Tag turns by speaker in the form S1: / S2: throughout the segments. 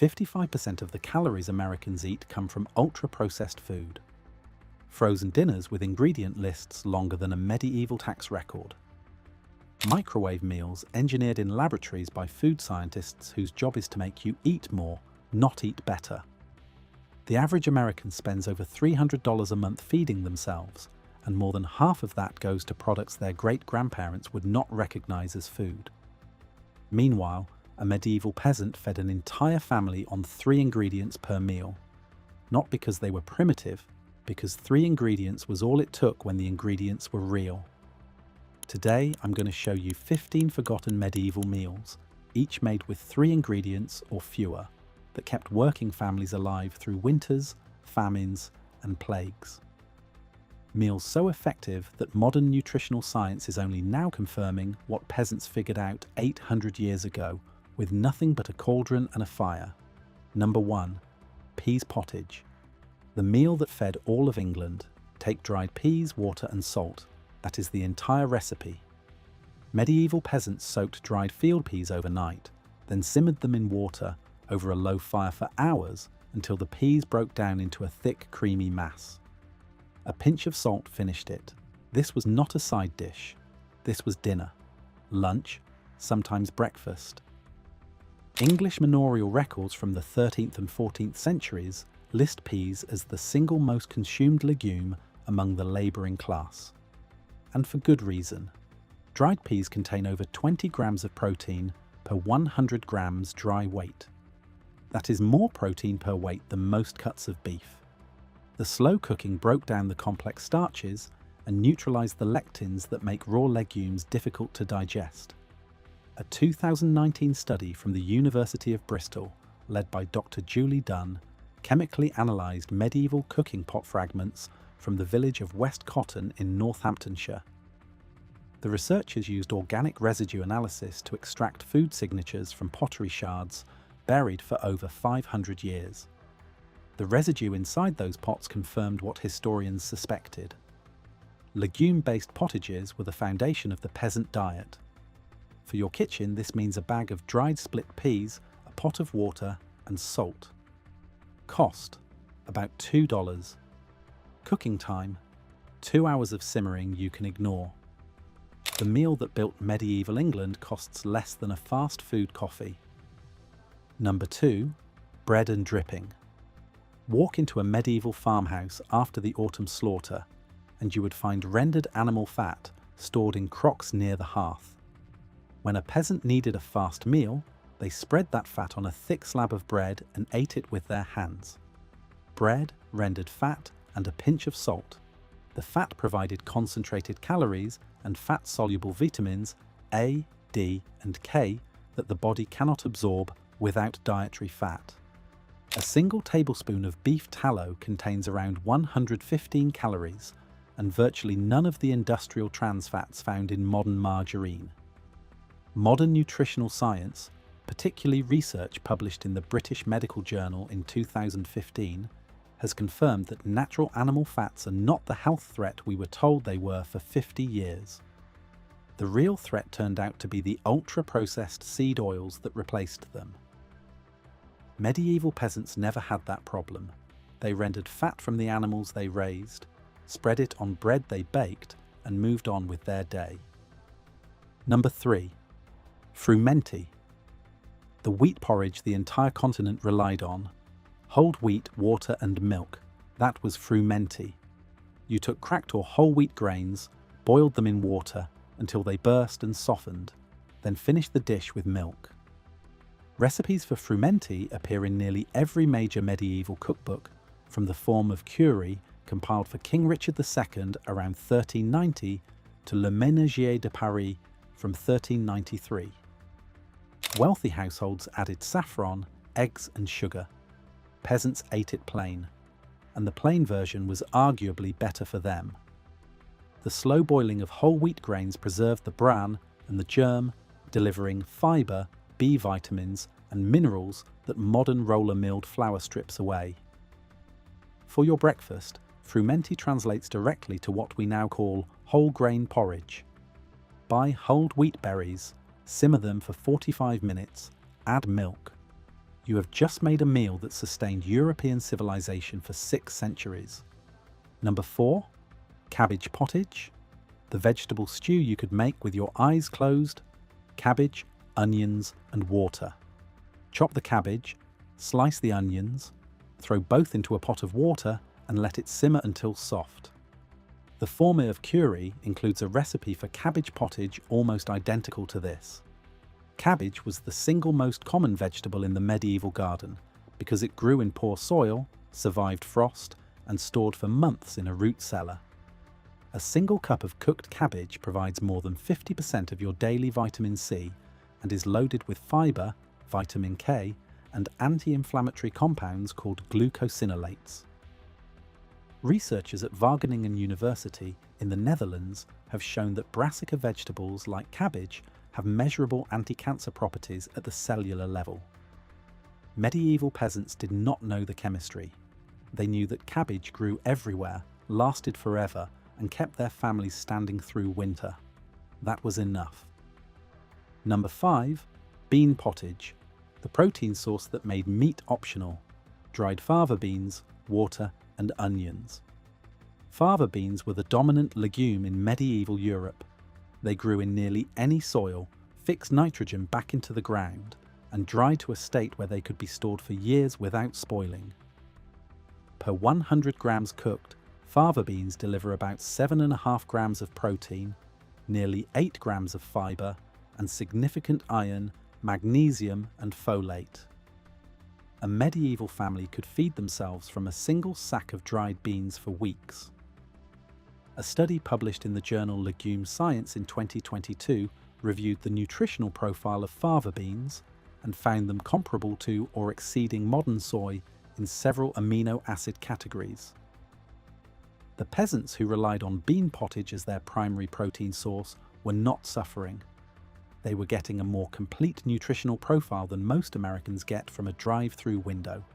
S1: 55% of the calories Americans eat come from ultra-processed food. Frozen dinners with ingredient lists longer than a medieval tax record. Microwave meals engineered in laboratories by food scientists whose job is to make you eat more, not eat better. The average American spends over $300 a month feeding themselves, and more than half of that goes to products their great-grandparents would not recognize as food. Meanwhile, a medieval peasant fed an entire family on 3 ingredients per meal. Not because they were primitive, because 3 ingredients was all it took when the ingredients were real. Today, I'm going to show you 15 forgotten medieval meals, each made with 3 ingredients or fewer, that kept working families alive through winters, famines, and plagues. Meals so effective that modern nutritional science is only now confirming what peasants figured out 800 years ago with nothing but a cauldron and a fire. Number 1. Peas pottage. The meal that fed all of England. Take dried peas, water and salt. That is the entire recipe. Medieval peasants soaked dried field peas overnight, then simmered them in water over a low fire for hours until the peas broke down into a thick, creamy mass. A pinch of salt finished it. This was not a side dish. This was dinner, lunch, sometimes breakfast. English manorial records from the 13th and 14th centuries list peas as the single most consumed legume among the labouring class. And for good reason. Dried peas contain over 20 grams of protein per 100 grams dry weight. That is more protein per weight than most cuts of beef. The slow cooking broke down the complex starches and neutralized the lectins that make raw legumes difficult to digest. A 2019 study from the University of Bristol, led by Dr. Julie Dunn, chemically analysed medieval cooking pot fragments from the village of West Cotton in Northamptonshire. The researchers used organic residue analysis to extract food signatures from pottery shards buried for over 500 years. The residue inside those pots confirmed what historians suspected. Legume-based pottages were the foundation of the peasant diet. For your kitchen, this means a bag of dried split peas, a pot of water, and salt. Cost: about $2. Cooking time: 2 hours of simmering you can ignore. The meal that built medieval England costs less than a fast food coffee. Number 2. Bread and dripping. Walk into a medieval farmhouse after the autumn slaughter, and you would find rendered animal fat stored in crocks near the hearth. When a peasant needed a fast meal, they spread that fat on a thick slab of bread and ate it with their hands. Bread, rendered fat, and a pinch of salt. The fat provided concentrated calories and fat-soluble vitamins A, D, and K that the body cannot absorb without dietary fat. A single tablespoon of beef tallow contains around 115 calories and virtually none of the industrial trans fats found in modern margarine. Modern nutritional science, particularly research published in the British Medical Journal in 2015, has confirmed that natural animal fats are not the health threat we were told they were for 50 years. The real threat turned out to be the ultra-processed seed oils that replaced them. Medieval peasants never had that problem. They rendered fat from the animals they raised, spread it on bread they baked, and moved on with their day. Number 3. Frumenti. The wheat porridge the entire continent relied on. Whole wheat, water and milk. That was frumenti. You took cracked or whole wheat grains, boiled them in water until they burst and softened, then finished the dish with milk. Recipes for frumenti appear in nearly every major medieval cookbook, from the form of Curie, compiled for King Richard II around 1390, to Le Ménagier de Paris from 1393. Wealthy households added saffron, eggs and sugar. Peasants ate it plain, and the plain version was arguably better for them. The slow boiling of whole wheat grains preserved the bran and the germ, delivering fibre, B vitamins and minerals that modern roller-milled flour strips away. For your breakfast, frumenti translates directly to what we now call whole grain porridge. Buy whole wheat berries, simmer them for 45 minutes, add milk. You have just made a meal that sustained European civilization for 6 centuries. Number 4. Cabbage pottage. The vegetable stew you could make with your eyes closed. Cabbage, onions, and water. Chop the cabbage, slice the onions, throw both into a pot of water and let it simmer until soft. The formula of Curie includes a recipe for cabbage pottage almost identical to this. Cabbage was the single most common vegetable in the medieval garden because it grew in poor soil, survived frost, and stored for months in a root cellar. A single cup of cooked cabbage provides more than 50% of your daily vitamin C and is loaded with fibre, vitamin K, and anti-inflammatory compounds called glucosinolates. Researchers at Wageningen University in the Netherlands have shown that brassica vegetables like cabbage have measurable anti-cancer properties at the cellular level. Medieval peasants did not know the chemistry. They knew that cabbage grew everywhere, lasted forever, and kept their families standing through winter. That was enough. Number 5. Bean pottage, the protein source that made meat optional. Dried fava beans, water, and onions. Fava beans were the dominant legume in medieval Europe. They grew in nearly any soil, fixed nitrogen back into the ground, and dried to a state where they could be stored for years without spoiling. Per 100 grams cooked, fava beans deliver about 7.5 grams of protein, nearly 8 grams of fibre, and significant iron, magnesium, and folate. A medieval family could feed themselves from a single sack of dried beans for weeks. A study published in the journal Legume Science in 2022 reviewed the nutritional profile of fava beans and found them comparable to or exceeding modern soy in several amino acid categories. The peasants who relied on bean pottage as their primary protein source were not suffering. They were getting a more complete nutritional profile than most Americans get from a drive-through window.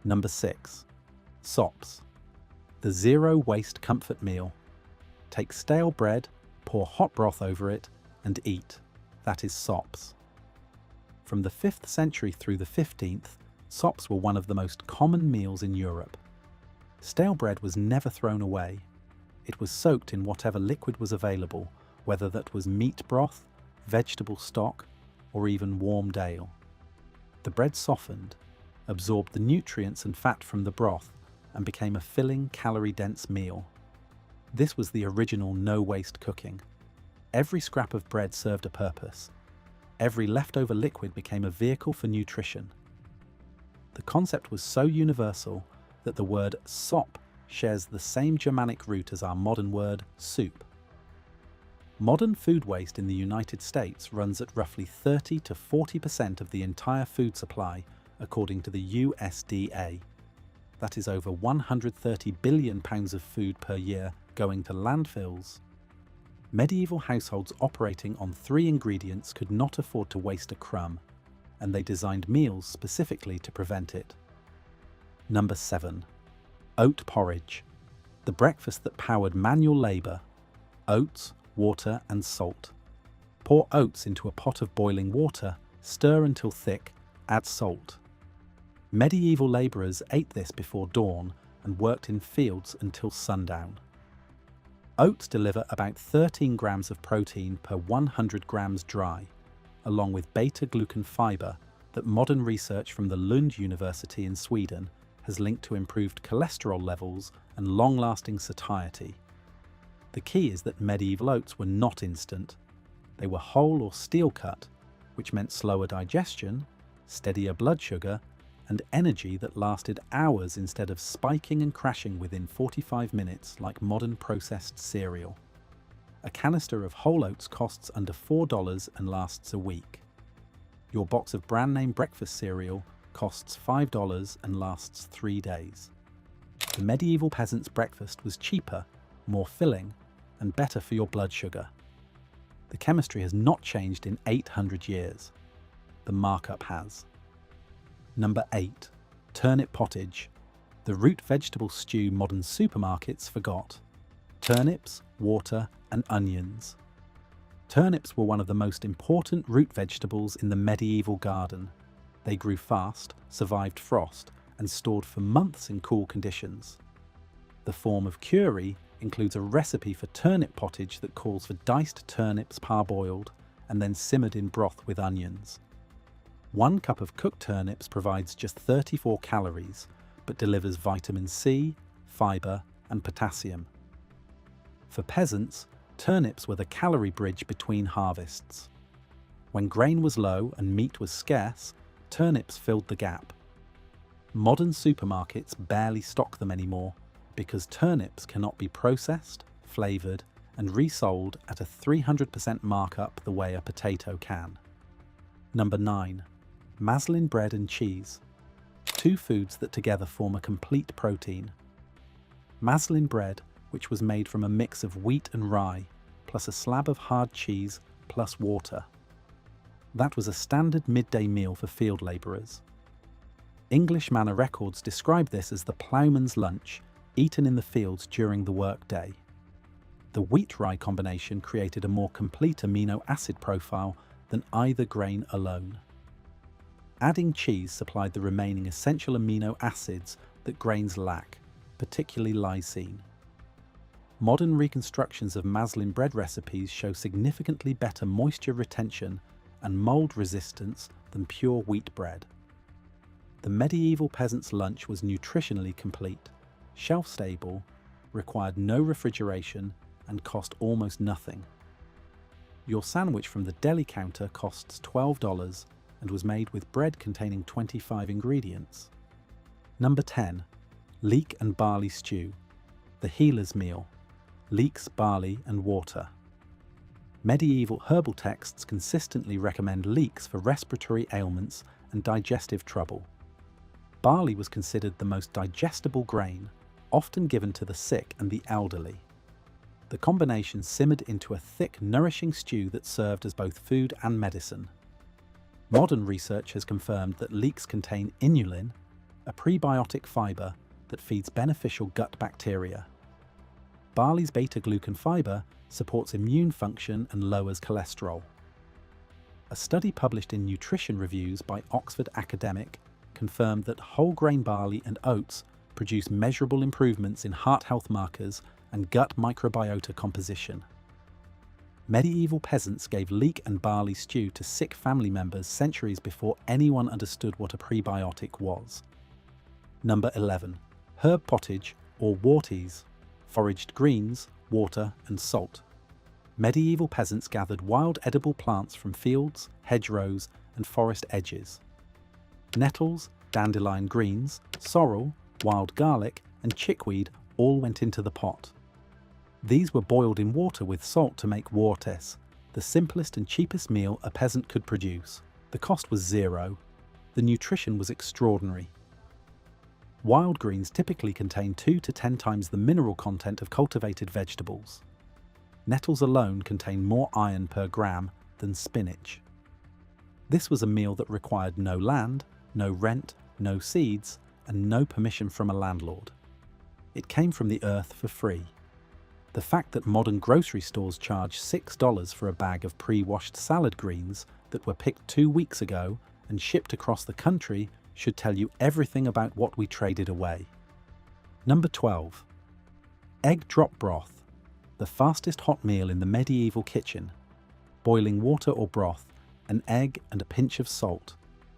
S1: Number 6. Sops. The zero-waste comfort meal. Take stale bread, pour hot broth over it, and eat. That is sops. From the 5th century through the 15th, sops were one of the most common meals in Europe. Stale bread was never thrown away. It was soaked in whatever liquid was available, whether that was meat broth, vegetable stock, or even warmed ale. The bread softened, absorbed the nutrients and fat from the broth, and became a filling, calorie-dense meal. This was the original no-waste cooking. Every scrap of bread served a purpose. Every leftover liquid became a vehicle for nutrition. The concept was so universal that the word sop shares the same Germanic root as our modern word soup. Modern food waste in the United States runs at roughly 30 to 40% of the entire food supply, according to the USDA. That is over 130 billion pounds of food per year going to landfills. Medieval households operating on 3 ingredients could not afford to waste a crumb, and they designed meals specifically to prevent it. Number 7. Oat porridge, the breakfast that powered manual labour. Oats, water, and salt. Pour oats into a pot of boiling water, stir until thick, add salt. Medieval labourers ate this before dawn and worked in fields until sundown. Oats deliver about 13 grams of protein per 100 grams dry, along with beta-glucan fibre that modern research from the Lund University in Sweden has linked to improved cholesterol levels and long-lasting satiety. The key is that medieval oats were not instant. They were whole or steel cut, which meant slower digestion, steadier blood sugar, and energy that lasted hours instead of spiking and crashing within 45 minutes like modern processed cereal. A canister of whole oats costs under $4 and lasts a week. Your box of brand-name breakfast cereal costs $5 and lasts 3 days. The medieval peasant's breakfast was cheaper, more filling, and better for your blood sugar. The chemistry has not changed in 800 years. The markup has. Number 8. Turnip pottage, the root vegetable stew modern supermarkets forgot. Turnips, water, and onions. Turnips were one of the most important root vegetables in the medieval garden. They grew fast, survived frost, and stored for months in cool conditions. The form of curry includes a recipe for turnip pottage that calls for diced turnips parboiled and then simmered in broth with onions. 1 cup of cooked turnips provides just 34 calories, but delivers vitamin C, fibre, and potassium. For peasants, turnips were the calorie bridge between harvests. When grain was low and meat was scarce, turnips filled the gap. Modern supermarkets barely stock them anymore because turnips cannot be processed, flavoured, and resold at a 300% markup the way a potato can. Number 9. Maslin bread and cheese. 2 foods that together form a complete protein. Maslin bread, which was made from a mix of wheat and rye, plus a slab of hard cheese, plus water. That was a standard midday meal for field labourers. English manor records describe this as the ploughman's lunch, eaten in the fields during the workday. The wheat-rye combination created a more complete amino acid profile than either grain alone. Adding cheese supplied the remaining essential amino acids that grains lack, particularly lysine. Modern reconstructions of maslin bread recipes show significantly better moisture retention and mould resistance than pure wheat bread. The medieval peasant's lunch was nutritionally complete, shelf-stable, required no refrigeration, and cost almost nothing. Your sandwich from the deli counter costs $12 and was made with bread containing 25 ingredients. Number 10. Leek and barley stew. The healer's meal. Leeks, barley, and water. Medieval herbal texts consistently recommend leeks for respiratory ailments and digestive trouble. Barley was considered the most digestible grain, often given to the sick and the elderly. The combination simmered into a thick, nourishing stew that served as both food and medicine. Modern research has confirmed that leeks contain inulin, a prebiotic fibre that feeds beneficial gut bacteria. Barley's beta-glucan fibre supports immune function and lowers cholesterol. A study published in Nutrition Reviews by Oxford Academic confirmed that whole grain barley and oats produce measurable improvements in heart health markers and gut microbiota composition. Medieval peasants gave leek and barley stew to sick family members centuries before anyone understood what a prebiotic was. Number 11. Herb pottage or worties. Foraged greens, water, and salt. Medieval peasants gathered wild edible plants from fields, hedgerows, and forest edges. Nettles, dandelion greens, sorrel, wild garlic, and chickweed all went into the pot. These were boiled in water with salt to make wortes, the simplest and cheapest meal a peasant could produce. The cost was zero. The nutrition was extraordinary. Wild greens typically contain 2 to 10 times the mineral content of cultivated vegetables. Nettles alone contain more iron per gram than spinach. This was a meal that required no land, no rent, no seeds, and no permission from a landlord. It came from the earth for free. The fact that modern grocery stores charge $6 for a bag of pre-washed salad greens that were picked 2 weeks ago and shipped across the country should tell you everything about what we traded away. Number 12. Egg drop broth. The fastest hot meal in the medieval kitchen. Boiling water or broth, an egg and a pinch of salt.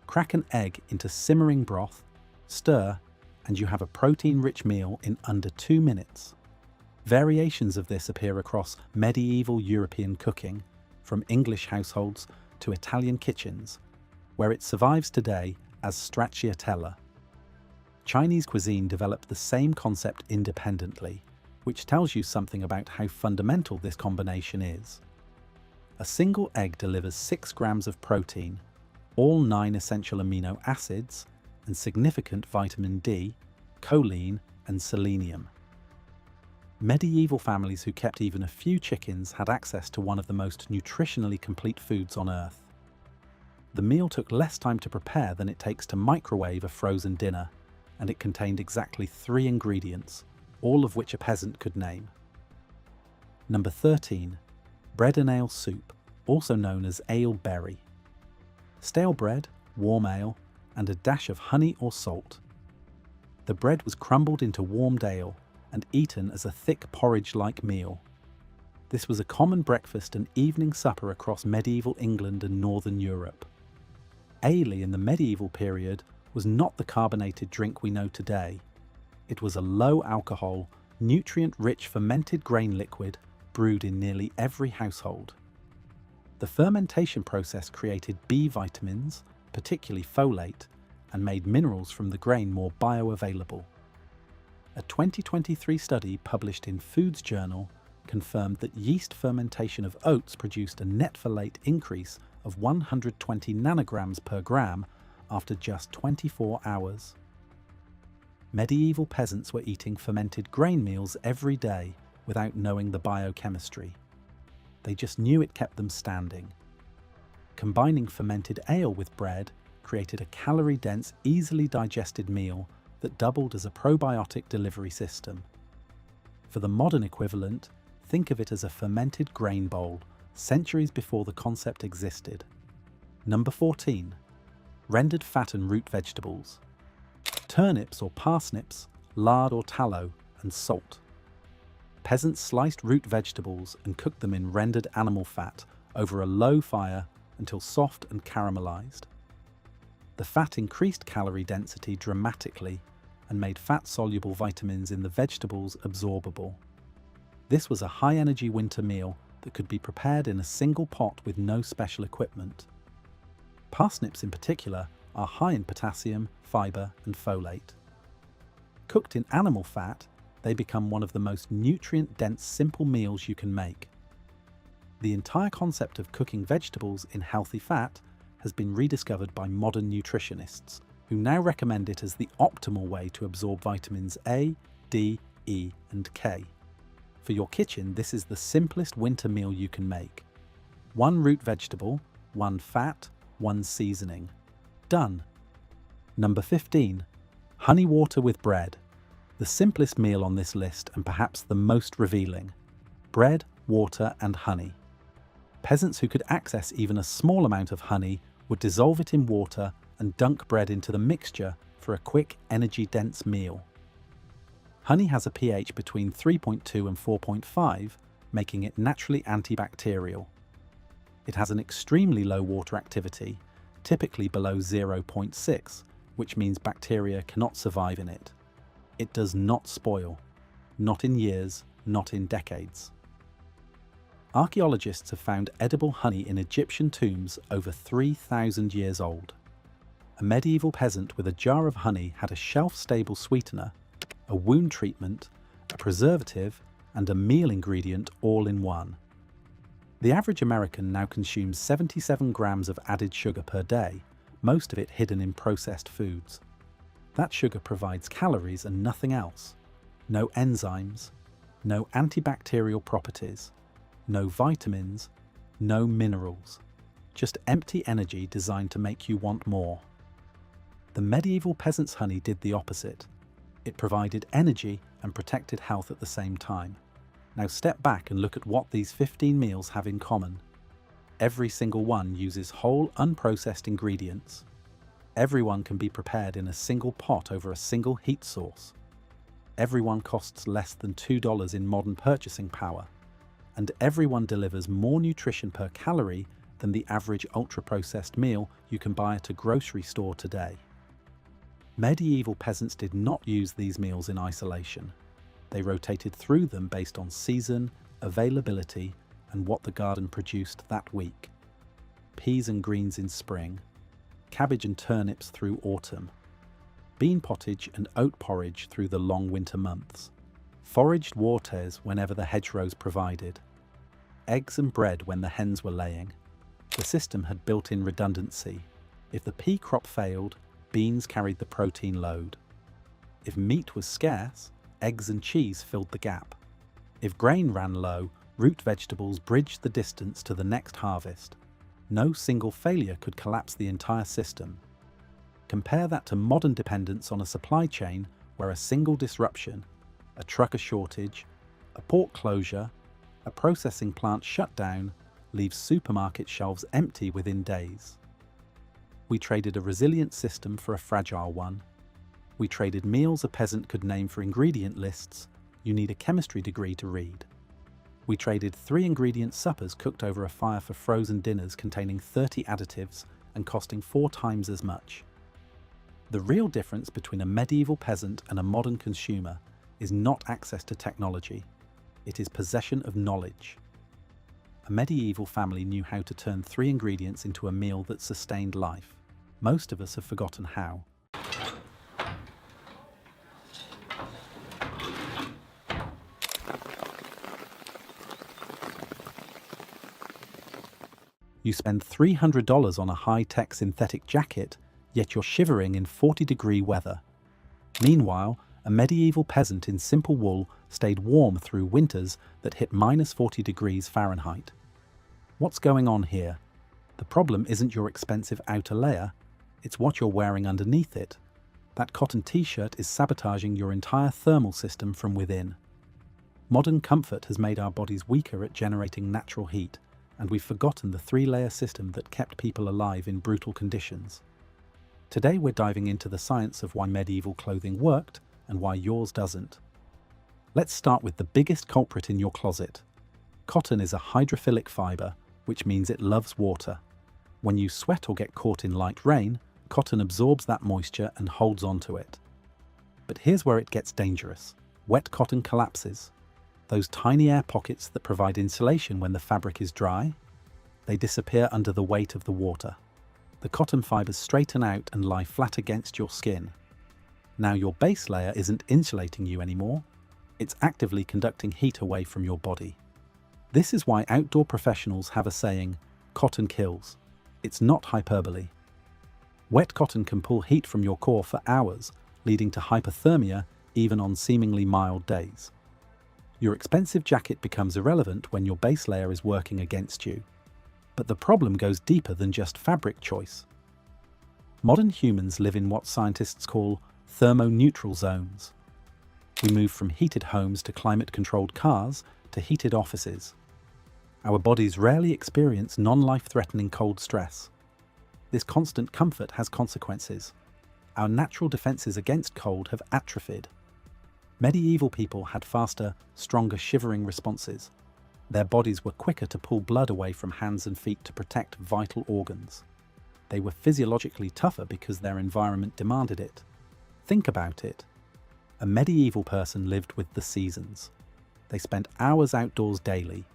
S1: Crack an egg into simmering broth, stir, and you have a protein-rich meal in under 2 minutes. Variations of this appear across medieval European cooking, from English households to Italian kitchens, where it survives today as stracciatella. Chinese cuisine developed the same concept independently, which tells you something about how fundamental this combination is. A single egg delivers 6 grams of protein, all 9 essential amino acids, and significant vitamin D, choline, and selenium. Medieval families who kept even a few chickens had access to one of the most nutritionally complete foods on Earth. The meal took less time to prepare than it takes to microwave a frozen dinner, and it contained exactly 3 ingredients, all of which a peasant could name. Number 13. Bread and ale soup, also known as ale berry. Stale bread, warm ale, and a dash of honey or salt. The bread was crumbled into warmed ale and eaten as a thick porridge-like meal. This was a common breakfast and evening supper across medieval England and northern Europe. Ale in the medieval period was not the carbonated drink we know today. It was a low-alcohol, nutrient-rich fermented grain liquid brewed in nearly every household. The fermentation process created B vitamins, particularly folate, and made minerals from the grain more bioavailable. A 2023 study published in Foods Journal confirmed that yeast fermentation of oats produced a net folate increase of 120 nanograms per gram after just 24 hours. Medieval peasants were eating fermented grain meals every day without knowing the biochemistry. They just knew it kept them standing. Combining fermented ale with bread created a calorie-dense, easily digested meal that doubled as a probiotic delivery system. For the modern equivalent, think of it as a fermented grain bowl, centuries before the concept existed. Number 14. Rendered fat and root vegetables. Turnips or parsnips, lard or tallow, and salt. Peasants sliced root vegetables and cooked them in rendered animal fat over a low fire until soft and caramelized. The fat increased calorie density dramatically and made fat-soluble vitamins in the vegetables absorbable. This was a high-energy winter meal that could be prepared in a single pot with no special equipment. Parsnips in particular are high in potassium, fiber, and folate. Cooked in animal fat, they become one of the most nutrient-dense simple meals you can make. The entire concept of cooking vegetables in healthy fat has been rediscovered by modern nutritionists, who now recommend it as the optimal way to absorb vitamins A, D, E, and K. For your kitchen, this is the simplest winter meal you can make. 1 root vegetable, 1 fat, 1 seasoning. Done. Number 15. Honey water with bread. The simplest meal on this list and perhaps the most revealing. Bread, water, and honey. Peasants who could access even a small amount of honey would dissolve it in water and dunk bread into the mixture for a quick, energy-dense meal. Honey has a pH between 3.2 and 4.5, making it naturally antibacterial. It has an extremely low water activity, typically below 0.6, which means bacteria cannot survive in it. It does not spoil. Not in years, not in decades. Archaeologists have found edible honey in Egyptian tombs over 3,000 years old. A medieval peasant with a jar of honey had a shelf-stable sweetener, a wound treatment, a preservative, and a meal ingredient all in one. The average American now consumes 77 grams of added sugar per day, most of it hidden in processed foods. That sugar provides calories and nothing else. No enzymes, no antibacterial properties, no vitamins, no minerals. Just empty energy designed to make you want more. The medieval peasant's honey did the opposite. It provided energy and protected health at the same time. Now step back and look at what these 15 meals have in common. Every single one uses whole, unprocessed ingredients. Every one can be prepared in a single pot over a single heat source. Every one costs less than $2 in modern purchasing power. And every one delivers more nutrition per calorie than the average ultra-processed meal you can buy at a grocery store today. Medieval peasants did not use these meals in isolation. They rotated through them based on season, availability, and what the garden produced that week. Peas and greens in spring, cabbage and turnips through autumn, bean pottage and oat porridge through the long winter months, foraged wortels whenever the hedgerows provided, eggs and bread when the hens were laying. The system had built-in redundancy. If the pea crop failed, beans carried the protein load. If meat was scarce, eggs and cheese filled the gap. If grain ran low, root vegetables bridged the distance to the next harvest. No single failure could collapse the entire system. Compare that to modern dependence on a supply chain where a single disruption, a trucker shortage, a port closure, a processing plant shutdown, leaves supermarket shelves empty within days. We traded a resilient system for a fragile one. We traded meals a peasant could name for ingredient lists you need a chemistry degree to read. We traded 3-ingredient suppers cooked over a fire for frozen dinners containing 30 additives and costing 4 times as much. The real difference between a medieval peasant and a modern consumer is not access to technology, it is possession of knowledge. A medieval family knew how to turn 3 ingredients into a meal that sustained life. Most of us have forgotten how. You spend $300 on a high-tech synthetic jacket, yet you're shivering in 40-degree weather. Meanwhile, a medieval peasant in simple wool stayed warm through winters that hit -40 degrees Fahrenheit. What's going on here? The problem isn't your expensive outer layer, it's what you're wearing underneath it. That cotton t-shirt is sabotaging your entire thermal system from within. Modern comfort has made our bodies weaker at generating natural heat, and we've forgotten the 3-layer system that kept people alive in brutal conditions. Today we're diving into the science of why medieval clothing worked and why yours doesn't. Let's start with the biggest culprit in your closet. Cotton is a hydrophilic fiber, which means it loves water. When you sweat or get caught in light rain, cotton absorbs that moisture and holds onto it. But here's where it gets dangerous. Wet cotton collapses. Those tiny air pockets that provide insulation when the fabric is dry, they disappear under the weight of the water. The cotton fibers straighten out and lie flat against your skin. Now your base layer isn't insulating you anymore, it's actively conducting heat away from your body. This is why outdoor professionals have a saying, "Cotton kills." It's not hyperbole. Wet cotton can pull heat from your core for hours, leading to hypothermia even on seemingly mild days. Your expensive jacket becomes irrelevant when your base layer is working against you. But the problem goes deeper than just fabric choice. Modern humans live in what scientists call thermoneutral zones. We move from heated homes to climate-controlled cars to heated offices. Our bodies rarely experience non-life-threatening cold stress. This constant comfort has consequences. Our natural defenses against cold have atrophied. Medieval people had faster, stronger shivering responses. Their bodies were quicker to pull blood away from hands and feet to protect vital organs. They were physiologically tougher because their environment demanded it. Think about it. A medieval person lived with the seasons. They spent hours outdoors daily.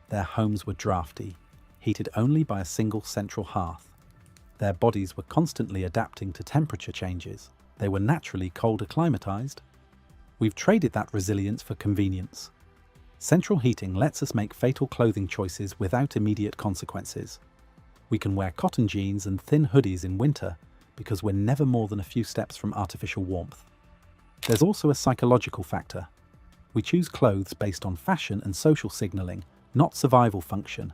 S1: Their homes were drafty, heated only by a single central hearth. Their bodies were constantly adapting to temperature changes. They were naturally cold acclimatized. We've traded that resilience for convenience. Central heating lets us make fatal clothing choices without immediate consequences. We can wear cotton jeans and thin hoodies in winter because we're never more than a few steps from artificial warmth. There's also a psychological factor. We choose clothes based on fashion and social signaling, not survival function.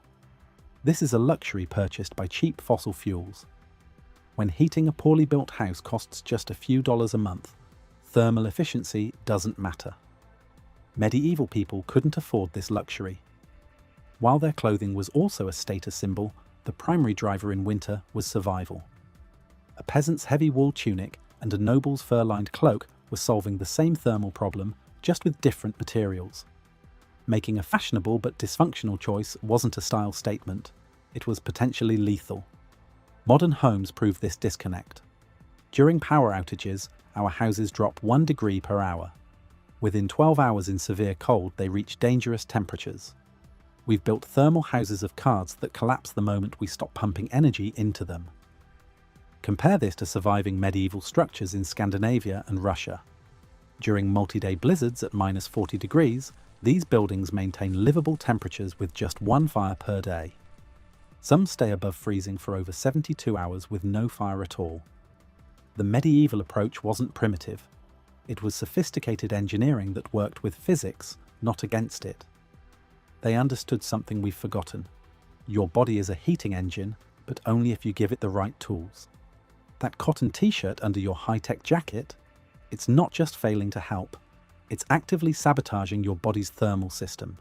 S1: This is a luxury purchased by cheap fossil fuels. When heating a poorly built house costs just a few dollars a month, thermal efficiency doesn't matter. Medieval people couldn't afford this luxury. While their clothing was also a status symbol, the primary driver in winter was survival. A peasant's heavy wool tunic and a noble's fur-lined cloak were solving the same thermal problem, just with different materials. Making a fashionable but dysfunctional choice wasn't a style statement, it was potentially lethal. Modern homes prove this disconnect. During power outages, our houses drop 1 degree per hour. Within 12 hours in severe cold, they reach dangerous temperatures. We've built thermal houses of cards that collapse the moment we stop pumping energy into them. Compare this to surviving medieval structures in Scandinavia and Russia. During multi-day blizzards at -40 degrees, these buildings maintain livable temperatures with just 1 fire per day. Some stay above freezing for over 72 hours with no fire at all. The medieval approach wasn't primitive. It was sophisticated engineering that worked with physics, not against it. They understood something we've forgotten. Your body is a heating engine, but only if you give it the right tools. That cotton t-shirt under your high-tech jacket, it's not just failing to help, it's actively sabotaging your body's thermal system.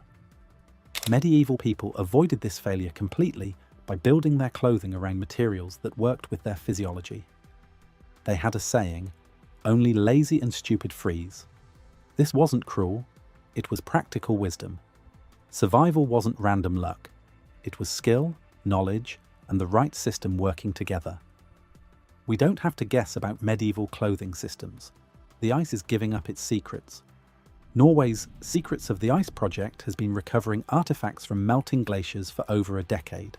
S1: Medieval people avoided this failure completely by building their clothing around materials that worked with their physiology. They had a saying, "Only lazy and stupid freeze." This wasn't cruel, it was practical wisdom. Survival wasn't random luck. It was skill, knowledge, and the right system working together. We don't have to guess about medieval clothing systems. The ice is giving up its secrets. Norway's Secrets of the Ice project has been recovering artifacts from melting glaciers for over a decade.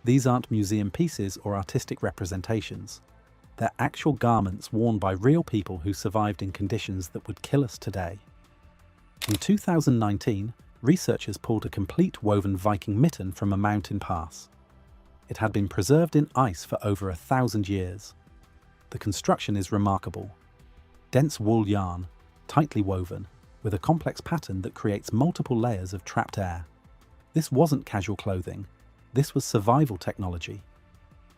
S1: These aren't museum pieces or artistic representations. They're actual garments worn by real people who survived in conditions that would kill us today. In 2019, researchers pulled a complete woven Viking mitten from a mountain pass. It had been preserved in ice for over 1,000 years. The construction is remarkable. Dense wool yarn, tightly woven, with a complex pattern that creates multiple layers of trapped air. This wasn't casual clothing. This was survival technology.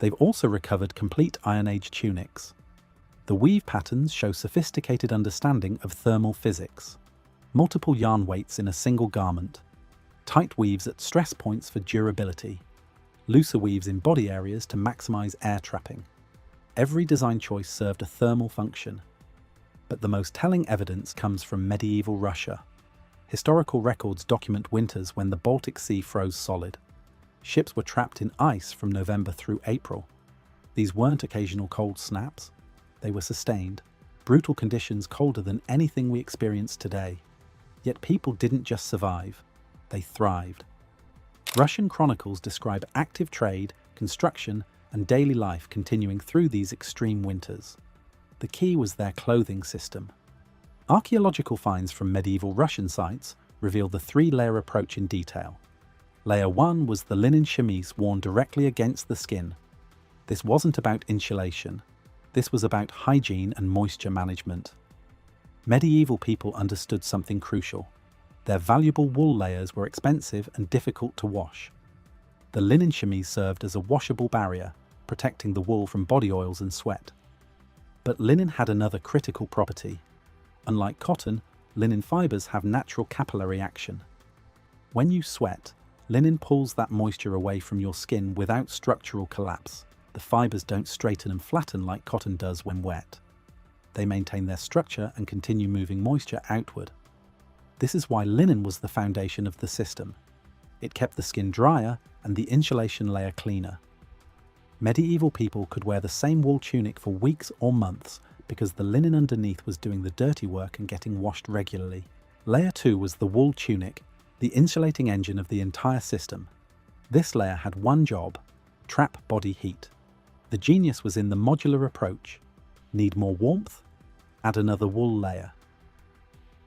S1: They've also recovered complete Iron Age tunics. The weave patterns show sophisticated understanding of thermal physics. Multiple yarn weights in a single garment. Tight weaves at stress points for durability. Looser weaves in body areas to maximize air trapping. Every design choice served a thermal function. But the most telling evidence comes from medieval Russia. Historical records document winters when the Baltic Sea froze solid. Ships were trapped in ice from November through April. These weren't occasional cold snaps. They were sustained, brutal conditions colder than anything we experience today. Yet people didn't just survive, they thrived. Russian chronicles describe active trade, construction, and daily life continuing through these extreme winters. The key was their clothing system. Archaeological finds from medieval Russian sites reveal the three-layer approach in detail. Layer 1 was the linen chemise worn directly against the skin. This wasn't about insulation. This was about hygiene and moisture management. Medieval people understood something crucial. Their valuable wool layers were expensive and difficult to wash. The linen chemise served as a washable barrier, protecting the wool from body oils and sweat. But linen had another critical property. Unlike cotton, linen fibers have natural capillary action. When you sweat, linen pulls that moisture away from your skin without structural collapse. The fibers don't straighten and flatten like cotton does when wet. They maintain their structure and continue moving moisture outward. This is why linen was the foundation of the system. It kept the skin drier and the insulation layer cleaner. Medieval people could wear the same wool tunic for weeks or months because the linen underneath was doing the dirty work and getting washed regularly. Layer 2 was the wool tunic, the insulating engine of the entire system. This layer had one job: trap body heat. The genius was in the modular approach. Need more warmth? Add another wool layer.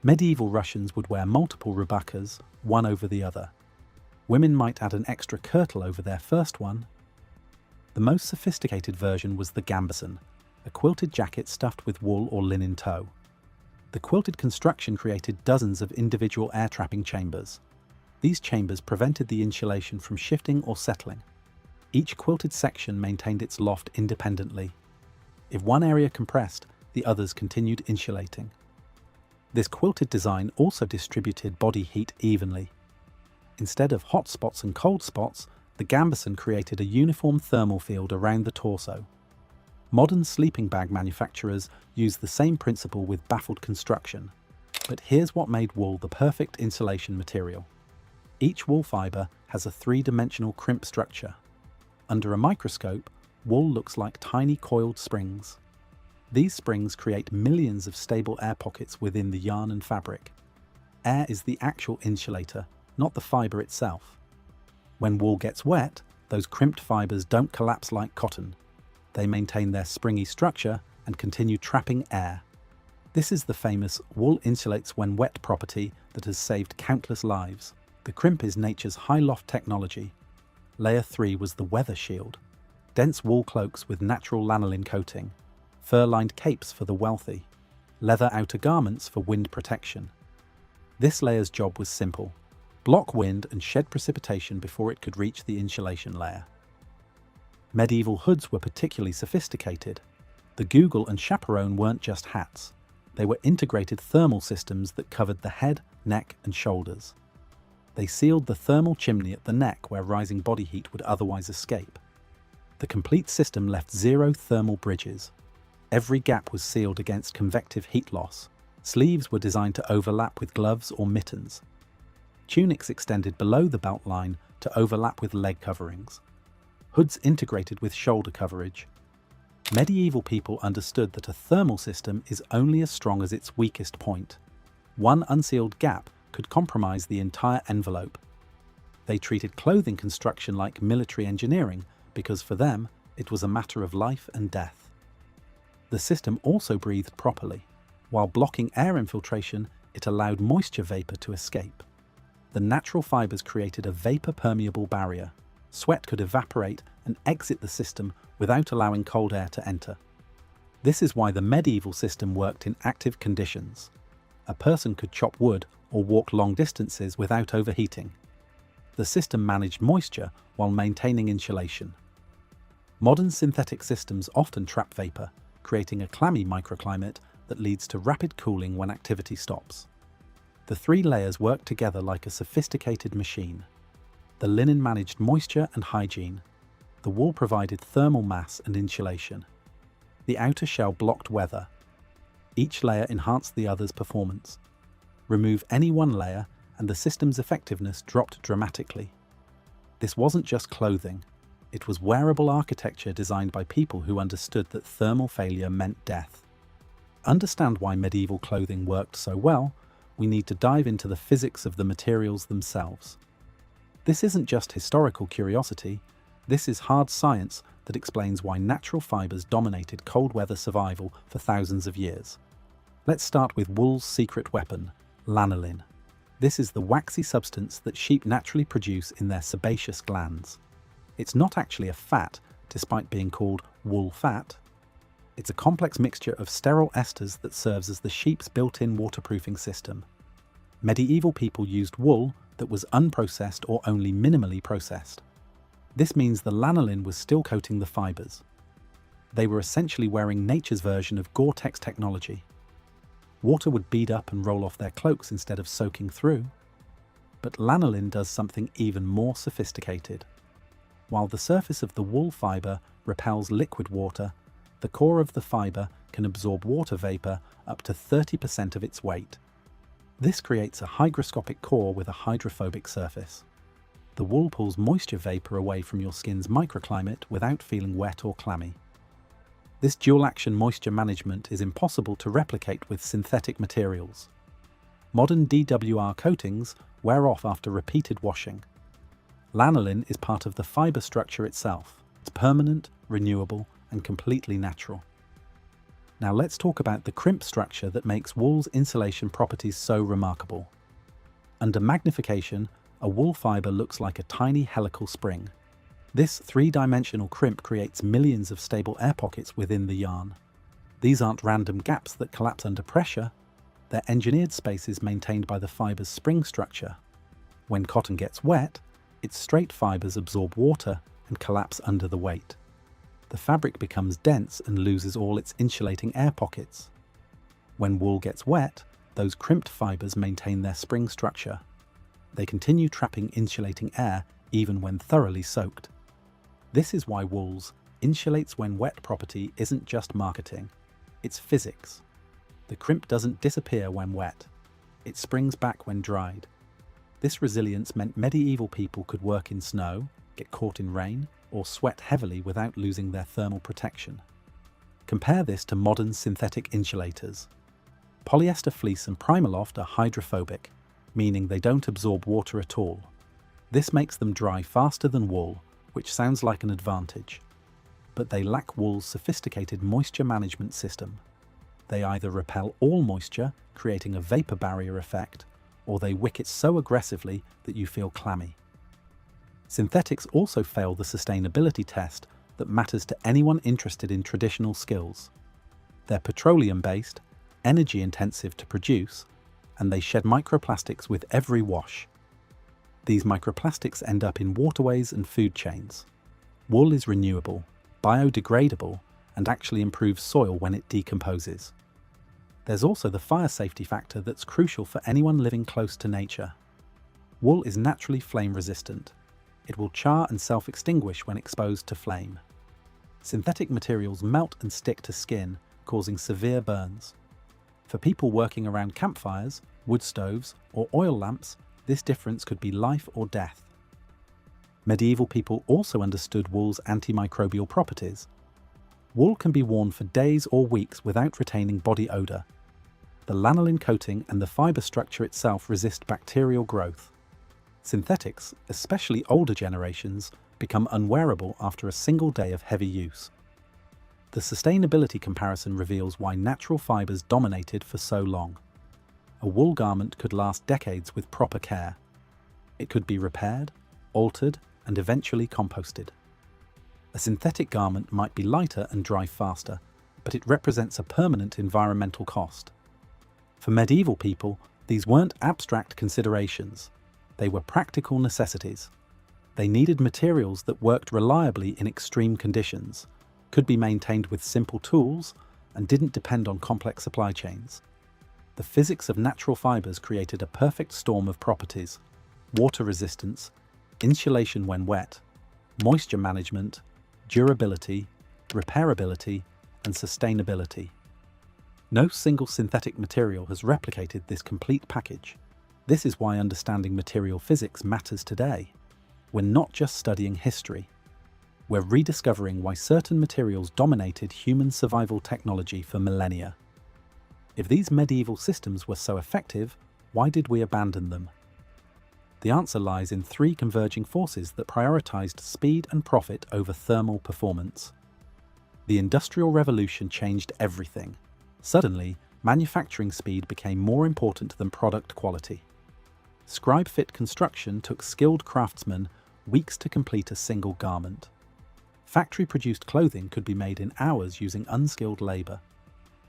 S1: Medieval Russians would wear multiple rubakas, one over the other. Women might add an extra kirtle over their first one. The most sophisticated version was the gambeson, a quilted jacket stuffed with wool or linen tow. The quilted construction created dozens of individual air-trapping chambers. These chambers prevented the insulation from shifting or settling. Each quilted section maintained its loft independently. If one area compressed, the others continued insulating. This quilted design also distributed body heat evenly. Instead of hot spots and cold spots, the gambeson created a uniform thermal field around the torso. Modern sleeping bag manufacturers use the same principle with baffled construction. But here's what made wool the perfect insulation material. Each wool fiber has a three-dimensional crimp structure. Under a microscope, wool looks like tiny coiled springs. These springs create millions of stable air pockets within the yarn and fabric. Air is the actual insulator, not the fiber itself. When wool gets wet, those crimped fibers don't collapse like cotton. They maintain their springy structure and continue trapping air. This is the famous wool insulates when wet property that has saved countless lives. The crimp is nature's high loft technology. Layer 3 was the weather shield. Dense wool cloaks with natural lanolin coating. Fur-lined capes for the wealthy. Leather outer garments for wind protection. This layer's job was simple. Block wind and shed precipitation before it could reach the insulation layer. Medieval hoods were particularly sophisticated. The Google and chaperone weren't just hats. They were integrated thermal systems that covered the head, neck, and shoulders. They sealed the thermal chimney at the neck where rising body heat would otherwise escape. The complete system left 0 thermal bridges. Every gap was sealed against convective heat loss. Sleeves were designed to overlap with gloves or mittens. Tunics extended below the belt line to overlap with leg coverings. Hoods integrated with shoulder coverage. Medieval people understood that a thermal system is only as strong as its weakest point. One unsealed gap could compromise the entire envelope. They treated clothing construction like military engineering because for them it was a matter of life and death. The system also breathed properly. While blocking air infiltration, it allowed moisture vapor to escape. The natural fibers created a vapor-permeable barrier. Sweat could evaporate and exit the system without allowing cold air to enter. This is why the medieval system worked in active conditions. A person could chop wood or walk long distances without overheating. The system managed moisture while maintaining insulation. Modern synthetic systems often trap vapor, creating a clammy microclimate that leads to rapid cooling when activity stops. The 3 layers work together like a sophisticated machine. The linen managed moisture and hygiene. The wool provided thermal mass and insulation. The outer shell blocked weather. Each layer enhanced the other's performance. Remove any one layer and the system's effectiveness dropped dramatically. This wasn't just clothing. It was wearable architecture designed by people who understood that thermal failure meant death. To understand why medieval clothing worked so well, we need to dive into the physics of the materials themselves. This isn't just historical curiosity, this is hard science that explains why natural fibers dominated cold weather survival for thousands of years. Let's start with wool's secret weapon, lanolin. This is the waxy substance that sheep naturally produce in their sebaceous glands. It's not actually a fat, despite being called wool fat. It's a complex mixture of sterile esters that serves as the sheep's built-in waterproofing system. Medieval people used wool that was unprocessed or only minimally processed. This means the lanolin was still coating the fibers. They were essentially wearing nature's version of Gore-Tex technology. Water would bead up and roll off their cloaks instead of soaking through. But lanolin does something even more sophisticated. While the surface of the wool fiber repels liquid water, the core of the fiber can absorb water vapor up to 30% of its weight. This creates a hygroscopic core with a hydrophobic surface. The wool pulls moisture vapor away from your skin's microclimate without feeling wet or clammy. This dual-action moisture management is impossible to replicate with synthetic materials. Modern DWR coatings wear off after repeated washing. Lanolin is part of the fiber structure itself. It's permanent, renewable, and completely natural. Now let's talk about the crimp structure that makes wool's insulation properties so remarkable. Under magnification, a wool fiber looks like a tiny helical spring. This 3-dimensional crimp creates millions of stable air pockets within the yarn. These aren't random gaps that collapse under pressure. They're engineered spaces maintained by the fiber's spring structure. When cotton gets wet, its straight fibers absorb water and collapse under the weight. The fabric becomes dense and loses all its insulating air pockets. When wool gets wet, those crimped fibers maintain their spring structure. They continue trapping insulating air even when thoroughly soaked. This is why wool's insulates when wet property isn't just marketing, it's physics. The crimp doesn't disappear when wet. It springs back when dried. This resilience meant medieval people could work in snow, get caught in rain, or sweat heavily without losing their thermal protection. Compare this to modern synthetic insulators. Polyester fleece and Primaloft are hydrophobic, meaning they don't absorb water at all. This makes them dry faster than wool, which sounds like an advantage. But they lack wool's sophisticated moisture management system. They either repel all moisture, creating a vapor barrier effect, or they wick it so aggressively that you feel clammy. Synthetics also fail the sustainability test that matters to anyone interested in traditional skills. They're petroleum-based, energy-intensive to produce, and they shed microplastics with every wash. These microplastics end up in waterways and food chains. Wool is renewable, biodegradable, and actually improves soil when it decomposes. There's also the fire safety factor that's crucial for anyone living close to nature. Wool is naturally flame resistant. It will char and self-extinguish when exposed to flame. Synthetic materials melt and stick to skin, causing severe burns. For people working around campfires, wood stoves, or oil lamps, this difference could be life or death. Medieval people also understood wool's antimicrobial properties. Wool can be worn for days or weeks without retaining body odor. The lanolin coating and the fiber structure itself resist bacterial growth. Synthetics, especially older generations, become unwearable after a single day of heavy use. The sustainability comparison reveals why natural fibers dominated for so long. A wool garment could last decades with proper care. It could be repaired, altered, and eventually composted. A synthetic garment might be lighter and dry faster, but it represents a permanent environmental cost. For medieval people, these weren't abstract considerations. They were practical necessities. They needed materials that worked reliably in extreme conditions, could be maintained with simple tools, and didn't depend on complex supply chains. The physics of natural fibers created a perfect storm of properties: water resistance, insulation when wet, moisture management, durability, repairability, and sustainability. No single synthetic material has replicated this complete package. This is why understanding material physics matters today. We're not just studying history. We're rediscovering why certain materials dominated human survival technology for millennia. If these medieval systems were so effective, why did we abandon them? The answer lies in three converging forces that prioritized speed and profit over thermal performance. The Industrial Revolution changed everything. Suddenly, manufacturing speed became more important than product quality. Scribe-fit construction took skilled craftsmen weeks to complete a single garment. Factory-produced clothing could be made in hours using unskilled labor.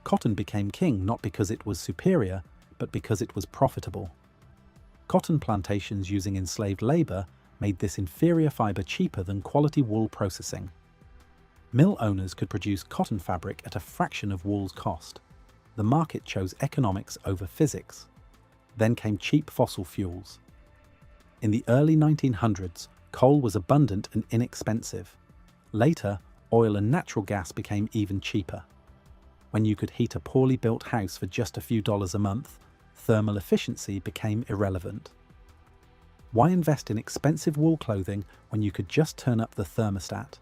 S1: Cotton became king not because it was superior, but because it was profitable. Cotton plantations using enslaved labor made this inferior fiber cheaper than quality wool processing. Mill owners could produce cotton fabric at a fraction of wool's cost. The market chose economics over physics. Then came cheap fossil fuels. In the early 1900s, coal was abundant and inexpensive. Later, oil and natural gas became even cheaper. When you could heat a poorly built house for just a few dollars a month, thermal efficiency became irrelevant. Why invest in expensive wool clothing when you could just turn up the thermostat?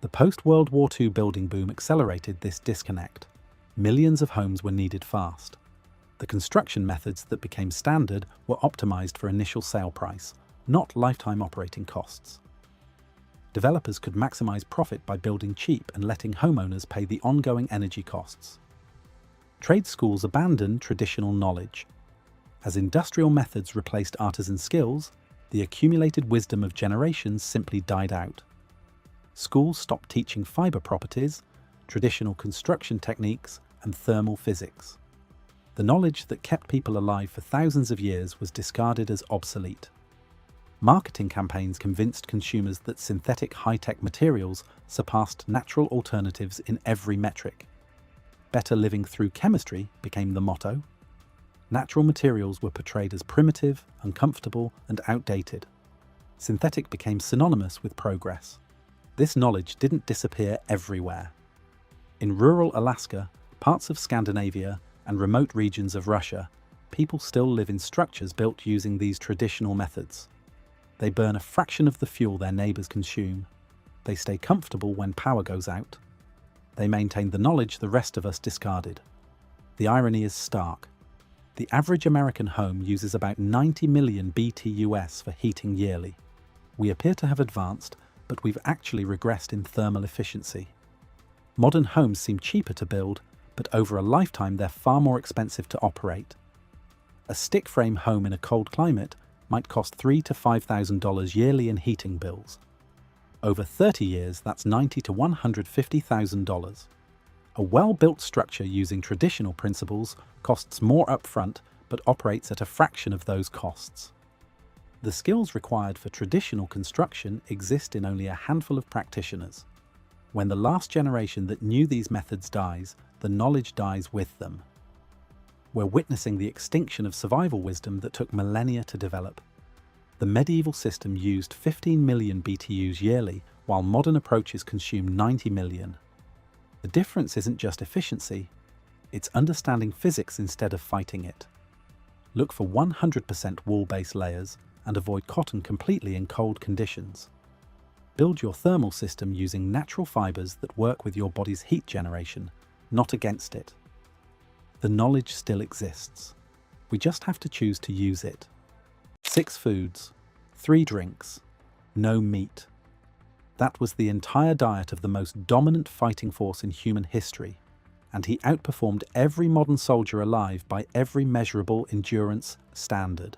S1: The post-World War II building boom accelerated this disconnect. Millions of homes were needed fast. The construction methods that became standard were optimized for initial sale price, not lifetime operating costs. Developers could maximize profit by building cheap and letting homeowners pay the ongoing energy costs. Trade schools abandoned traditional knowledge. As industrial methods replaced artisan skills, the accumulated wisdom of generations simply died out. Schools stopped teaching fiber properties, traditional construction techniques, and thermal physics. The knowledge that kept people alive for thousands of years was discarded as obsolete. Marketing campaigns convinced consumers that synthetic high-tech materials surpassed natural alternatives in every metric. Better living through chemistry became the motto. Natural materials were portrayed as primitive, uncomfortable, and outdated. Synthetic became synonymous with progress. This knowledge didn't disappear everywhere. In rural Alaska, parts of Scandinavia, and remote regions of Russia, people still live in structures built using these traditional methods. They burn a fraction of the fuel their neighbors consume. They stay comfortable when power goes out. They maintain the knowledge the rest of us discarded. The irony is stark. The average American home uses about 90 million BTUs for heating yearly. We appear to have advanced, but we've actually regressed in thermal efficiency. Modern homes seem cheaper to build, but over a lifetime they're far more expensive to operate. A stick frame home in a cold climate might cost $3,000 to $5,000 yearly in heating bills. Over 30 years, that's $90,000 to $150,000. A well-built structure using traditional principles costs more upfront, but operates at a fraction of those costs. The skills required for traditional construction exist in only a handful of practitioners. When the last generation that knew these methods dies, the knowledge dies with them. We're witnessing the extinction of survival wisdom that took millennia to develop. The medieval system used 15 million BTUs yearly, while modern approaches consume 90 million. The difference isn't just efficiency, it's understanding physics instead of fighting it. Look for 100% wool-based layers and avoid cotton completely in cold conditions. Build your thermal system using natural fibers that work with your body's heat generation, not against it. The knowledge still exists. We just have to choose to use it. 6 foods, 3 drinks, no meat. That was the entire diet of the most dominant fighting force in human history, and he outperformed every modern soldier alive by every measurable endurance standard.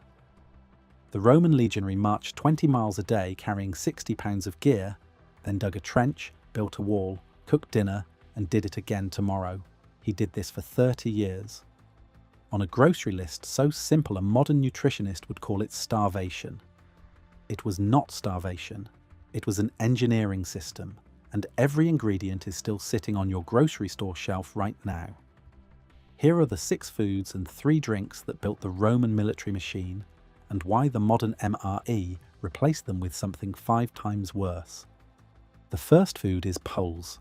S1: The Roman legionary marched 20 miles a day carrying 60 pounds of gear, then dug a trench, built a wall, cooked dinner, and did it again tomorrow. He did this for 30 years. On a grocery list so simple a modern nutritionist would call it starvation. It was not starvation. It was an engineering system, and every ingredient is still sitting on your grocery store shelf right now. Here are the 6 foods and 3 drinks that built the Roman military machine, and why the modern MRE replaced them with something 5 times worse. The first food is pulse.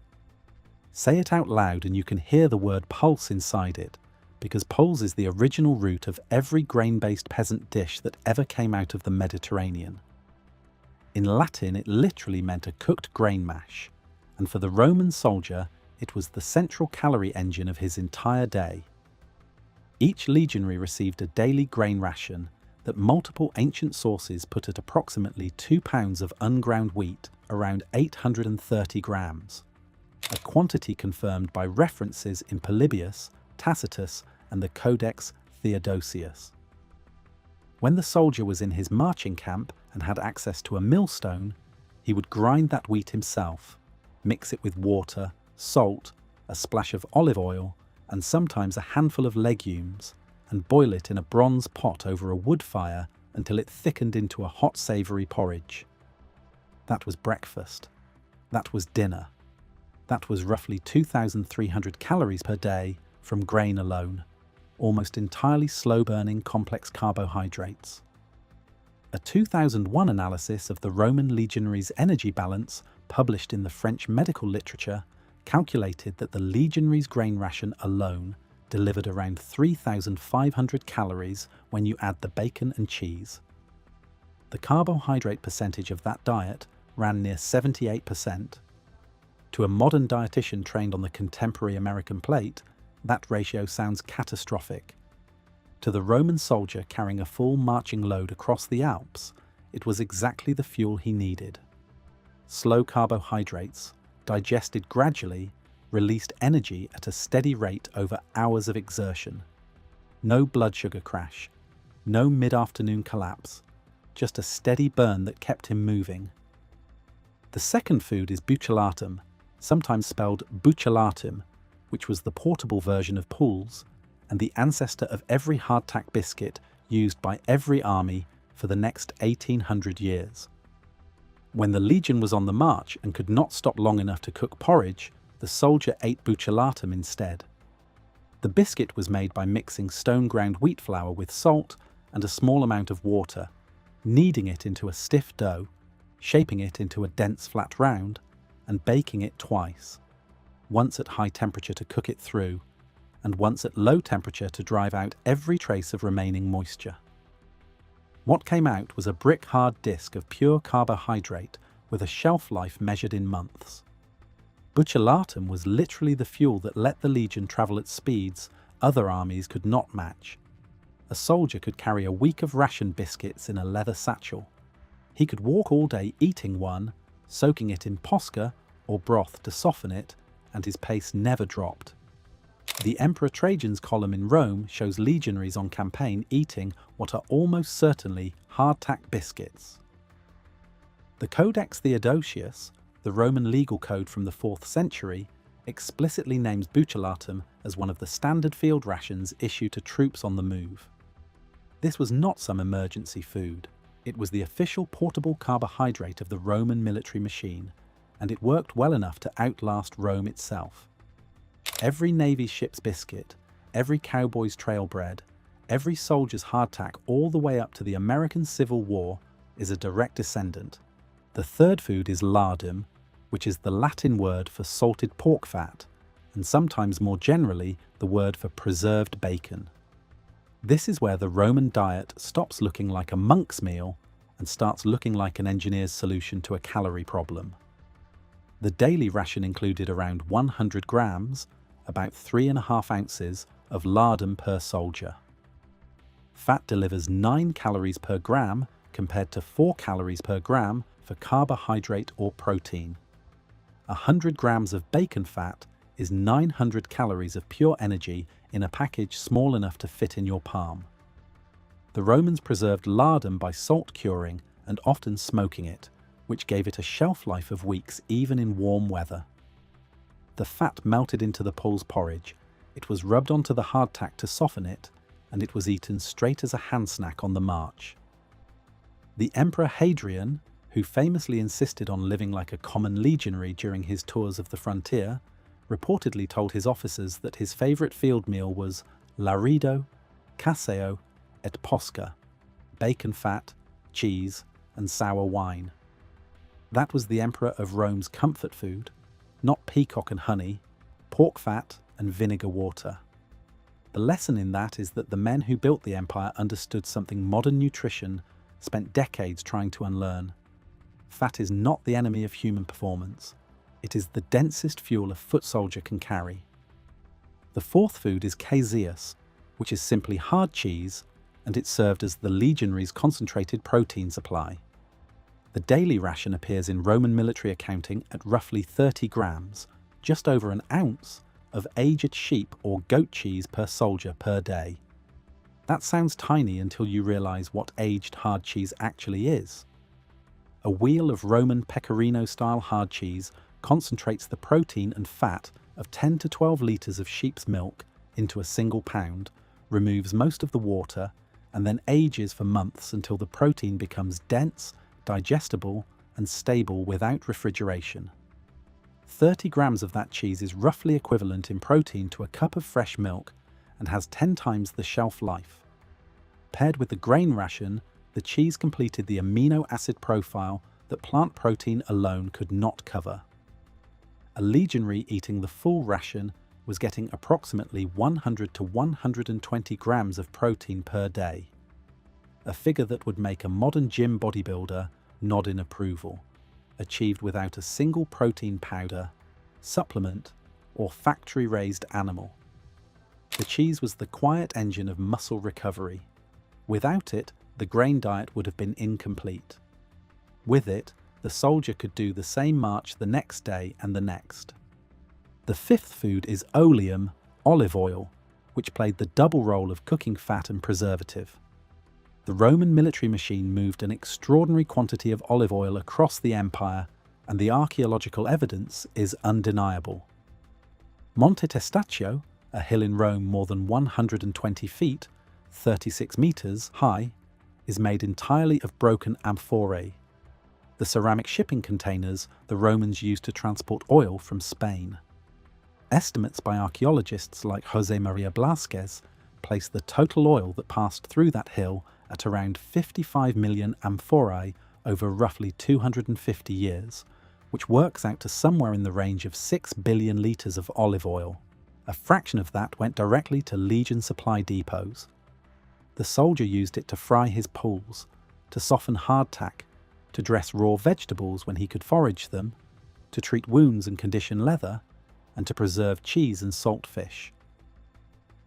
S1: Say it out loud and you can hear the word pulse inside it, because pulse is the original root of every grain-based peasant dish that ever came out of the Mediterranean. In Latin, it literally meant a cooked grain mash, and for the Roman soldier, it was the central calorie engine of his entire day. Each legionary received a daily grain ration that multiple ancient sources put at approximately 2 pounds of unground wheat, around 830 grams, a quantity confirmed by references in Polybius, Tacitus, and the Codex Theodosius. When the soldier was in his marching camp and had access to a millstone, he would grind that wheat himself, mix it with water, salt, a splash of olive oil, and sometimes a handful of legumes, and boil it in a bronze pot over a wood fire until it thickened into a hot savoury porridge. That was breakfast. That was dinner. That was roughly 2,300 calories per day from grain alone, almost entirely slow-burning complex carbohydrates. A 2001 analysis of the Roman legionaries' energy balance, published in the French medical literature, calculated that the legionaries' grain ration alone delivered around 3,500 calories when you add the bacon and cheese. The carbohydrate percentage of that diet ran near 78%. To a modern dietitian trained on the contemporary American plate, that ratio sounds catastrophic. To the Roman soldier carrying a full marching load across the Alps, it was exactly the fuel he needed. Slow carbohydrates, digested gradually, released energy at a steady rate over hours of exertion. No blood sugar crash, no mid-afternoon collapse, just a steady burn that kept him moving. The second food is bucellatum, sometimes spelled bucellatum, which was the portable version of pools and the ancestor of every hardtack biscuit used by every army for the next 1800 years. When the legion was on the march and could not stop long enough to cook porridge, the soldier ate bucellatum instead. The biscuit was made by mixing stone-ground wheat flour with salt and a small amount of water, kneading it into a stiff dough, shaping it into a dense flat round, and baking it twice, once at high temperature to cook it through, and once at low temperature to drive out every trace of remaining moisture. What came out was a brick-hard disc of pure carbohydrate with a shelf life measured in months. Bucellatum was literally the fuel that let the legion travel at speeds other armies could not match. A soldier could carry a week of ration biscuits in a leather satchel. He could walk all day eating one, soaking it in posca or broth to soften it, and his pace never dropped. The Emperor Trajan's column in Rome shows legionaries on campaign eating what are almost certainly hardtack biscuits. The Codex Theodosius, the Roman legal code from the 4th century, explicitly names bucellatum as one of the standard field rations issued to troops on the move. This was not some emergency food. It was the official portable carbohydrate of the Roman military machine, and it worked well enough to outlast Rome itself. Every Navy ship's biscuit, every cowboy's trail bread, every soldier's hardtack all the way up to the American Civil War is a direct descendant. The third food is lardum, which is the Latin word for salted pork fat, and sometimes more generally the word for preserved bacon. This is where the Roman diet stops looking like a monk's meal and starts looking like an engineer's solution to a calorie problem. The daily ration included around 100 grams, about 3.5 ounces, of lardum per soldier. Fat delivers 9 calories per gram compared to 4 calories per gram for carbohydrate or protein. 100 grams of bacon fat is 900 calories of pure energy in a package small enough to fit in your palm. The Romans preserved lardum by salt curing and often smoking it, which gave it a shelf life of weeks even in warm weather. The fat melted into the Paul's porridge, it was rubbed onto the hardtack to soften it, and it was eaten straight as a hand snack on the march. The Emperor Hadrian, who famously insisted on living like a common legionary during his tours of the frontier, reportedly told his officers that his favourite field meal was larido, casseo, et posca, bacon fat, cheese, and sour wine. That was the Emperor of Rome's comfort food, not peacock and honey, pork fat and vinegar water. The lesson in that is that the men who built the empire understood something modern nutrition spent decades trying to unlearn. Fat is not the enemy of human performance. It is the densest fuel a foot soldier can carry. The fourth food is caseus, which is simply hard cheese, and it served as the legionaries' concentrated protein supply. The daily ration appears in Roman military accounting at roughly 30 grams, just over an ounce, of aged sheep or goat cheese per soldier per day. That sounds tiny until you realise what aged hard cheese actually is. A wheel of Roman pecorino-style hard cheese concentrates the protein and fat of 10 to 12 litres of sheep's milk into a single pound, removes most of the water, and then ages for months until the protein becomes dense, digestible, and stable without refrigeration. 30 grams of that cheese is roughly equivalent in protein to a cup of fresh milk and has 10 times the shelf life. Paired with the grain ration, the cheese completed the amino acid profile that plant protein alone could not cover. A legionary eating the full ration was getting approximately 100 to 120 grams of protein per day, a figure that would make a modern gym bodybuilder nod in approval, achieved without a single protein powder, supplement, or factory-raised animal. The cheese was the quiet engine of muscle recovery. Without it, the grain diet would have been incomplete. With it, the soldier could do the same march the next day and the next. The fifth food is oleum, olive oil, which played the double role of cooking fat and preservative. The Roman military machine moved an extraordinary quantity of olive oil across the empire, and the archaeological evidence is undeniable. Monte Testaccio, a hill in Rome more than 120 feet, 36 meters high, is made entirely of broken amphorae, the ceramic shipping containers the Romans used to transport oil from Spain. Estimates by archaeologists like José María Blasquez place the total oil that passed through that hill at around 55 million amphorae over roughly 250 years, which works out to somewhere in the range of 6 billion litres of olive oil. A fraction of that went directly to legion supply depots. The soldier used it to fry his pools, to soften hardtack, to dress raw vegetables when he could forage them, to treat wounds and condition leather, and to preserve cheese and salt fish.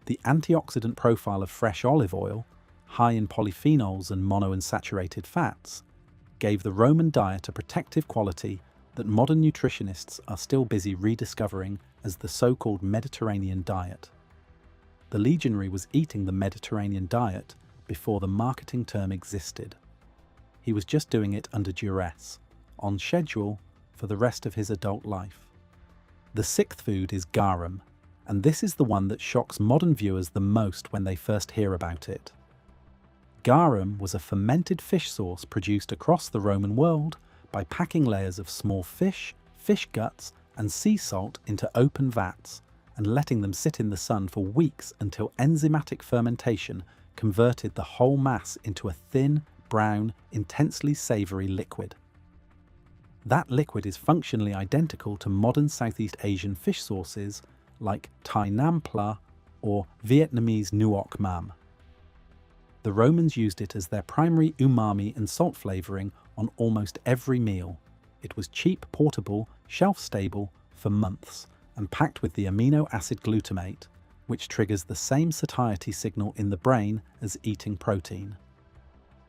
S1: The antioxidant profile of fresh olive oil, high in polyphenols and monounsaturated fats, gave the Roman diet a protective quality that modern nutritionists are still busy rediscovering as the so-called Mediterranean diet. The legionary was eating the Mediterranean diet before the marketing term existed. He was just doing it under duress, on schedule, for the rest of his adult life. The sixth food is garum, and this is the one that shocks modern viewers the most when they first hear about it. Garum was a fermented fish sauce produced across the Roman world by packing layers of small fish, fish guts, and sea salt into open vats and letting them sit in the sun for weeks until enzymatic fermentation converted the whole mass into a thin, brown, intensely savoury liquid. That liquid is functionally identical to modern Southeast Asian fish sauces like Thai Nam Pla or Vietnamese Nuoc Mam. The Romans used it as their primary umami and salt flavouring on almost every meal. It was cheap, portable, shelf-stable for months, and packed with the amino acid glutamate, which triggers the same satiety signal in the brain as eating protein.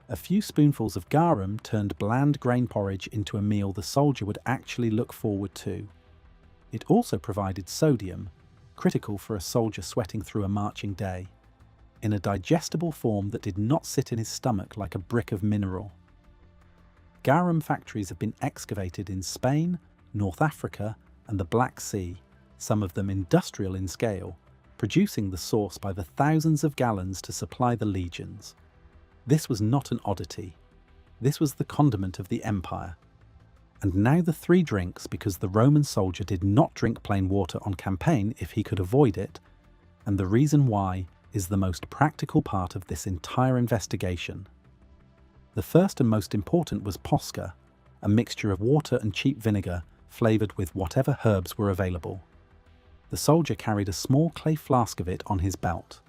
S1: A few spoonfuls of garum turned bland grain porridge into a meal the soldier would actually look forward to. It also provided sodium, critical for a soldier sweating through a marching day, in a digestible form that did not sit in his stomach like a brick of mineral. Garum factories have been excavated in Spain, North Africa, and the Black Sea, some of them industrial in scale, producing the sauce by the thousands of gallons to supply the legions. This was not an oddity. This was the condiment of the empire. And now the three drinks, because the Roman soldier did not drink plain water on campaign if he could avoid it, and the reason why is the most practical part of this entire investigation. The first and most important was posca, a mixture of water and cheap vinegar flavoured with whatever herbs were available. The soldier carried a small clay flask of it on his belt.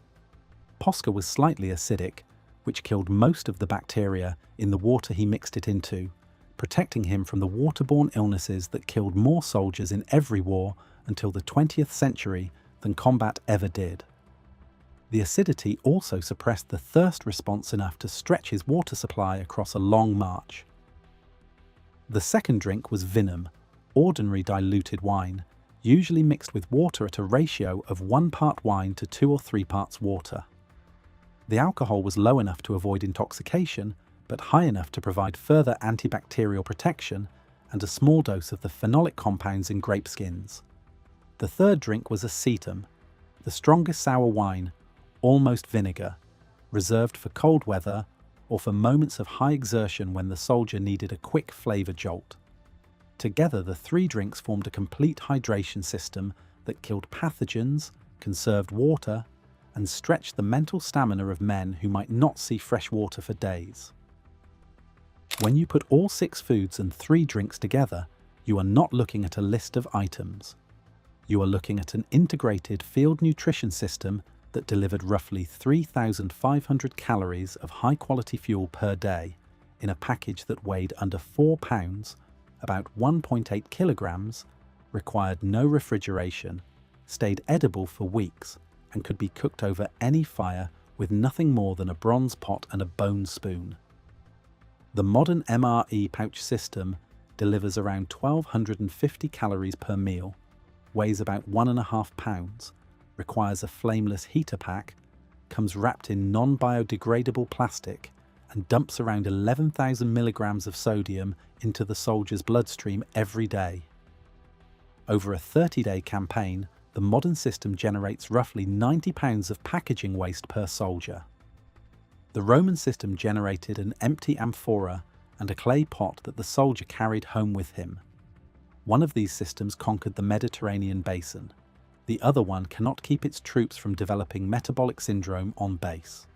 S1: Posca was slightly acidic, which killed most of the bacteria in the water he mixed it into, protecting him from the waterborne illnesses that killed more soldiers in every war until the 20th century than combat ever did. The acidity also suppressed the thirst response enough to stretch his water supply across a long march. The second drink was vinum, ordinary diluted wine, usually mixed with water at a ratio of 1 part wine to 2 or 3 parts water. The alcohol was low enough to avoid intoxication, but high enough to provide further antibacterial protection and a small dose of the phenolic compounds in grape skins. The third drink was acetum, the strongest sour wine, almost vinegar, reserved for cold weather or for moments of high exertion when the soldier needed a quick flavour jolt. Together, the three drinks formed a complete hydration system that killed pathogens, conserved water, and stretched the mental stamina of men who might not see fresh water for days. When you put all 6 foods and 3 drinks together, you are not looking at a list of items. You are looking at an integrated field nutrition system that delivered roughly 3,500 calories of high-quality fuel per day in a package that weighed under 4 pounds, about 1.8 kilograms, required no refrigeration, stayed edible for weeks, and could be cooked over any fire with nothing more than a bronze pot and a bone spoon. The modern MRE pouch system delivers around 1,250 calories per meal, weighs about 1.5 pounds, requires a flameless heater pack, comes wrapped in non-biodegradable plastic, and dumps around 11,000 milligrams of sodium into the soldier's bloodstream every day. Over a 30-day campaign, the modern system generates roughly 90 pounds of packaging waste per soldier. The Roman system generated an empty amphora and a clay pot that the soldier carried home with him. One of these systems conquered the Mediterranean basin. The other one cannot keep its troops from developing metabolic syndrome on base.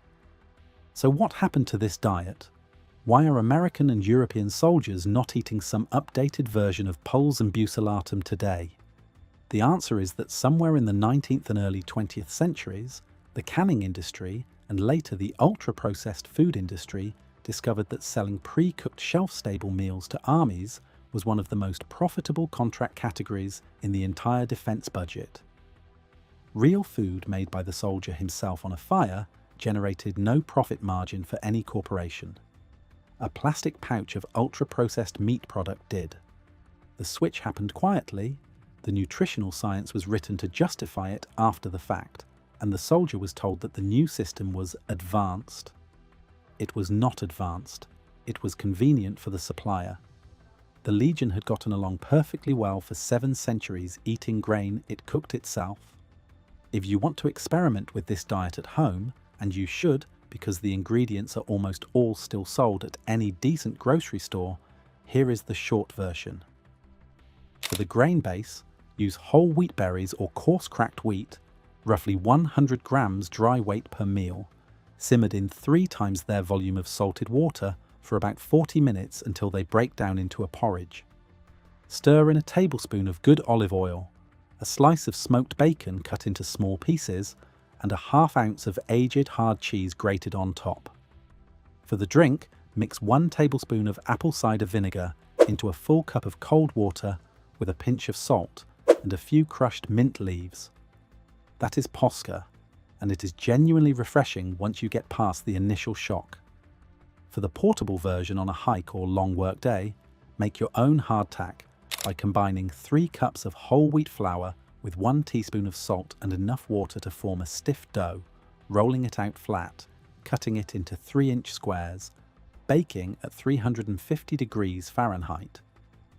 S1: So what happened to this diet? Why are American and European soldiers not eating some updated version of Pulse and Butylatum today? The answer is that somewhere in the 19th and early 20th centuries, the canning industry and later the ultra-processed food industry discovered that selling pre-cooked shelf-stable meals to armies was one of the most profitable contract categories in the entire defense budget. Real food made by the soldier himself on a fire generated no profit margin for any corporation. A plastic pouch of ultra-processed meat product did. The switch happened quietly. The nutritional science was written to justify it after the fact, and the soldier was told that the new system was advanced. It was not advanced. It was convenient for the supplier. The Legion had gotten along perfectly well for 7 centuries eating grain it cooked itself. If you want to experiment with this diet at home, and you should because the ingredients are almost all still sold at any decent grocery store, here is the short version. For the grain base, use whole wheat berries or coarse cracked wheat, roughly 100 grams dry weight per meal, simmered in 3 times their volume of salted water for about 40 minutes until they break down into a porridge. Stir in a tablespoon of good olive oil, a slice of smoked bacon cut into small pieces, and a ½ ounce of aged hard cheese grated on top. For the drink, mix 1 tablespoon of apple cider vinegar into a full cup of cold water with a pinch of salt and a few crushed mint leaves. That is Posca, and it is genuinely refreshing once you get past the initial shock. For the portable version on a hike or long work day, make your own hardtack by combining 3 cups of whole wheat flour with 1 teaspoon of salt and enough water to form a stiff dough, rolling it out flat, cutting it into 3-inch squares, baking at 350 degrees Fahrenheit,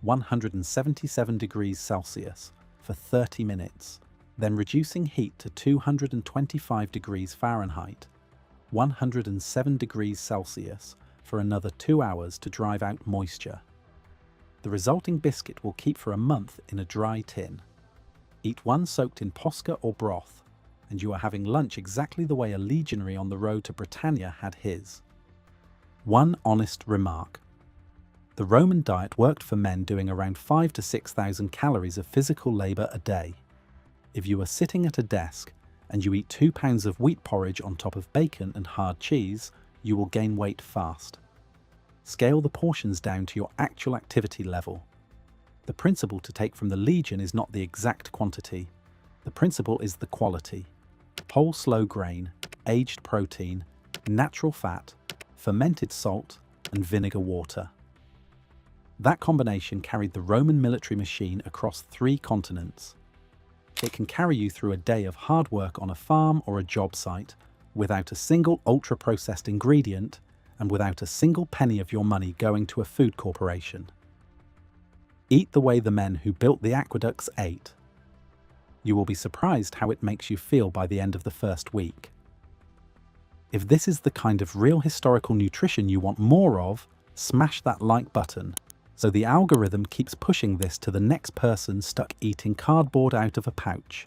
S1: 177 degrees Celsius for 30 minutes, then reducing heat to 225 degrees Fahrenheit, 107 degrees Celsius for another 2 hours to drive out moisture. The resulting biscuit will keep for a month in a dry tin. Eat one soaked in Posca or broth, and you are having lunch exactly the way a legionary on the road to Britannia had his. One honest remark. The Roman diet worked for men doing around 5,000 to 6,000 calories of physical labour a day. If you are sitting at a desk and you eat 2 pounds of wheat porridge on top of bacon and hard cheese, you will gain weight fast. Scale the portions down to your actual activity level. The principle to take from the legion is not the exact quantity. The principle is the quality. Whole slow grain, aged protein, natural fat, fermented salt, and vinegar water. That combination carried the Roman military machine across 3 continents. It can carry you through a day of hard work on a farm or a job site without a single ultra-processed ingredient and without a single penny of your money going to a food corporation. Eat the way the men who built the aqueducts ate. You will be surprised how it makes you feel by the end of the first week. If this is the kind of real historical nutrition you want more of, smash that like button, so the algorithm keeps pushing this to the next person stuck eating cardboard out of a pouch.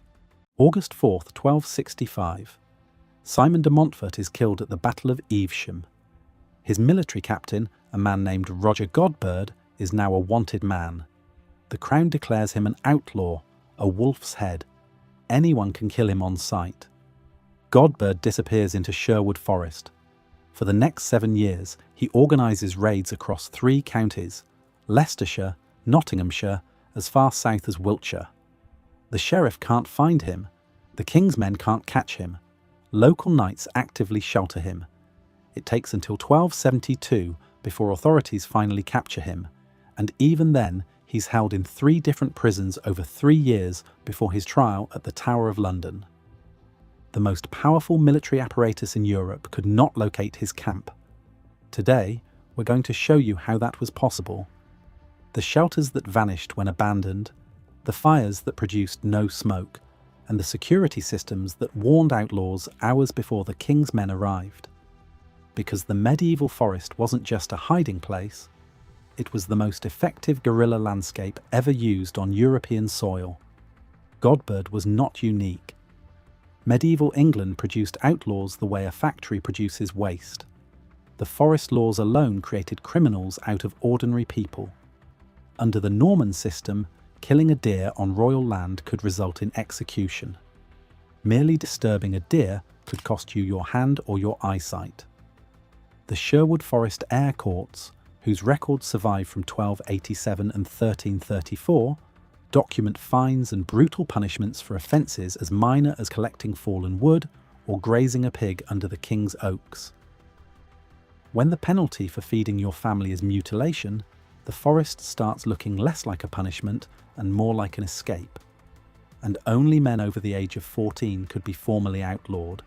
S1: August 4th, 1265. Simon de Montfort is killed at the Battle of Evesham. His military captain, a man named Roger Godbird, is now a wanted man. The crown declares him an outlaw, a wolf's head. Anyone can kill him on sight. Godbird disappears into Sherwood Forest. For the next 7 years, he organises raids across 3 counties, Leicestershire, Nottinghamshire, as far south as Wiltshire. The sheriff can't find him. The king's men can't catch him. Local knights actively shelter him. It takes until 1272 before authorities finally capture him, and even then, he's held in 3 different prisons over 3 years before his trial at the Tower of London. The most powerful military apparatus in Europe could not locate his camp. Today, we're going to show you how that was possible. The shelters that vanished when abandoned, the fires that produced no smoke, and the security systems that warned outlaws hours before the king's men arrived. Because the medieval forest wasn't just a hiding place, it was the most effective guerrilla landscape ever used on European soil. Godbird was not unique. Medieval England produced outlaws the way a factory produces waste. The forest laws alone created criminals out of ordinary people. Under the Norman system, killing a deer on royal land could result in execution. Merely disturbing a deer could cost you your hand or your eyesight. The Sherwood Forest Eyre Courts, whose records survive from 1287 and 1334, document fines and brutal punishments for offences as minor as collecting fallen wood or grazing a pig under the king's oaks. When the penalty for feeding your family is mutilation, the forest starts looking less like a punishment and more like an escape. And only men over the age of 14 could be formally outlawed.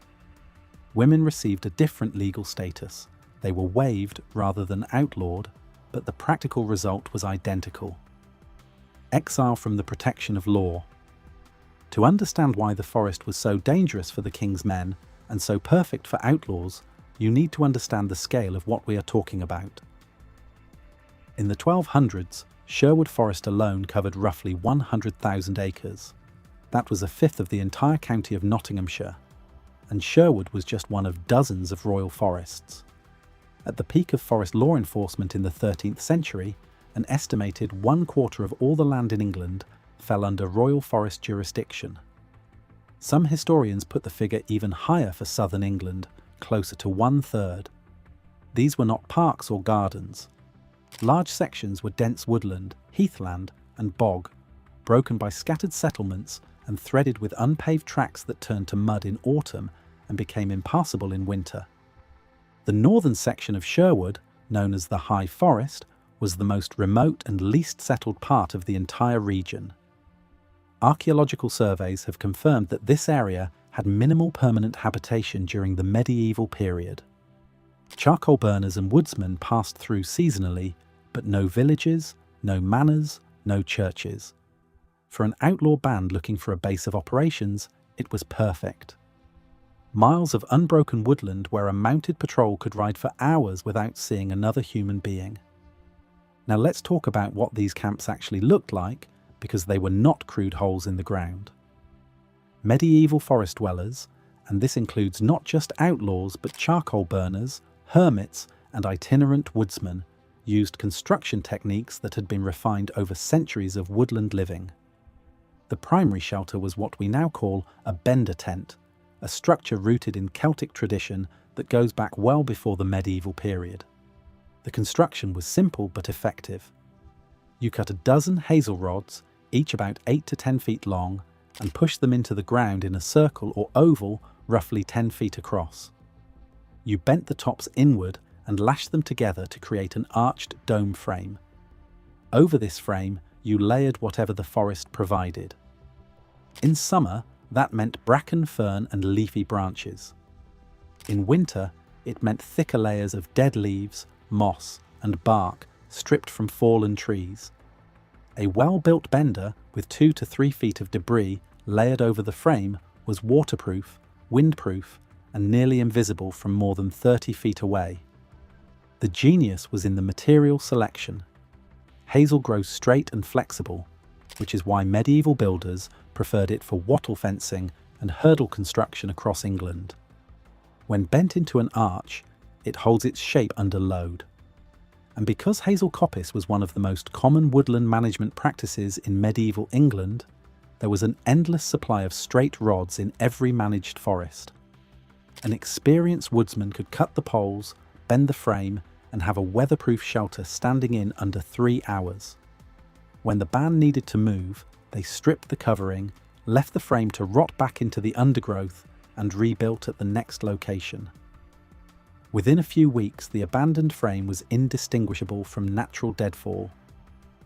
S1: Women received a different legal status. They were waived rather than outlawed, but the practical result was identical. Exile from the protection of law. To understand why the forest was so dangerous for the king's men and so perfect for outlaws, you need to understand the scale of what we are talking about. In the 1200s, Sherwood Forest alone covered roughly 100,000 acres. That was a fifth of the entire county of Nottinghamshire, and Sherwood was just one of dozens of royal forests. At the peak of forest law enforcement in the 13th century, an estimated 1/4 of all the land in England fell under royal forest jurisdiction. Some historians put the figure even higher for southern England, closer to 1/3. These were not parks or gardens. Large sections were dense woodland, heathland, and bog, broken by scattered settlements and threaded with unpaved tracks that turned to mud in autumn and became impassable in winter. The northern section of Sherwood, known as the High Forest, was the most remote and least settled part of the entire region. Archaeological surveys have confirmed that this area had minimal permanent habitation during the medieval period. Charcoal burners and woodsmen passed through seasonally, but no villages, no manors, no churches. For an outlaw band looking for a base of operations, it was perfect. Miles of unbroken woodland where a mounted patrol could ride for hours without seeing another human being. Now let's talk about what these camps actually looked like, because they were not crude holes in the ground. Medieval forest dwellers, and this includes not just outlaws but charcoal burners, hermits, and itinerant woodsmen, used construction techniques that had been refined over centuries of woodland living. The primary shelter was what we now call a bender tent, a structure rooted in Celtic tradition that goes back well before the medieval period. The construction was simple but effective. You cut a dozen hazel rods, each about 8 to 10 feet long, and push them into the ground in a circle or oval roughly 10 feet across. You bent the tops inward and lashed them together to create an arched dome frame. Over this frame, you layered whatever the forest provided. In summer, that meant bracken, fern, and leafy branches. In winter, it meant thicker layers of dead leaves, moss, and bark stripped from fallen trees. A well-built bender with 2 to 3 feet of debris layered over the frame was waterproof, windproof, and nearly invisible from more than 30 feet away. The genius was in the material selection. Hazel grows straight and flexible, which is why medieval builders preferred it for wattle fencing and hurdle construction across England. When bent into an arch, it holds its shape under load. And because hazel coppice was one of the most common woodland management practices in medieval England, there was an endless supply of straight rods in every managed forest. An experienced woodsman could cut the poles, bend the frame, and have a weatherproof shelter standing in under 3 hours. When the band needed to move, they stripped the covering, left the frame to rot back into the undergrowth, and rebuilt at the next location. Within a few weeks, the abandoned frame was indistinguishable from natural deadfall.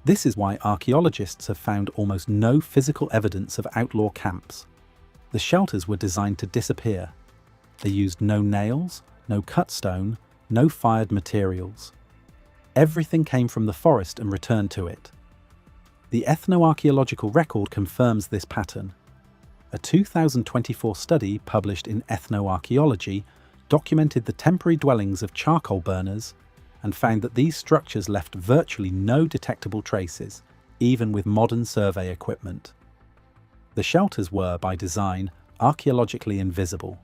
S1: This is why archaeologists have found almost no physical evidence of outlaw camps. The shelters were designed to disappear. They used no nails, no cut stone, no fired materials. Everything came from the forest and returned to it. The ethnoarchaeological record confirms this pattern. A 2024 study published in Ethnoarchaeology documented the temporary dwellings of charcoal burners and found that these structures left virtually no detectable traces, even with modern survey equipment. The shelters were, by design, archaeologically invisible.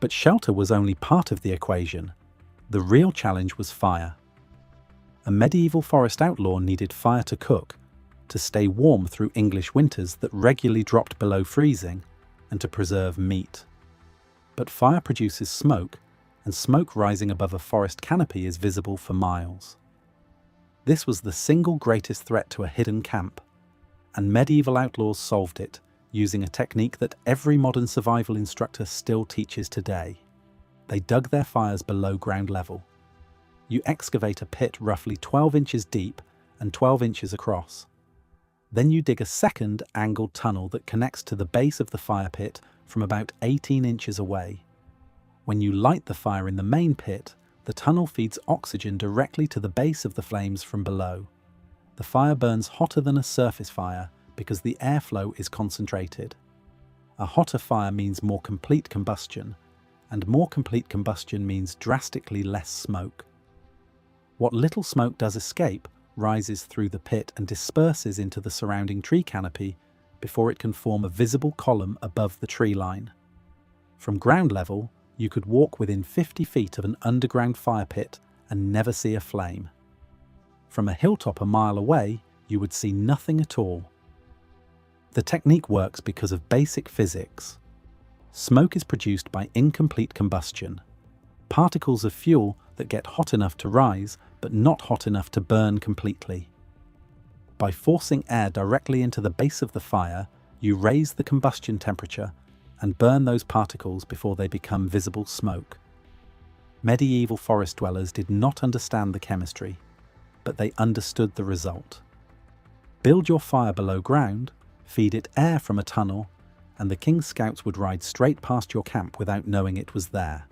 S1: But shelter was only part of the equation. The real challenge was fire. A medieval forest outlaw needed fire to cook, to stay warm through English winters that regularly dropped below freezing, and to preserve meat. But fire produces smoke, and smoke rising above a forest canopy is visible for miles. This was the single greatest threat to a hidden camp, and medieval outlaws solved it using a technique that every modern survival instructor still teaches today. They dug their fires below ground level. You excavate a pit roughly 12 inches deep and 12 inches across. Then you dig a second angled tunnel that connects to the base of the fire pit from about 18 inches away. When you light the fire in the main pit, the tunnel feeds oxygen directly to the base of the flames from below. The fire burns hotter than a surface fire because the airflow is concentrated. A hotter fire means more complete combustion, and more complete combustion means drastically less smoke. What little smoke does escape rises through the pit and disperses into the surrounding tree canopy before it can form a visible column above the tree line. From ground level, you could walk within 50 feet of an underground fire pit and never see a flame. From a hilltop a mile away, you would see nothing at all. The technique works because of basic physics. Smoke is produced by incomplete combustion, particles of fuel that get hot enough to rise but not hot enough to burn completely. By forcing air directly into the base of the fire, you raise the combustion temperature and burn those particles before they become visible smoke. Medieval forest dwellers did not understand the chemistry, but they understood the result. Build your fire below ground, feed it air from a tunnel, and the king's scouts would ride straight past your camp without knowing it was there.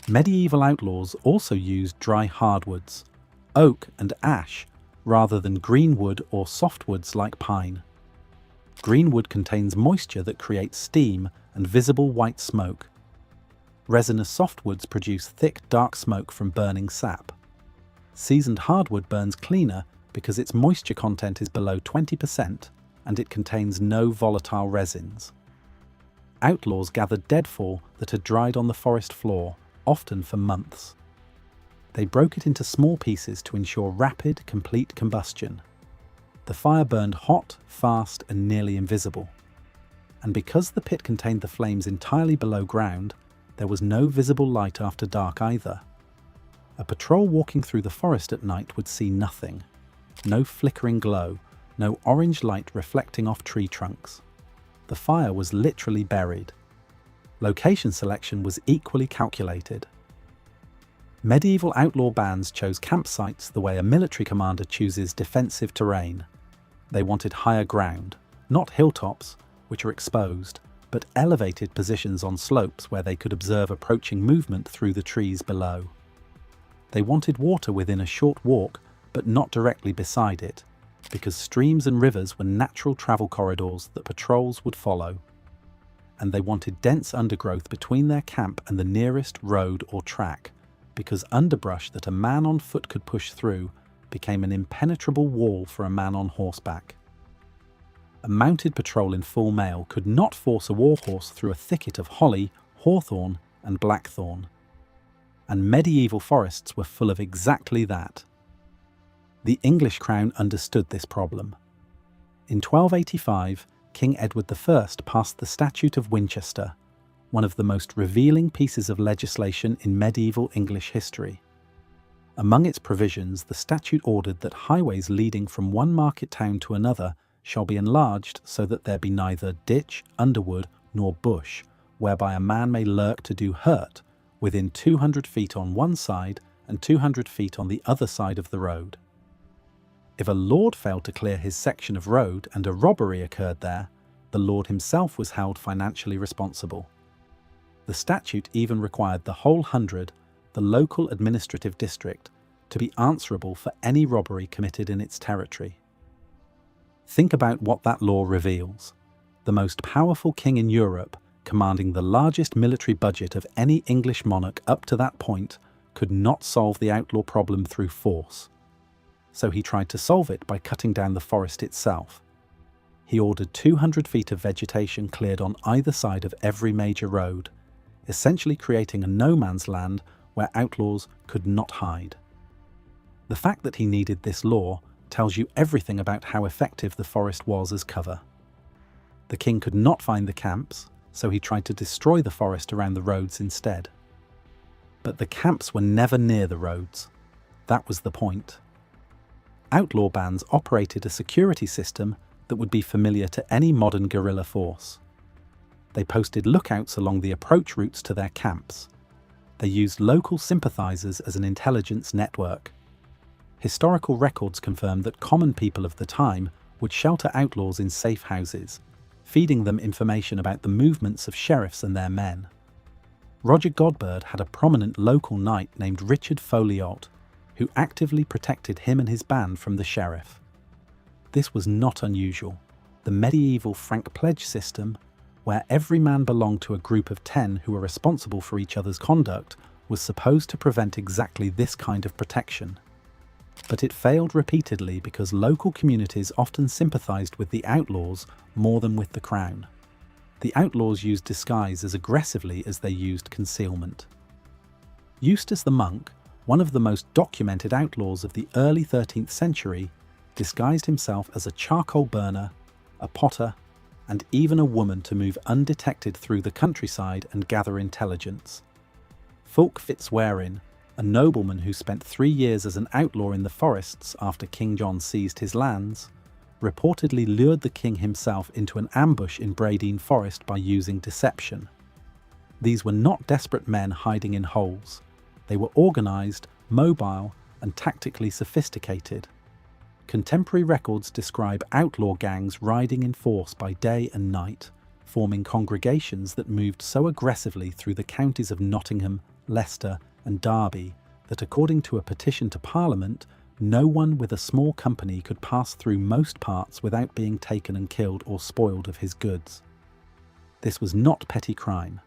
S1: Medieval outlaws also used dry hardwoods, oak and ash, rather than green wood or softwoods like pine. Green wood contains moisture that creates steam and visible white smoke. Resinous softwoods produce thick, dark smoke from burning sap. Seasoned hardwood burns cleaner because its moisture content is below 20% and it contains no volatile resins. Outlaws gathered deadfall that had dried on the forest floor, often for months. They broke it into small pieces to ensure rapid, complete combustion. The fire burned hot, fast, and nearly invisible. And because the pit contained the flames entirely below ground, there was no visible light after dark either. A patrol walking through the forest at night would see nothing. No flickering glow, no orange light reflecting off tree trunks. The fire was literally buried. Location selection was equally calculated. Medieval outlaw bands chose campsites the way a military commander chooses defensive terrain. They wanted higher ground, not hilltops, which are exposed, but elevated positions on slopes where they could observe approaching movement through the trees below. They wanted water within a short walk, but not directly beside it, because streams and rivers were natural travel corridors that patrols would follow. And they wanted dense undergrowth between their camp and the nearest road or track, because underbrush that a man on foot could push through became an impenetrable wall for a man on horseback. A mounted patrol in full mail could not force a warhorse through a thicket of holly, hawthorn, and blackthorn. And medieval forests were full of exactly that. The English crown understood this problem. In 1285, King Edward I passed the Statute of Winchester, one of the most revealing pieces of legislation in medieval English history. Among its provisions, the statute ordered that highways leading from one market town to another shall be enlarged so that there be neither ditch, underwood, nor bush, whereby a man may lurk to do hurt, within 200 feet on one side and 200 feet on the other side of the road. If a lord failed to clear his section of road and a robbery occurred there, the lord himself was held financially responsible. The statute even required the whole hundred, the local administrative district, to be answerable for any robbery committed in its territory. Think about what that law reveals. The most powerful king in Europe, commanding the largest military budget of any English monarch up to that point, could not solve the outlaw problem through force. So he tried to solve it by cutting down the forest itself. He ordered 200 feet of vegetation cleared on either side of every major road, essentially creating a no-man's land where outlaws could not hide. The fact that he needed this law tells you everything about how effective the forest was as cover. The king could not find the camps, so he tried to destroy the forest around the roads instead. But the camps were never near the roads. That was the point. Outlaw bands operated a security system that would be familiar to any modern guerrilla force. They posted lookouts along the approach routes to their camps. They used local sympathizers as an intelligence network. Historical records confirm that common people of the time would shelter outlaws in safe houses, feeding them information about the movements of sheriffs and their men. Roger Godbird had a prominent local knight named Richard Folliot, who actively protected him and his band from the sheriff. This was not unusual. The medieval frank pledge system, where every man belonged to a group of 10 who were responsible for each other's conduct, was supposed to prevent exactly this kind of protection. But it failed repeatedly because local communities often sympathized with the outlaws more than with the crown. The outlaws used disguise as aggressively as they used concealment. Eustace the monk, one of the most documented outlaws of the early 13th century, disguised himself as a charcoal burner, a potter, and even a woman to move undetected through the countryside and gather intelligence. Fulk Fitzwarin, a nobleman who spent 3 years as an outlaw in the forests after King John seized his lands, reportedly lured the king himself into an ambush in Bradeen Forest by using deception. These were not desperate men hiding in holes. They were organised, mobile, and tactically sophisticated. Contemporary records describe outlaw gangs riding in force by day and night, forming congregations that moved so aggressively through the counties of Nottingham, Leicester, and Derby that, according to a petition to Parliament, no one with a small company could pass through most parts without being taken and killed or spoiled of his goods. This was not petty crime.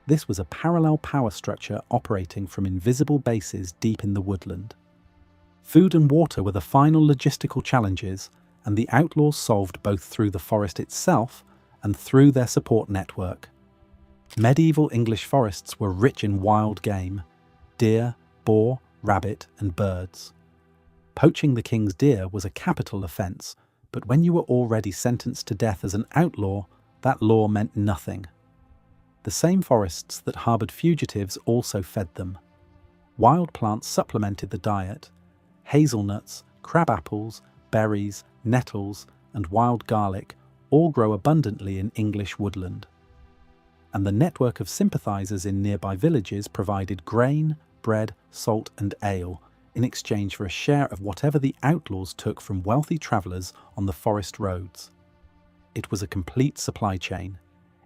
S1: This was a parallel power structure operating from invisible bases deep in the woodland. Food and water were the final logistical challenges, and the outlaws solved both through the forest itself and through their support network. Medieval English forests were rich in wild game: deer, boar, rabbit, and birds. Poaching the king's deer was a capital offence, but when you were already sentenced to death as an outlaw, that law meant nothing. The same forests that harboured fugitives also fed them. Wild plants supplemented the diet. Hazelnuts, crabapples, berries, nettles, and wild garlic all grow abundantly in English woodland. And the network of sympathisers in nearby villages provided grain, bread, salt, and ale in exchange for a share of whatever the outlaws took from wealthy travellers on the forest roads. It was a complete supply chain,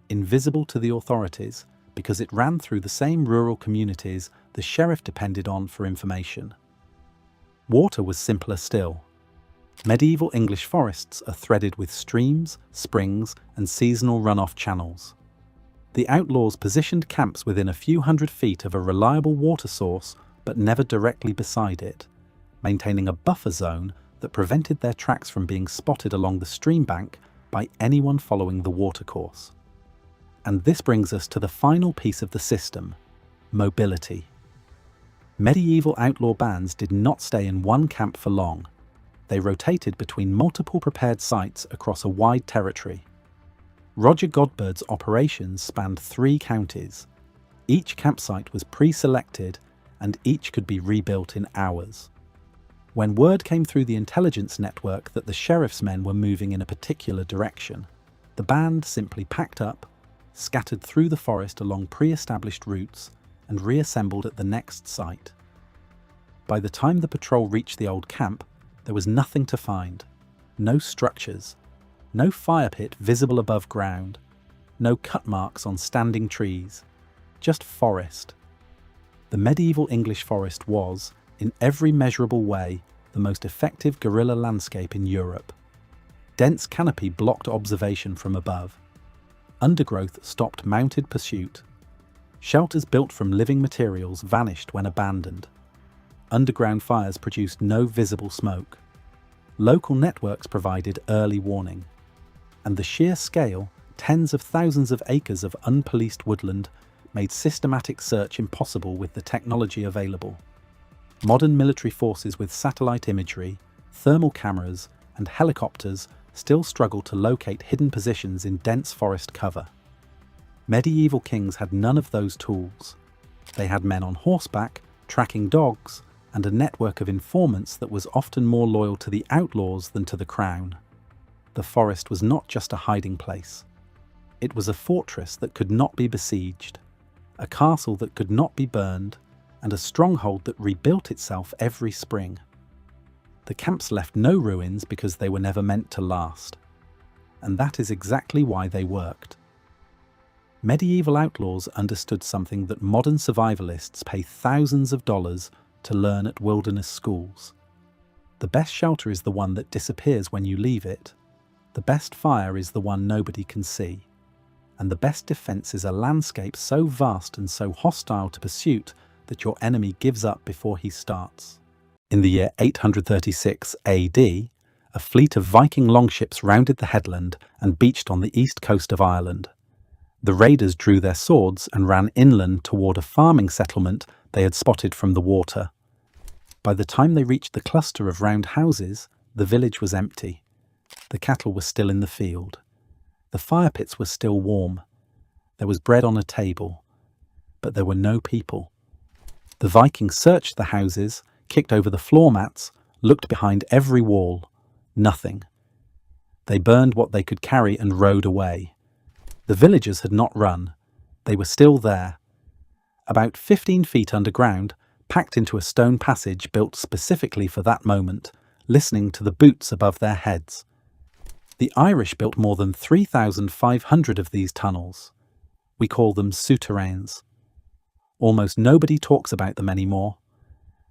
S1: invisible to the authorities because it ran through the same rural communities the sheriff depended on for information. Water was simpler still. Medieval English forests are threaded with streams, springs, and seasonal runoff channels. The outlaws positioned camps within a few hundred feet of a reliable water source, but never directly beside it, maintaining a buffer zone that prevented their tracks from being spotted along the stream bank by anyone following the watercourse. And this brings us to the final piece of the system: mobility. Medieval outlaw bands did not stay in one camp for long. They rotated between multiple prepared sites across a wide territory. Roger Godbird's operations spanned 3 counties. Each campsite was pre-selected, and each could be rebuilt in hours. When word came through the intelligence network that the sheriff's men were moving in a particular direction, the band simply packed up, scattered through the forest along pre-established routes, and reassembled at the next site. By the time the patrol reached the old camp, there was nothing to find. No structures, no fire pit visible above ground, no cut marks on standing trees, just forest. The medieval English forest was, in every measurable way, the most effective guerrilla landscape in Europe. Dense canopy blocked observation from above. Undergrowth stopped mounted pursuit. Shelters built from living materials vanished when abandoned. Underground fires produced no visible smoke. Local networks provided early warning. And the sheer scale, tens of thousands of acres of unpoliced woodland, made systematic search impossible with the technology available. Modern military forces with satellite imagery, thermal cameras, and helicopters still struggle to locate hidden positions in dense forest cover. Medieval kings had none of those tools. They had men on horseback, tracking dogs, and a network of informants that was often more loyal to the outlaws than to the crown. The forest was not just a hiding place. It was a fortress that could not be besieged, a castle that could not be burned, and a stronghold that rebuilt itself every spring. The camps left no ruins because they were never meant to last. And that is exactly why they worked. Medieval outlaws understood something that modern survivalists pay thousands of dollars to learn at wilderness schools. The best shelter is the one that disappears when you leave it. The best fire is the one nobody can see. And the best defense is a landscape so vast and so hostile to pursuit that your enemy gives up before he starts. In the year 836 AD, a fleet of Viking longships rounded the headland and beached on the east coast of Ireland. The raiders drew their swords and ran inland toward a farming settlement they had spotted from the water. By the time they reached the cluster of round houses, the village was empty. The cattle were still in the field. The fire pits were still warm. There was bread on a table, but there were no people. The Vikings searched the houses, kicked over the floor mats, looked behind every wall. Nothing. They burned what they could carry and rode away. The villagers had not run. They were still there. About 15 feet underground, packed into a stone passage built specifically for that moment, listening to the boots above their heads. The Irish built more than 3,500 of these tunnels. We call them souterrains. Almost nobody talks about them anymore.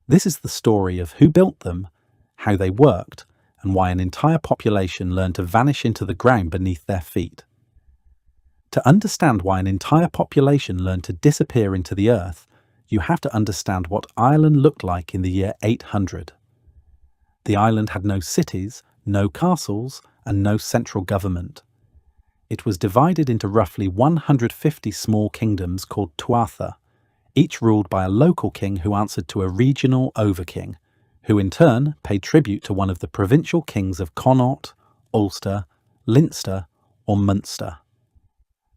S1: This is the story of who built them, how they worked, and why an entire population learned to vanish into the ground beneath their feet. To understand why an entire population learned to disappear into the earth, you have to understand what Ireland looked like in the year 800. The island had no cities, no castles, and no central government. It was divided into roughly 150 small kingdoms called tuatha, each ruled by a local king who answered to a regional overking, who in turn paid tribute to one of the provincial kings of Connaught, Ulster, Leinster, or Munster.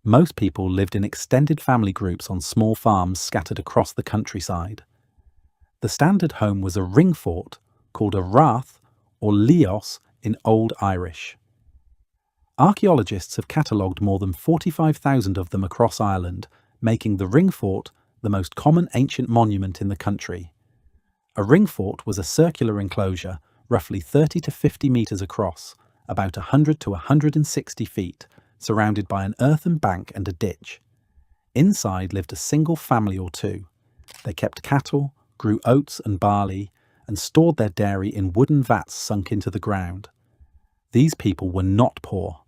S1: Most people lived in extended family groups on small farms scattered across the countryside. The standard home was a ring fort called a rath or leos in Old Irish. Archaeologists have catalogued more than 45,000 of them across Ireland, making the ring fort the most common ancient monument in the country. A ring fort was a circular enclosure, roughly 30 to 50 metres across, about 100 to 160 feet, surrounded by an earthen bank and a ditch. Inside lived a single family or two. They kept cattle, grew oats and barley, and stored their dairy in wooden vats sunk into the ground. These people were not poor.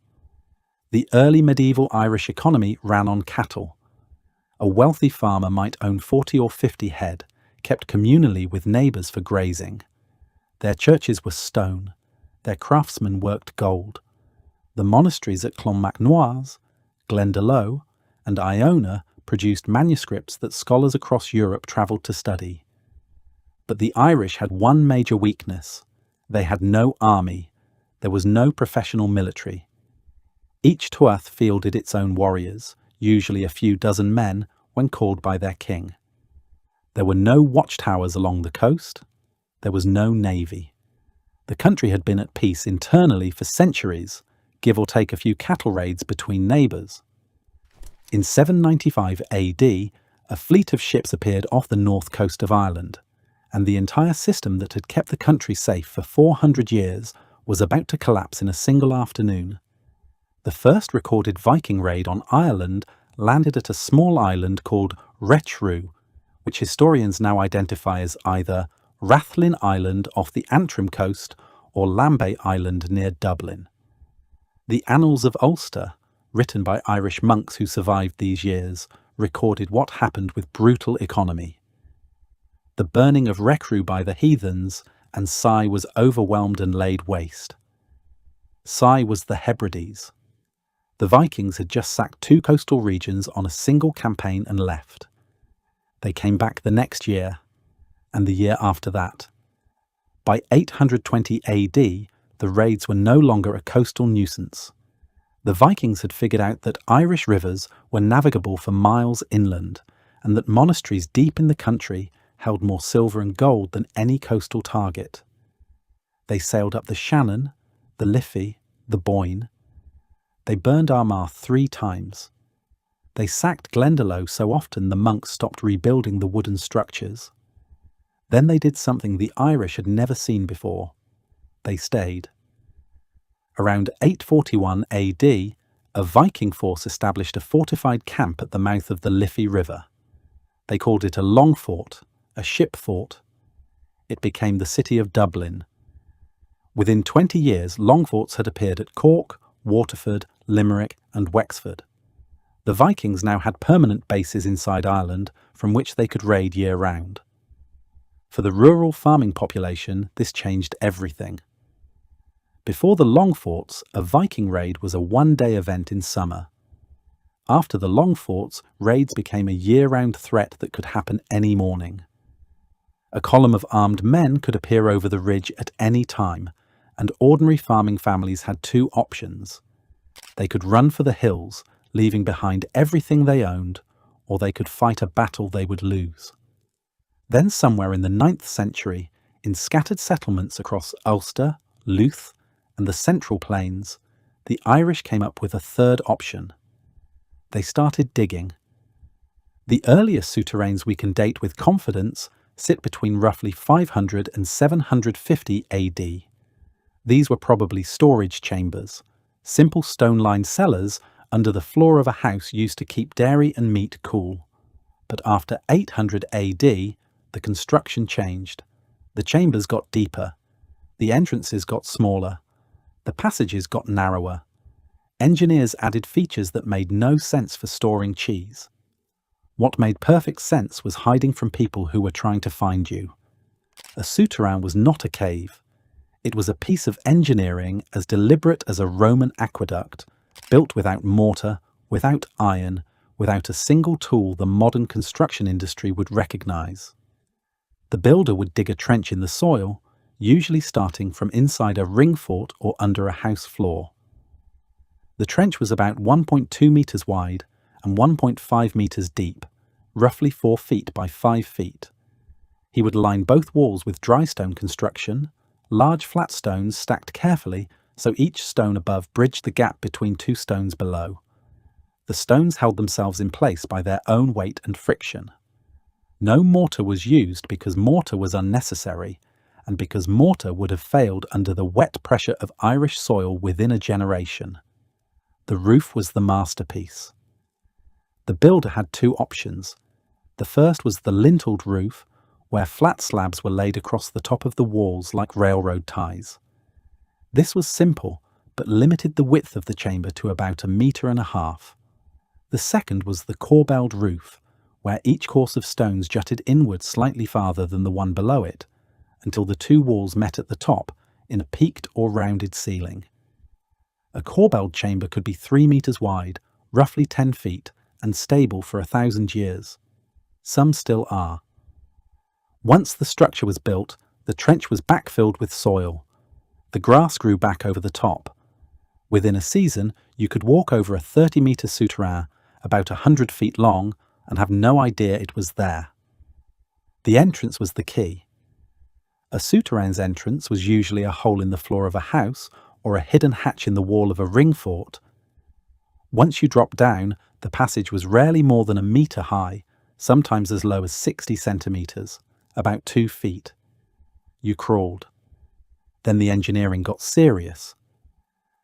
S1: The early medieval Irish economy ran on cattle. A wealthy farmer might own 40 or 50 head, kept communally with neighbours for grazing. Their churches were stone. Their craftsmen worked gold. The monasteries at Clonmacnoise, Glendalough, and Iona produced manuscripts that scholars across Europe travelled to study. But the Irish had one major weakness. They had no army. There was no professional military. Each tuath fielded its own warriors, usually a few dozen men, when called by their king. There were no watchtowers along the coast. There was no navy. The country had been at peace internally for centuries, give or take a few cattle raids between neighbours. In 795 AD, a fleet of ships appeared off the north coast of Ireland, and the entire system that had kept the country safe for 400 years was about to collapse in a single afternoon. The first recorded Viking raid on Ireland landed at a small island called Rethrú, which historians now identify as either Rathlin Island off the Antrim coast or Lambay Island near Dublin. The Annals of Ulster, written by Irish monks who survived these years, recorded what happened with brutal economy. The burning of Rethrú by the heathens, and Skye was overwhelmed and laid waste. Skye was the Hebrides. The Vikings had just sacked 2 coastal regions on a single campaign and left. They came back the next year, and the year after that. By 820 AD, the raids were no longer a coastal nuisance. The Vikings had figured out that Irish rivers were navigable for miles inland, and that monasteries deep in the country held more silver and gold than any coastal target. They sailed up the Shannon, the Liffey, the Boyne. They burned Armagh 3 times. They sacked Glendalough so often the monks stopped rebuilding the wooden structures. Then they did something the Irish had never seen before. They stayed. Around 841 AD, a Viking force established a fortified camp at the mouth of the Liffey River. They called it a long fort, a ship fort. It became the city of Dublin. Within 20 years, long forts had appeared at Cork, Waterford, Limerick and Wexford. The Vikings now had permanent bases inside Ireland from which they could raid year-round. For the rural farming population, this changed everything. Before the long forts, a Viking raid was a one-day event in summer. After the long forts, raids became a year-round threat that could happen any morning. A column of armed men could appear over the ridge at any time, and ordinary farming families had two options. They could run for the hills, leaving behind everything they owned, or they could fight a battle they would lose. Then somewhere in the 9th century, in scattered settlements across Ulster, Louth, and the Central Plains, the Irish came up with a third option. They started digging. The earliest souterrains we can date with confidence sit between roughly 500 and 750 AD. These were probably storage chambers, simple stone-lined cellars under the floor of a house used to keep dairy and meat cool. But after 800 AD, the construction changed. The chambers got deeper. The entrances got smaller. The passages got narrower. Engineers added features that made no sense for storing cheese. What made perfect sense was hiding from people who were trying to find you. A souterrain was not a cave. It was a piece of engineering as deliberate as a Roman aqueduct, built without mortar, without iron, without a single tool the modern construction industry would recognize. The builder would dig a trench in the soil, usually starting from inside a ring fort or under a house floor. The trench was about 1.2 meters wide and 1.5 meters deep, roughly 4 feet by 5 feet. He would line both walls with dry stone construction, large flat stones stacked carefully so each stone above bridged the gap between two stones below. The stones held themselves in place by their own weight and friction. No mortar was used because mortar was unnecessary, and because mortar would have failed under the wet pressure of Irish soil within a generation. The roof was the masterpiece. The builder had two options. The first was the linteled roof, where flat slabs were laid across the top of the walls like railroad ties. This was simple, but limited the width of the chamber to about 1.5 meters. The second was the corbelled roof, where each course of stones jutted inward slightly farther than the one below it, until the two walls met at the top in a peaked or rounded ceiling. A corbelled chamber could be 3 meters wide, roughly 10 feet, and stable for 1,000 years. Some still are. Once the structure was built, the trench was backfilled with soil. The grass grew back over the top. Within a season, you could walk over a 30-meter souterrain, about 100 feet long, and have no idea it was there. The entrance was the key. A souterrain's entrance was usually a hole in the floor of a house or a hidden hatch in the wall of a ring fort. Once you dropped down, the passage was rarely more than 1 meter high, sometimes as low as 60 centimeters, about 2 feet. You crawled. Then the engineering got serious.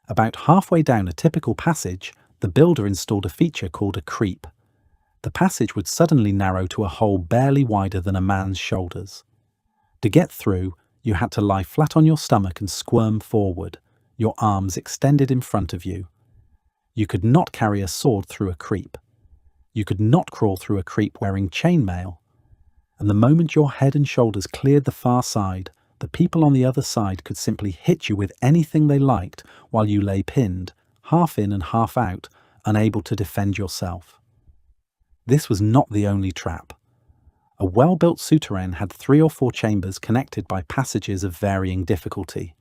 S1: About halfway down a typical passage, the builder installed a feature called a creep. The passage would suddenly narrow to a hole barely wider than a man's shoulders. To get through, you had to lie flat on your stomach and squirm forward, your arms extended in front of you. You could not carry a sword through a creep. You could not crawl through a creep wearing chainmail. And the moment your head and shoulders cleared the far side, the people on the other side could simply hit you with anything they liked while you lay pinned, half in and half out, unable to defend yourself. This was not the only trap. A well-built souterrain had 3 or 4 chambers connected by passages of varying difficulty.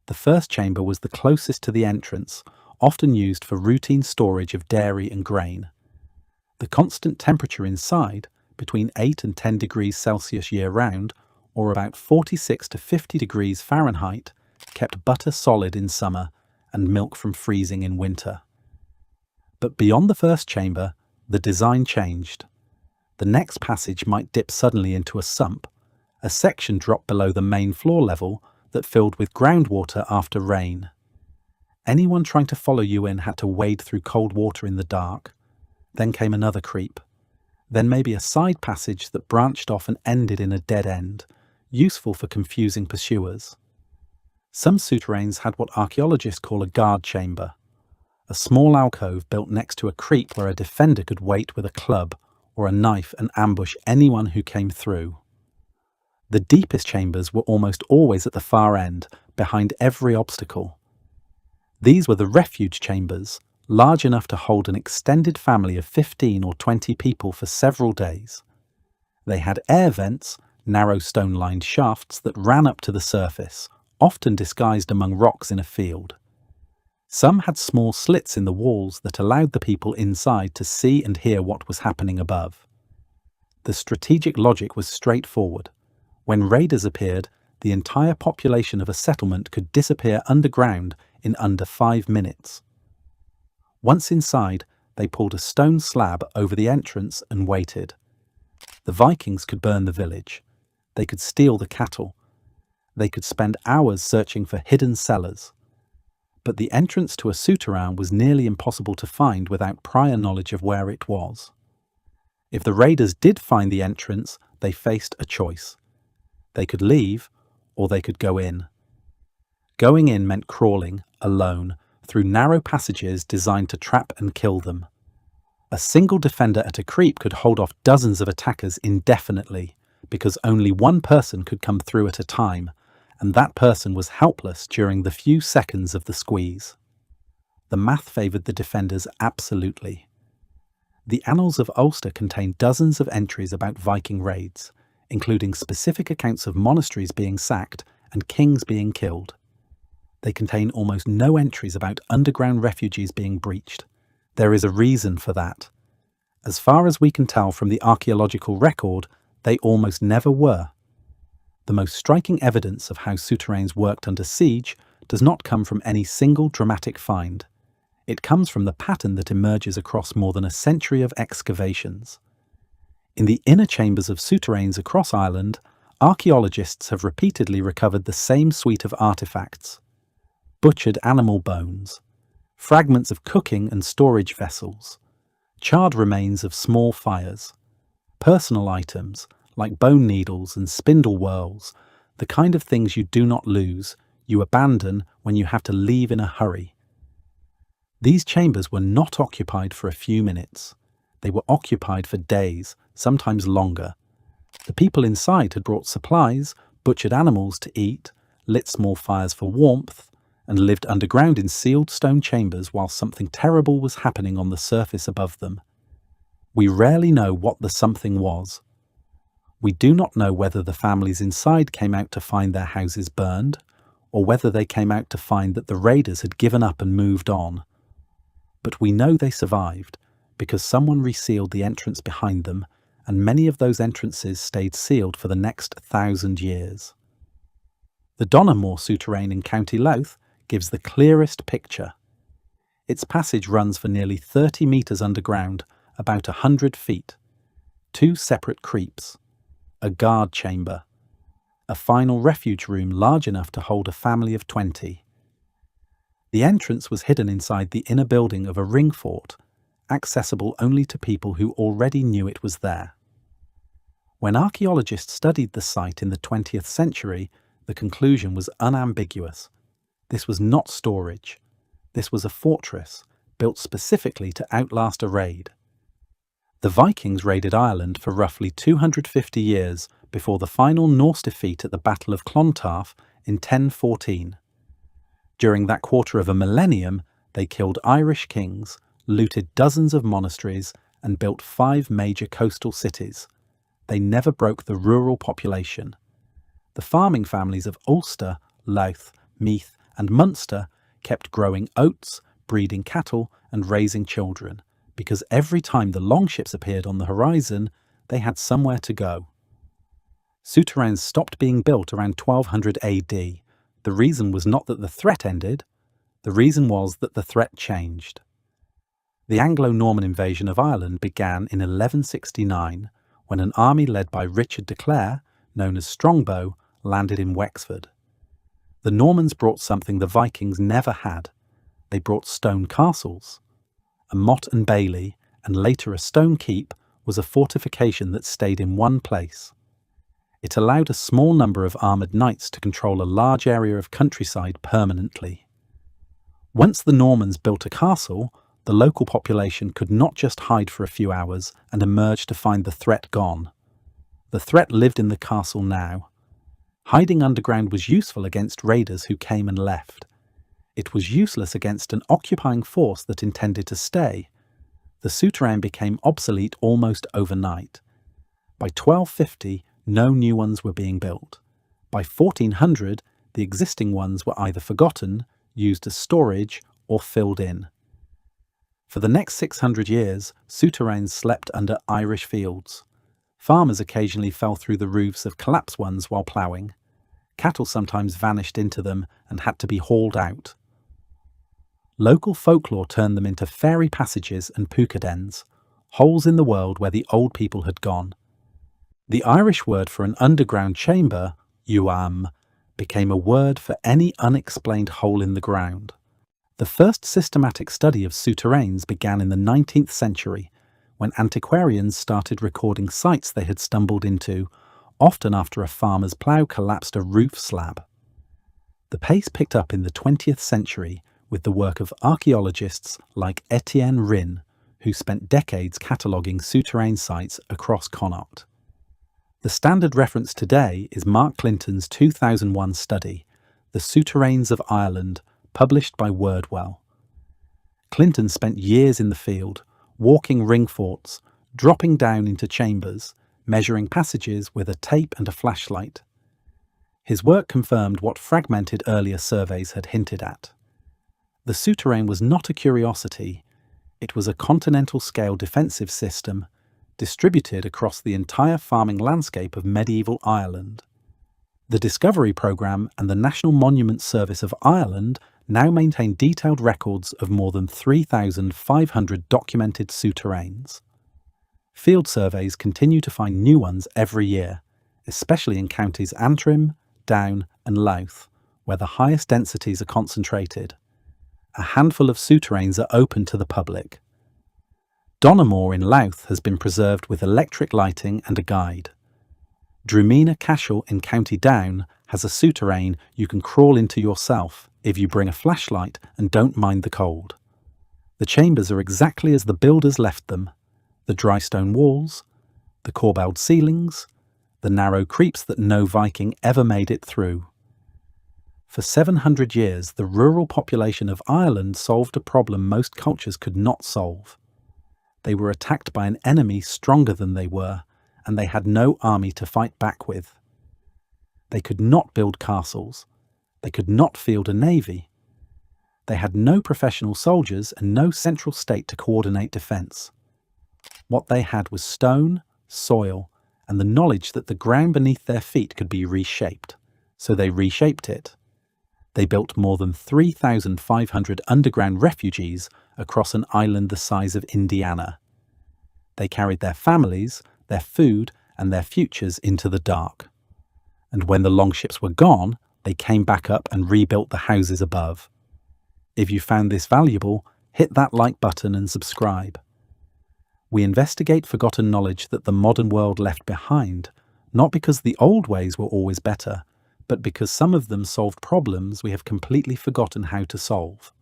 S1: The first chamber was the closest to the entrance, often used for routine storage of dairy and grain. The constant temperature inside, between 8 and 10 degrees Celsius year-round, or about 46 to 50 degrees Fahrenheit, kept butter solid in summer and milk from freezing in winter. But beyond the first chamber, the design changed. The next passage might dip suddenly into a sump, a section dropped below the main floor level that filled with groundwater after rain. Anyone trying to follow you in had to wade through cold water in the dark. Then came another creep. Then maybe a side passage that branched off and ended in a dead end, useful for confusing pursuers. Some souterrains had what archaeologists call a guard chamber, a small alcove built next to a creep where a defender could wait with a club or a knife and ambush anyone who came through. The deepest chambers were almost always at the far end, behind every obstacle. These were the refuge chambers, large enough to hold an extended family of 15 or 20 people for several days. They had air vents, narrow stone-lined shafts that ran up to the surface, often disguised among rocks in a field. Some had small slits in the walls that allowed the people inside to see and hear what was happening above. The strategic logic was straightforward. When raiders appeared, the entire population of a settlement could disappear underground in under 5 minutes. Once inside, they pulled a stone slab over the entrance and waited. The Vikings could burn the village. They could steal the cattle. They could spend hours searching for hidden cellars. But the entrance to a souterrain was nearly impossible to find without prior knowledge of where it was. If the raiders did find the entrance, they faced a choice. They could leave, or they could go in. Going in meant crawling, alone, through narrow passages designed to trap and kill them. A single defender at a creep could hold off dozens of attackers indefinitely, because only one person could come through at a time, and that person was helpless during the few seconds of the squeeze. The math favoured the defenders absolutely. The Annals of Ulster contain dozens of entries about Viking raids, including specific accounts of monasteries being sacked and kings being killed. They contain almost no entries about underground refuges being breached. There is a reason for that. As far as we can tell from the archaeological record, they almost never were. The most striking evidence of how souterrains worked under siege does not come from any single dramatic find. It comes from the pattern that emerges across more than a century of excavations. In the inner chambers of souterrains across Ireland, archaeologists have repeatedly recovered the same suite of artefacts: butchered animal bones, fragments of cooking and storage vessels, charred remains of small fires, personal items like bone needles and spindle whorls, the kind of things you do not lose, you abandon when you have to leave in a hurry. These chambers were not occupied for a few minutes. They were occupied for days, sometimes longer. The people inside had brought supplies, butchered animals to eat, lit small fires for warmth, and lived underground in sealed stone chambers while something terrible was happening on the surface above them. We rarely know what the something was. We do not know whether the families inside came out to find their houses burned, or whether they came out to find that the raiders had given up and moved on. But we know they survived, because someone resealed the entrance behind them, and many of those entrances stayed sealed for the next 1,000 years. The Donoughmore souterrain in County Louth gives the clearest picture. Its passage runs for nearly 30 metres underground, about 100 feet. 2 separate creeps, a guard chamber, a final refuge room large enough to hold a family of 20. The entrance was hidden inside the inner building of a ring fort, accessible only to people who already knew it was there. When archaeologists studied the site in the 20th century, the conclusion was unambiguous. This was not storage. This was a fortress, built specifically to outlast a raid. The Vikings raided Ireland for roughly 250 years before the final Norse defeat at the Battle of Clontarf in 1014. During that quarter of a millennium, they killed Irish kings, looted dozens of monasteries, and built 5 major coastal cities. They never broke the rural population. The farming families of Ulster, Louth, Meath, and Munster kept growing oats, breeding cattle, and raising children, because every time the longships appeared on the horizon, they had somewhere to go. Souterrains stopped being built around 1200 AD. The reason was not that the threat ended. The reason was that the threat changed. The Anglo-Norman invasion of Ireland began in 1169, when an army led by Richard de Clare, known as Strongbow, landed in Wexford. The Normans brought something the Vikings never had. They brought stone castles. A motte and bailey, and later a stone keep, was a fortification that stayed in one place. It allowed a small number of armoured knights to control a large area of countryside permanently. Once the Normans built a castle, the local population could not just hide for a few hours and emerge to find the threat gone. The threat lived in the castle now. Hiding underground was useful against raiders who came and left. It was useless against an occupying force that intended to stay. The souterrain became obsolete almost overnight. By 1250, no new ones were being built. By 1400, the existing ones were either forgotten, used as storage, or filled in. For the next 600 years, souterrains slept under Irish fields. Farmers occasionally fell through the roofs of collapsed ones while ploughing. Cattle sometimes vanished into them and had to be hauled out. Local folklore turned them into fairy passages and puka dens, holes in the world where the old people had gone. The Irish word for an underground chamber, uam, became a word for any unexplained hole in the ground. The first systematic study of souterrains began in the 19th century, when antiquarians started recording sites they had stumbled into, often after a farmer's plough collapsed a roof slab. The pace picked up in the 20th century with the work of archaeologists like Etienne Rhin, who spent decades cataloguing souterrain sites across Connaught. The standard reference today is Mark Clinton's 2001 study, The Souterrains of Ireland, published by Wordwell. Clinton spent years in the field, walking ring forts, dropping down into chambers, measuring passages with a tape and a flashlight. His work confirmed what fragmented earlier surveys had hinted at. The souterrain was not a curiosity, it was a continental-scale defensive system distributed across the entire farming landscape of medieval Ireland. The Discovery Programme and the National Monument Service of Ireland now maintain detailed records of more than 3,500 documented souterrains. Field surveys continue to find new ones every year, especially in counties Antrim, Down and Louth, where the highest densities are concentrated. A handful of souterrains are open to the public. Donamore in Louth has been preserved with electric lighting and a guide. Drumina Cashel in County Down has a souterrain you can crawl into yourself if you bring a flashlight and don't mind the cold. The chambers are exactly as the builders left them: the dry stone walls, the corbelled ceilings, the narrow creeps that no Viking ever made it through. For 700 years, the rural population of Ireland solved a problem most cultures could not solve. They were attacked by an enemy stronger than they were, and they had no army to fight back with. They could not build castles. They could not field a navy. They had no professional soldiers and no central state to coordinate defence. What they had was stone, soil, and the knowledge that the ground beneath their feet could be reshaped. So they reshaped it. They built more than 3,500 underground refugees across an island the size of Indiana. They carried their families, their food, and their futures into the dark. And when the longships were gone, they came back up and rebuilt the houses above. If you found this valuable, hit that like button and subscribe. We investigate forgotten knowledge that the modern world left behind, not because the old ways were always better, but because some of them solved problems we have completely forgotten how to solve.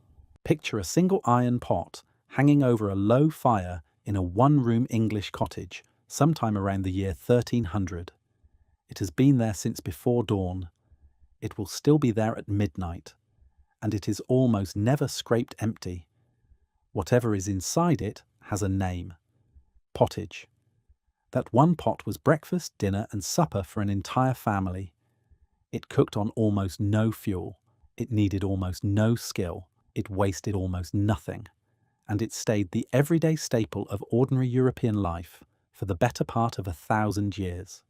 S1: Picture a single iron pot hanging over a low fire in a one-room English cottage, sometime around the year 1300. It has been there since before dawn. It will still be there at midnight, and it is almost never scraped empty. Whatever is inside it has a name: pottage. That one pot was breakfast, dinner, and supper for an entire family. It cooked on almost no fuel. It needed almost no skill. It wasted almost nothing. And it stayed the everyday staple of ordinary European life for the better part of 1,000 years.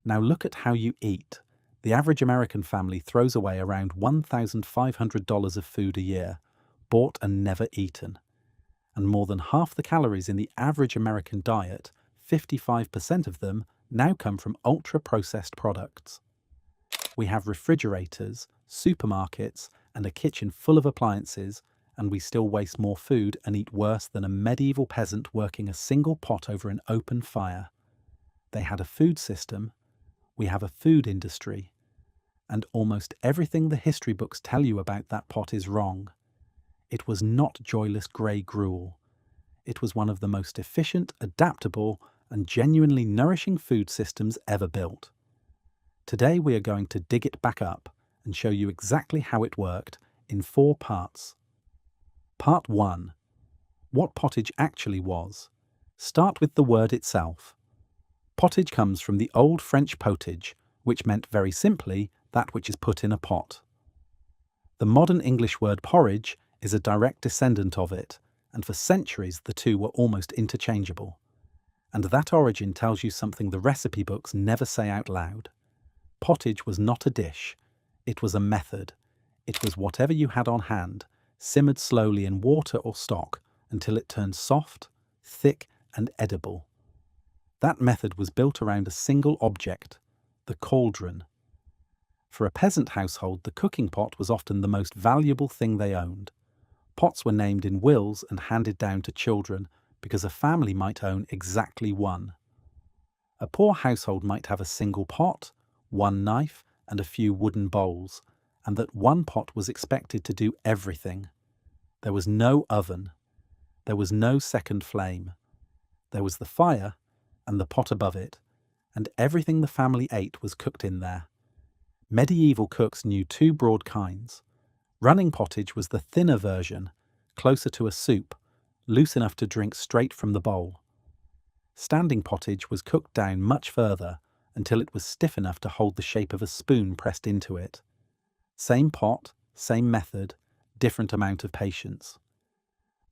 S1: Now look at how you eat. The average American family throws away around $1,500 of food a year, bought and never eaten. And more than half the calories in the average American diet, 55% of them, now come from ultra-processed products. We have refrigerators, supermarkets, and a kitchen full of appliances, and we still waste more food and eat worse than a medieval peasant working a single pot over an open fire. They had a food system. We have a food industry. And almost everything the history books tell you about that pot is wrong. It was not joyless grey gruel. It was one of the most efficient, adaptable, and genuinely nourishing food systems ever built. Today we are going to dig it back up and show you exactly how it worked in 4 parts. Part 1. What pottage actually was. Start with the word itself. Pottage comes from the old French potage, which meant very simply that which is put in a pot. The modern English word porridge is a direct descendant of it, and for centuries the two were almost interchangeable. And that origin tells you something the recipe books never say out loud. Pottage was not a dish, it was a method. It was whatever you had on hand, simmered slowly in water or stock until it turned soft, thick, and edible. That method was built around a single object, the cauldron. For a peasant household, the cooking pot was often the most valuable thing they owned. Pots were named in wills and handed down to children because a family might own exactly one. A poor household might have a single pot, one knife, and a few wooden bowls, and that one pot was expected to do everything. There was no oven. There was no second flame. There was the fire and the pot above it, and everything the family ate was cooked in there. Medieval cooks knew 2 broad kinds. Running pottage was the thinner version, closer to a soup, loose enough to drink straight from the bowl. Standing pottage was cooked down much further until it was stiff enough to hold the shape of a spoon pressed into it. Same pot, same method, different amount of patience.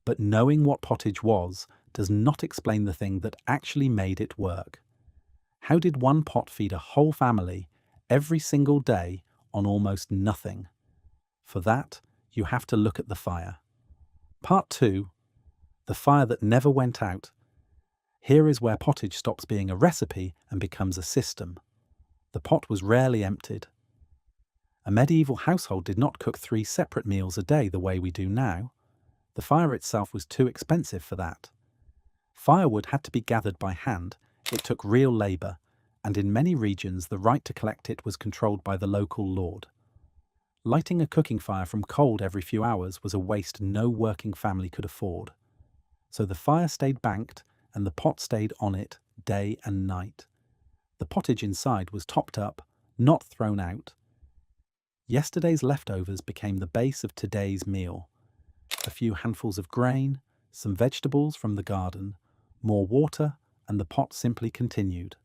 S1: But knowing what pottage was does not explain the thing that actually made it work. How did one pot feed a whole family every single day on almost nothing? For that, you have to look at the fire. Part 2. The fire that never went out. Here is where pottage stops being a recipe and becomes a system. The pot was rarely emptied. A medieval household did not cook 3 separate meals a day the way we do now. The fire itself was too expensive for that. Firewood had to be gathered by hand, it took real labour, and in many regions the right to collect it was controlled by the local lord. Lighting a cooking fire from cold every few hours was a waste no working family could afford. So the fire stayed banked and the pot stayed on it day and night. The pottage inside was topped up, not thrown out. Yesterday's leftovers became the base of today's meal. A few handfuls of grain, some vegetables from the garden, more water, and the pot simply continued.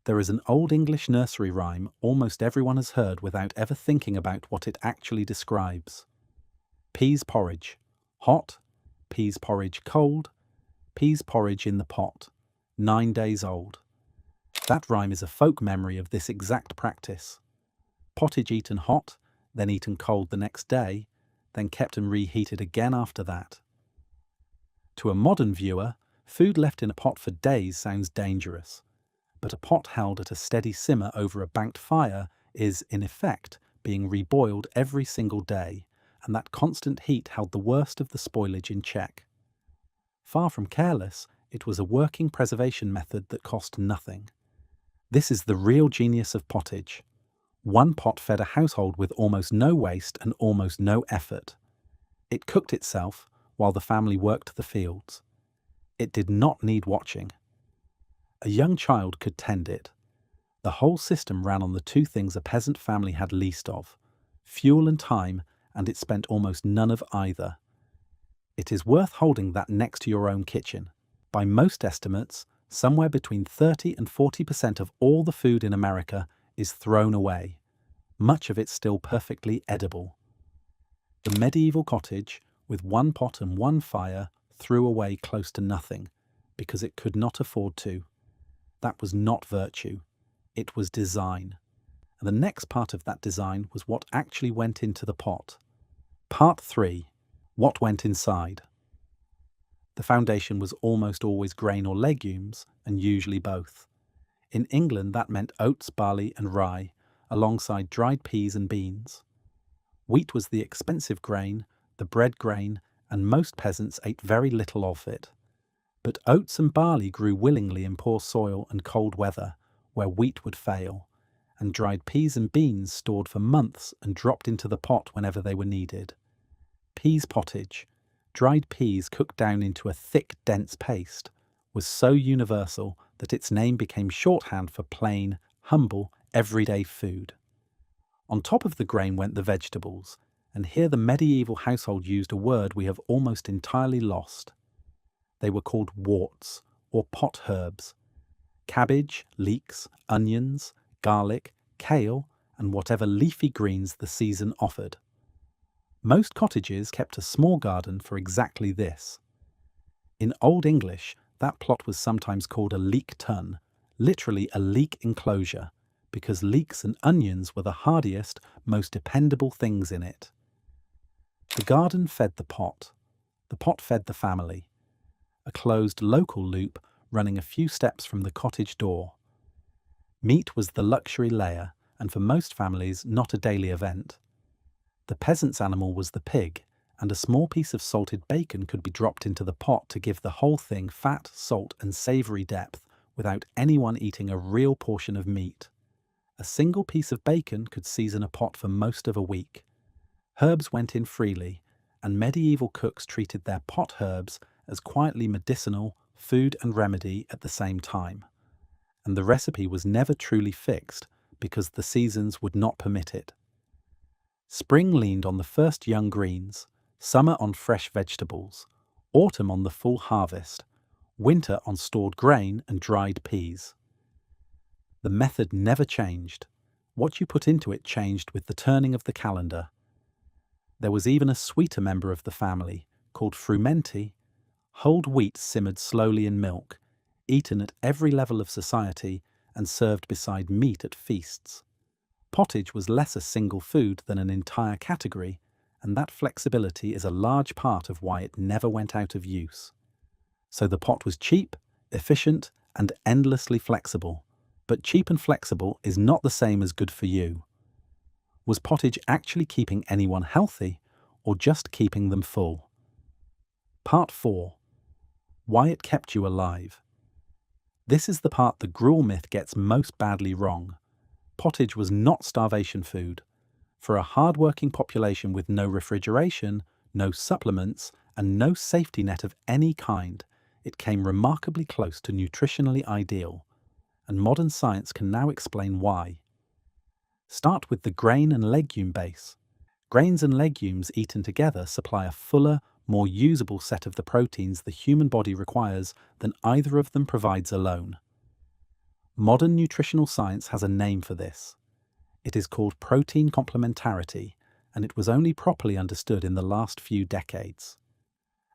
S1: There is an old English nursery rhyme almost everyone has heard without ever thinking about what it actually describes. Peas porridge, hot, peas porridge cold, peas porridge in the pot, 9 days old. That rhyme is a folk memory of this exact practice. Pottage eaten hot, then eaten cold the next day, then kept and reheated again after that. To a modern viewer, food left in a pot for days sounds dangerous, but a pot held at a steady simmer over a banked fire is, in effect, being reboiled every single day, and that constant heat held the worst of the spoilage in check. Far from careless, it was a working preservation method that cost nothing. This is the real genius of pottage. One pot fed a household with almost no waste and almost no effort. It cooked itself while the family worked the fields. It did not need watching. A young child could tend it. The whole system ran on the 2 things a peasant family had least of, fuel and time, and it spent almost none of either. It is worth holding that next to your own kitchen. By most estimates, somewhere between 30 and 40% of all the food in America is thrown away, much of it still perfectly edible. The medieval cottage, with 1 pot and 1 fire, threw away close to nothing, because it could not afford to. That was not virtue, it was design. And the next part of that design was what actually went into the pot. Part 3. What went inside? The foundation was almost always grain or legumes, and usually both. In England that meant oats, barley and rye, alongside dried peas and beans. Wheat was the expensive grain, the bread grain, and most peasants ate very little of it. But oats and barley grew willingly in poor soil and cold weather, where wheat would fail, and dried peas and beans stored for months and dropped into the pot whenever they were needed. Peas pottage, dried peas cooked down into a thick, dense paste, was so universal that its name became shorthand for plain, humble, everyday food. On top of the grain went the vegetables, And here the medieval household used a word we have almost entirely lost. They were called worts, or pot herbs. Cabbage, leeks, onions, garlic, kale, and whatever leafy greens the season offered. Most cottages kept a small garden for exactly this. In Old English, that plot was sometimes called a leek tun, literally a leek enclosure, because leeks and onions were the hardiest, most dependable things in it. The garden fed the pot fed the family, a closed local loop running a few steps from the cottage door. Meat was the luxury layer, and for most families not a daily event. The peasant's animal was the pig, and a small piece of salted bacon could be dropped into the pot to give the whole thing fat, salt and savoury depth without anyone eating a real portion of meat. A single piece of bacon could season a pot for most of a week. Herbs went in freely, and medieval cooks treated their pot herbs as quietly medicinal, food and remedy at the same time. And the recipe was never truly fixed because the seasons would not permit it. Spring leaned on the first young greens, summer on fresh vegetables, autumn on the full harvest, winter on stored grain and dried peas. The method never changed. What you put into it changed with the turning of the calendar. There was even a sweeter member of the family, called frumenti, whole wheat simmered slowly in milk, eaten at every level of society and served beside meat at feasts. Pottage was less a single food than an entire category, and that flexibility is a large part of why it never went out of use. So the pot was cheap, efficient, and endlessly flexible. But cheap and flexible is not the same as good for you. Was pottage actually keeping anyone healthy, or just keeping them full? Part 4. Why it kept you alive. This is the part the gruel myth gets most badly wrong. Pottage was not starvation food. For a hard-working population with no refrigeration, no supplements, and no safety net of any kind, it came remarkably close to nutritionally ideal, and modern science can now explain why. Start with the grain and legume base. Grains and legumes eaten together supply a fuller, more usable set of the proteins the human body requires than either of them provides alone. Modern nutritional science has a name for this. It is called protein complementarity, and it was only properly understood in the last few decades.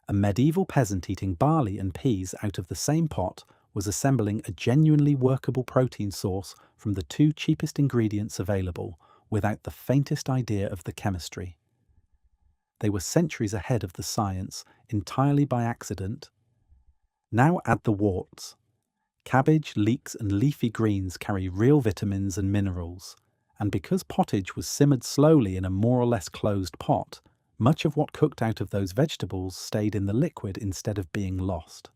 S1: A medieval peasant eating barley and peas out of the same pot was assembling a genuinely workable protein source from the two cheapest ingredients available, without the faintest idea of the chemistry. They were centuries ahead of the science, entirely by accident. Now add the worts. Cabbage, leeks and leafy greens carry real vitamins and minerals, and because pottage was simmered slowly in a more or less closed pot, much of what cooked out of those vegetables stayed in the liquid instead of being lost.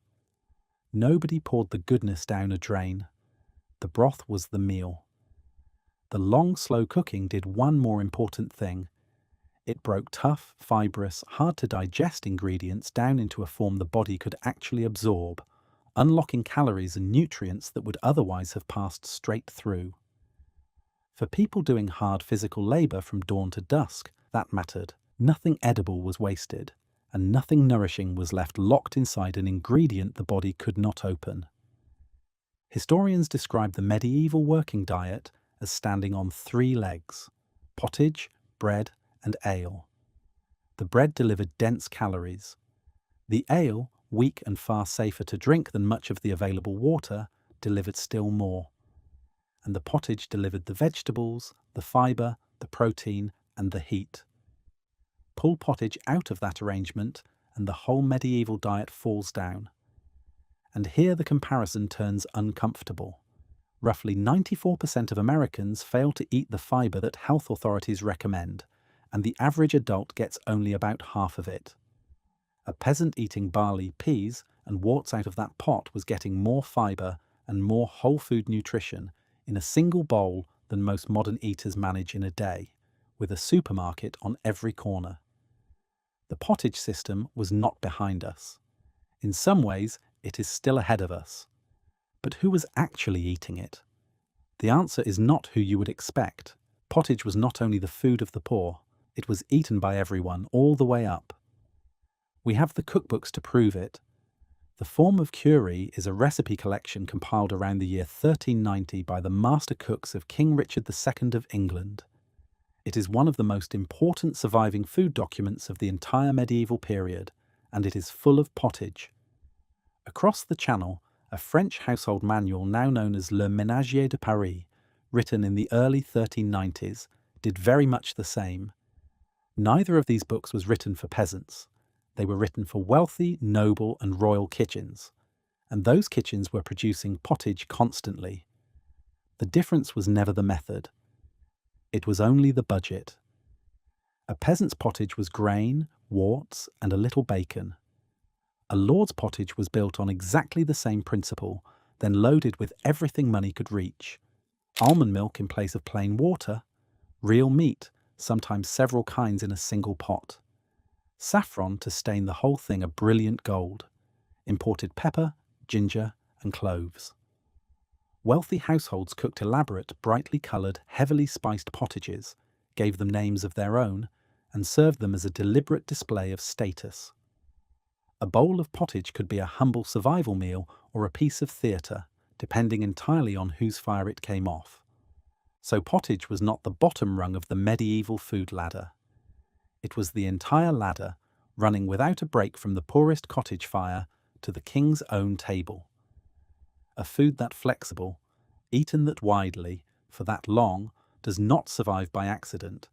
S1: Nobody poured the goodness down a drain. The broth was the meal. The long, slow cooking did one more important thing. It broke tough, fibrous, hard-to-digest ingredients down into a form the body could actually absorb, unlocking calories and nutrients that would otherwise have passed straight through. For people doing hard physical labour from dawn to dusk, that mattered. Nothing edible was wasted, and nothing nourishing was left locked inside an ingredient the body could not open. Historians describe the medieval working diet as standing on 3 legs: pottage, bread, and ale. The bread delivered dense calories. The ale, weak and far safer to drink than much of the available water, delivered still more. And the pottage delivered the vegetables, the fibre, the protein, and the heat. Pull pottage out of that arrangement, and the whole medieval diet falls down. And here the comparison turns uncomfortable. Roughly 94% of Americans fail to eat the fibre that health authorities recommend, and the average adult gets only about half of it. A peasant eating barley, peas, and worts out of that pot was getting more fibre and more whole food nutrition in a single bowl than most modern eaters manage in a day, with a supermarket on every corner. The pottage system was not behind us. In some ways, it is still ahead of us. But who was actually eating it? The answer is not who you would expect. Pottage was not only the food of the poor, It was eaten by everyone, all the way up. We have the cookbooks to prove it. The form of curry is a recipe collection compiled around the year 1390 by the master cooks of King Richard II of England. It is one of the most important surviving food documents of the entire medieval period, and it is full of pottage. Across the Channel, a French household manual now known as Le Ménagier de Paris, written in the early 1390s, did very much the same. Neither of these books was written for peasants. They were written for wealthy, noble and royal kitchens, and those kitchens were producing pottage constantly. The difference was never the method. It was only the budget. A peasant's pottage was grain, worts and a little bacon. A lord's pottage was built on exactly the same principle, then loaded with everything money could reach. Almond milk in place of plain water, real meat, sometimes several kinds in a single pot. Saffron to stain the whole thing a brilliant gold. Imported pepper, ginger and cloves. Wealthy households cooked elaborate, brightly coloured, heavily spiced pottages, gave them names of their own, and served them as a deliberate display of status. A bowl of pottage could be a humble survival meal or a piece of theatre, depending entirely on whose fire it came off. So pottage was not the bottom rung of the medieval food ladder. It was the entire ladder, running without a break from the poorest cottage fire to the king's own table. A food that flexible, eaten that widely, for that long, does not survive by accident,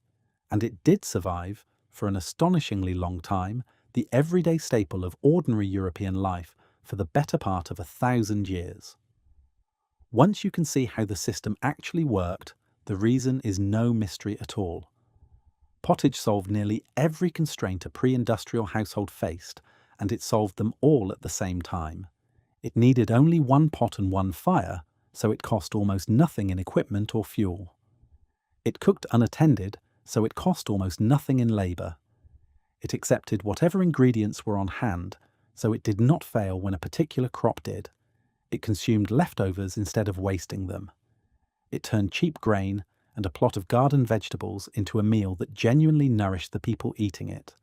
S1: and it did survive, for an astonishingly long time, the everyday staple of ordinary European life for the better part of 1,000 years. Once you can see how the system actually worked, the reason is no mystery at all. Pottage solved nearly every constraint a pre-industrial household faced, and it solved them all at the same time. It needed only one pot and one fire, so it cost almost nothing in equipment or fuel. It cooked unattended, so it cost almost nothing in labour. It accepted whatever ingredients were on hand, so it did not fail when a particular crop did. It consumed leftovers instead of wasting them. It turned cheap grain and a plot of garden vegetables into a meal that genuinely nourished the people eating it.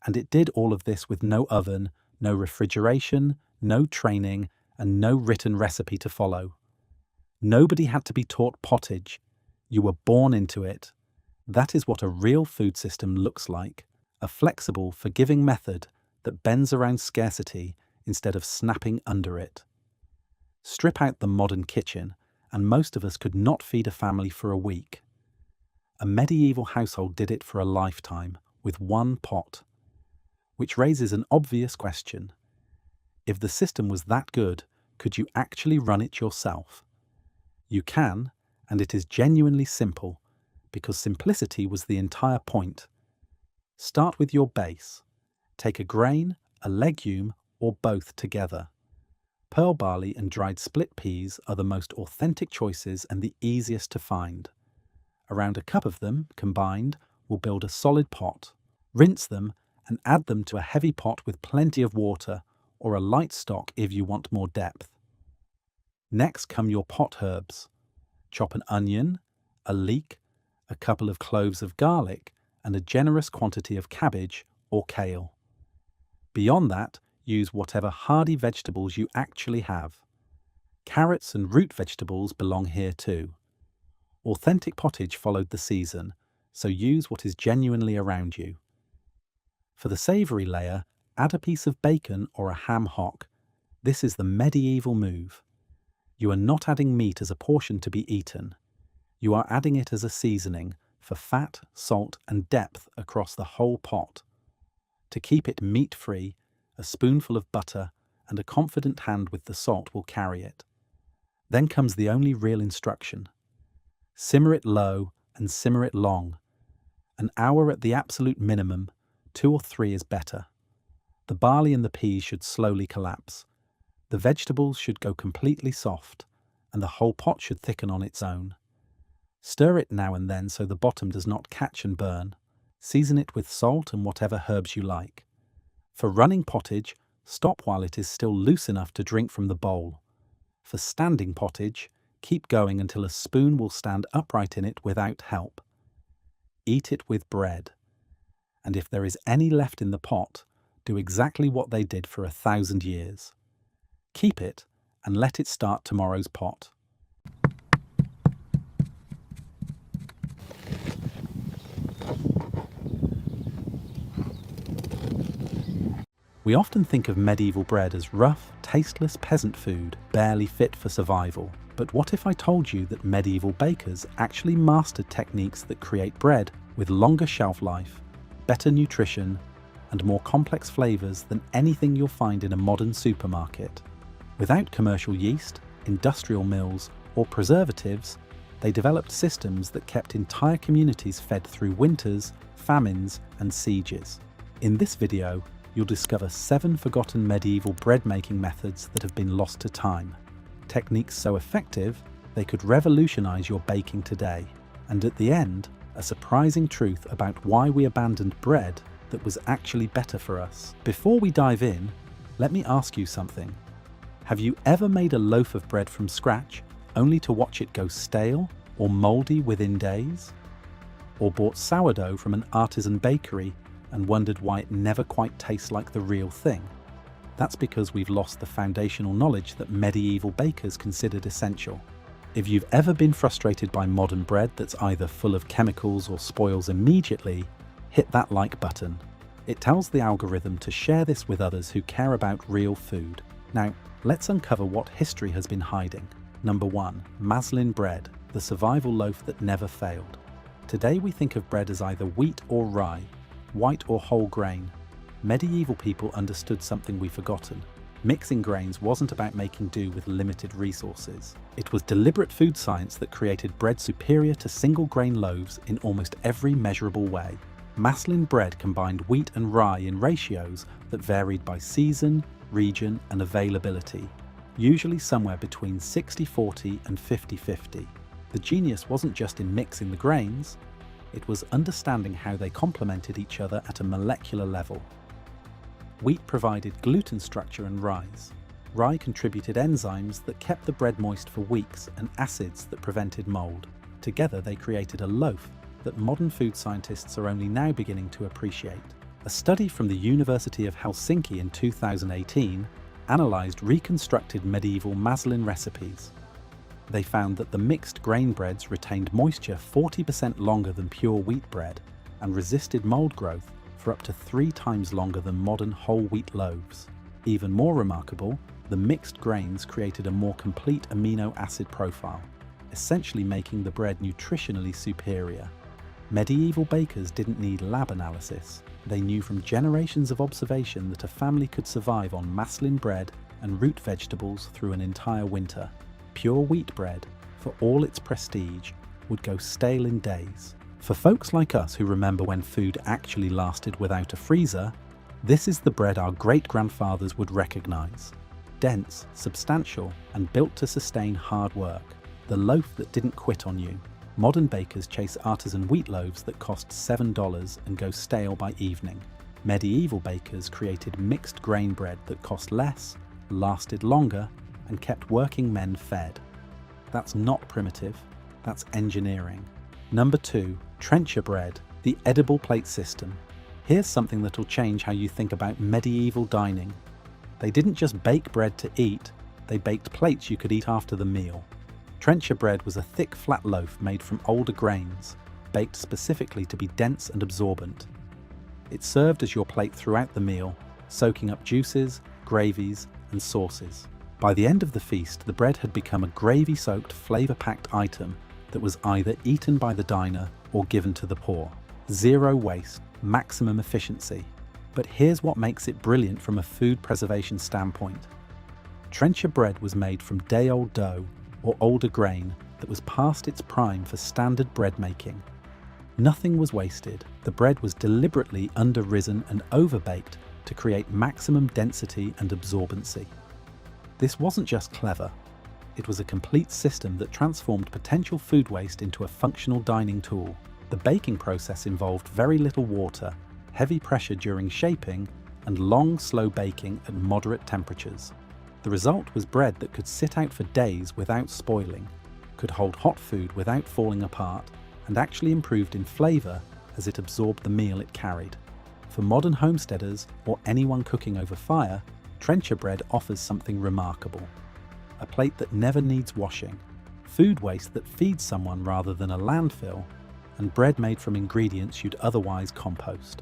S1: And it did all of this with no oven, no refrigeration, no training, and no written recipe to follow. Nobody had to be taught pottage. You were born into it. That is what a real food system looks like. A flexible, forgiving method that bends around scarcity instead of snapping under it. Strip out the modern kitchen, and most of us could not feed a family for a week. A medieval household did it for a lifetime, with one pot. Which raises an obvious question. If the system was that good, could you actually run it yourself? You can, and it is genuinely simple, because simplicity was the entire point. Start with your base. Take a grain, a legume, or both together. Pearl barley and dried split peas are the most authentic choices and the easiest to find. Around a cup of them, combined, will build a solid pot. Rinse them and add them to a heavy pot with plenty of water, or a light stock if you want more depth. Next come your pot herbs. Chop an onion, a leek, a couple of cloves of garlic, and a generous quantity of cabbage or kale. Beyond that, use whatever hardy vegetables you actually have. Carrots and root vegetables belong here too. Authentic pottage followed the season, so use what is genuinely around you. For the savoury layer, add a piece of bacon or a ham hock. This is the medieval move. You are not adding meat as a portion to be eaten. You are adding it as a seasoning for fat, salt and depth across the whole pot. To keep it meat-free, a spoonful of butter and a confident hand with the salt will carry it. Then comes the only real instruction. Simmer it low and simmer it long. An hour at the absolute minimum, 2 or 3 is better. The barley and the peas should slowly collapse. The vegetables should go completely soft, and the whole pot should thicken on its own. Stir it now and then so the bottom does not catch and burn. Season it with salt and whatever herbs you like. For running pottage, stop while it is still loose enough to drink from the bowl. For standing pottage, keep going until a spoon will stand upright in it without help. Eat it with bread. And if there is any left in the pot, do exactly what they did for 1,000 years. Keep it and let it start tomorrow's pot. We often think of medieval bread as rough, tasteless peasant food, barely fit for survival. But what if I told you that medieval bakers actually mastered techniques that create bread with longer shelf life, better nutrition, and more complex flavors than anything you'll find in a modern supermarket? Without commercial yeast, industrial mills, or preservatives, they developed systems that kept entire communities fed through winters, famines, and sieges. In this video, you'll discover 7 forgotten medieval bread-making methods that have been lost to time. Techniques so effective, they could revolutionize your baking today. And at the end, a surprising truth about why we abandoned bread that was actually better for us. Before we dive in, let me ask you something. Have you ever made a loaf of bread from scratch only to watch it go stale or moldy within days? Or bought sourdough from an artisan bakery and wondered why it never quite tastes like the real thing? That's because we've lost the foundational knowledge that medieval bakers considered essential. If you've ever been frustrated by modern bread that's either full of chemicals or spoils immediately, hit that like button. It tells the algorithm to share this with others who care about real food. Now, let's uncover what history has been hiding. Number 1. Maslin bread, the survival loaf that never failed. Today we think of bread as either wheat or rye, white or whole grain. Medieval people understood something we've forgotten. Mixing grains wasn't about making do with limited resources. It was deliberate food science that created bread superior to single grain loaves in almost every measurable way. Maslin bread combined wheat and rye in ratios that varied by season, region, and availability, usually somewhere between 60-40 and 50-50. The genius wasn't just in mixing the grains, it was understanding how they complemented each other at a molecular level. Wheat provided gluten structure and rise. Rye contributed enzymes that kept the bread moist for weeks and acids that prevented mold. Together they created a loaf that modern food scientists are only now beginning to appreciate. A study from the University of Helsinki in 2018 analysed reconstructed medieval Maslin recipes. They found that the mixed grain breads retained moisture 40% longer than pure wheat bread and resisted mold growth for up to 3 times longer than modern whole wheat loaves. Even more remarkable, the mixed grains created a more complete amino acid profile, essentially making the bread nutritionally superior. Medieval bakers didn't need lab analysis. They knew from generations of observation that a family could survive on maslin bread and root vegetables through an entire winter. Pure wheat bread, for all its prestige, would go stale in days. For folks like us who remember when food actually lasted without a freezer, this is the bread our great-grandfathers would recognize. Dense, substantial, and built to sustain hard work. The loaf that didn't quit on you. Modern bakers chase artisan wheat loaves that cost $7 and go stale by evening. Medieval bakers created mixed grain bread that cost less, lasted longer, and kept working men fed. That's not primitive, that's engineering. Number 2, trencher bread, the edible plate system. Here's something that'll change how you think about medieval dining. They didn't just bake bread to eat, they baked plates you could eat after the meal. Trencher bread was a thick, flat loaf made from older grains, baked specifically to be dense and absorbent. It served as your plate throughout the meal, soaking up juices, gravies, and sauces. By the end of the feast, the bread had become a gravy-soaked, flavor-packed item that was either eaten by the diner or given to the poor. Zero waste, maximum efficiency. But here's what makes it brilliant from a food preservation standpoint. Trencher bread was made from day-old dough or older grain that was past its prime for standard bread making. Nothing was wasted. The bread was deliberately under-risen and over-baked to create maximum density and absorbency. This wasn't just clever, it was a complete system that transformed potential food waste into a functional dining tool. The baking process involved very little water, heavy pressure during shaping, and long, slow baking at moderate temperatures. The result was bread that could sit out for days without spoiling, could hold hot food without falling apart, and actually improved in flavour as it absorbed the meal it carried. For modern homesteaders or anyone cooking over fire, trencher bread offers something remarkable. A plate that never needs washing, food waste that feeds someone rather than a landfill, and bread made from ingredients you'd otherwise compost.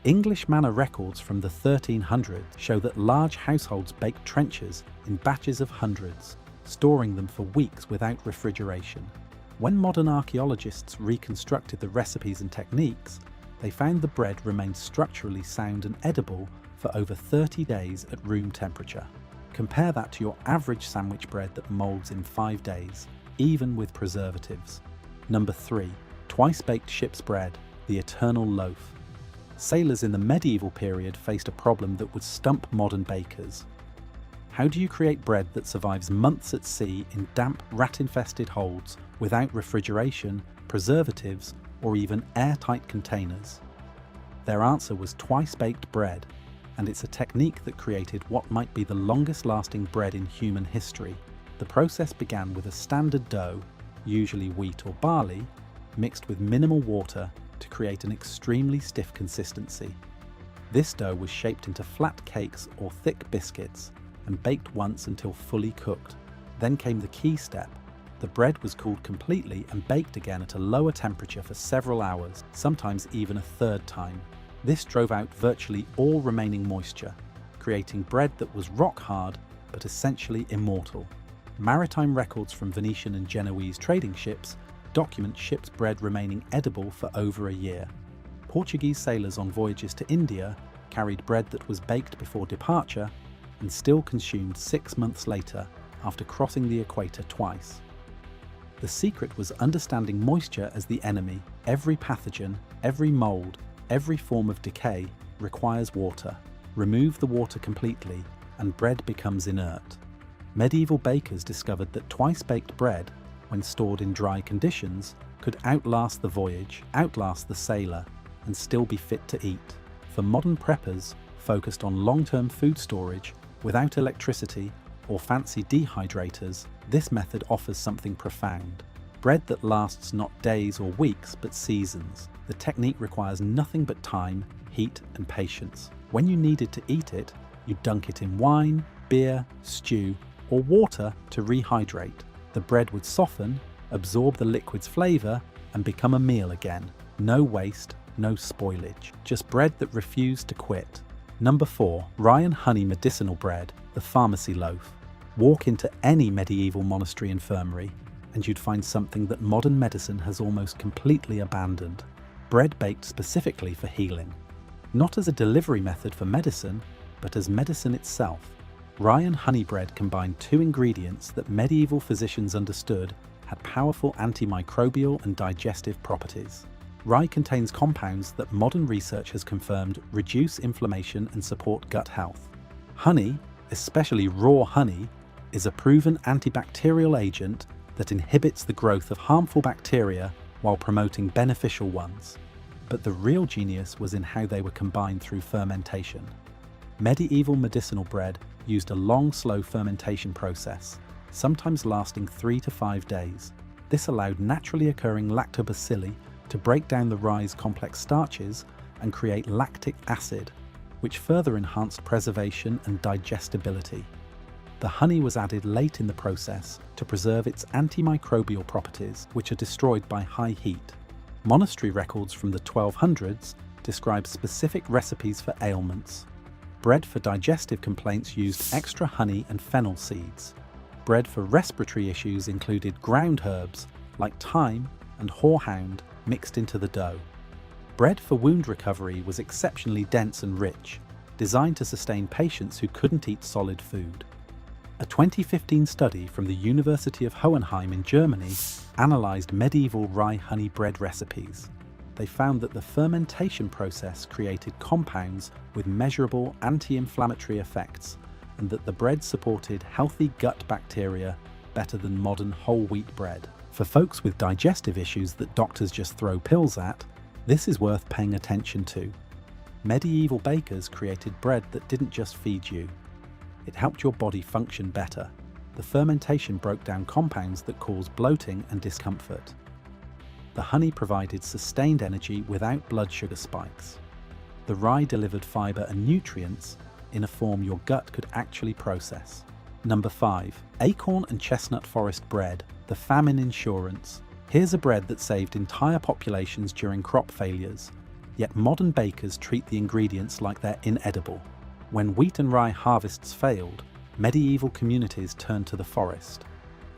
S1: English manor records from the 1300s show that large households baked trenchers in batches of hundreds, storing them for weeks without refrigeration. When modern archaeologists reconstructed the recipes and techniques, they found the bread remained structurally sound and edible for over 30 days at room temperature. Compare that to your average sandwich bread that molds in 5 days, even with preservatives. Number 3. Twice-baked ship's bread, the eternal loaf. Sailors in the medieval period faced a problem that would stump modern bakers. How do you create bread that survives months at sea in damp, rat-infested holds without refrigeration, preservatives, or even airtight containers? Their answer was twice-baked bread, and it's a technique that created what might be the longest-lasting bread in human history. The process began with a standard dough, usually wheat or barley, mixed with minimal water to create an extremely stiff consistency. This dough was shaped into flat cakes or thick biscuits and baked once until fully cooked. Then came the key step. The bread was cooled completely and baked again at a lower temperature for several hours, sometimes even a third time. This drove out virtually all remaining moisture, creating bread that was rock hard but essentially immortal. Maritime records from Venetian and Genoese trading ships document ship's bread remaining edible for over a year. Portuguese sailors on voyages to India carried bread that was baked before departure and still consumed 6 months later after crossing the equator twice. The secret was understanding moisture as the enemy. Every pathogen, every mold, every form of decay requires water. Remove the water completely and bread becomes inert. Medieval bakers discovered that twice-baked bread, when stored in dry conditions, could outlast the voyage, outlast the sailor, and still be fit to eat. For modern preppers focused on long-term food storage without electricity or fancy dehydrators, this method offers something profound. Bread that lasts not days or weeks but seasons. The technique requires nothing but time, heat, and patience. When you needed to eat it, you dunk it in wine, beer, stew, or water to rehydrate. The bread would soften, absorb the liquid's flavour, and become a meal again. No waste, no spoilage. Just bread that refused to quit. Number 4. Rye and honey medicinal bread, the pharmacy loaf. Walk into any medieval monastery infirmary, and you'd find something that modern medicine has almost completely abandoned. Bread baked specifically for healing. Not as a delivery method for medicine, but as medicine itself. Rye and honey bread combined 2 ingredients that medieval physicians understood had powerful antimicrobial and digestive properties. Rye contains compounds that modern research has confirmed reduce inflammation and support gut health. Honey, especially raw honey, is a proven antibacterial agent that inhibits the growth of harmful bacteria while promoting beneficial ones. But the real genius was in how they were combined through fermentation. Medieval medicinal bread used a long, slow fermentation process, sometimes lasting 3 to 5 days. This allowed naturally occurring lactobacilli to break down the rye's complex starches and create lactic acid, which further enhanced preservation and digestibility. The honey was added late in the process to preserve its antimicrobial properties, which are destroyed by high heat. Monastery records from the 1200s describe specific recipes for ailments. Bread for digestive complaints used extra honey and fennel seeds. Bread for respiratory issues included ground herbs like thyme and horehound mixed into the dough. Bread for wound recovery was exceptionally dense and rich, designed to sustain patients who couldn't eat solid food. A 2015 study from the University of Hohenheim in Germany analysed medieval rye honey bread recipes. They found that the fermentation process created compounds with measurable anti-inflammatory effects, and that the bread supported healthy gut bacteria better than modern whole wheat bread. For folks with digestive issues that doctors just throw pills at, this is worth paying attention to. Medieval bakers created bread that didn't just feed you. It helped your body function better. The fermentation broke down compounds that cause bloating and discomfort. The honey provided sustained energy without blood sugar spikes. The rye delivered fibre and nutrients in a form your gut could actually process. Number 5. Acorn and chestnut forest bread, the famine insurance. Here's a bread that saved entire populations during crop failures, yet modern bakers treat the ingredients like they're inedible. When wheat and rye harvests failed, medieval communities turned to the forest.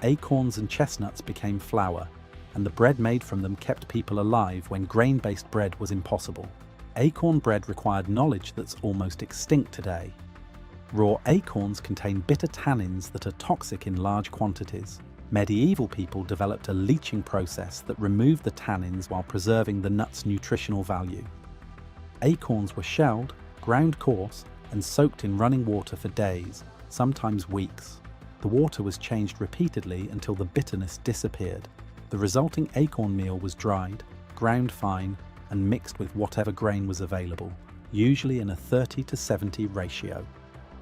S1: Acorns and chestnuts became flour, and the bread made from them kept people alive when grain-based bread was impossible. Acorn bread required knowledge that's almost extinct today. Raw acorns contain bitter tannins that are toxic in large quantities. Medieval people developed a leaching process that removed the tannins while preserving the nut's nutritional value. Acorns were shelled, ground coarse, and soaked in running water for days, sometimes weeks. The water was changed repeatedly until the bitterness disappeared. The resulting acorn meal was dried, ground fine, and mixed with whatever grain was available, usually in a 30-70 ratio.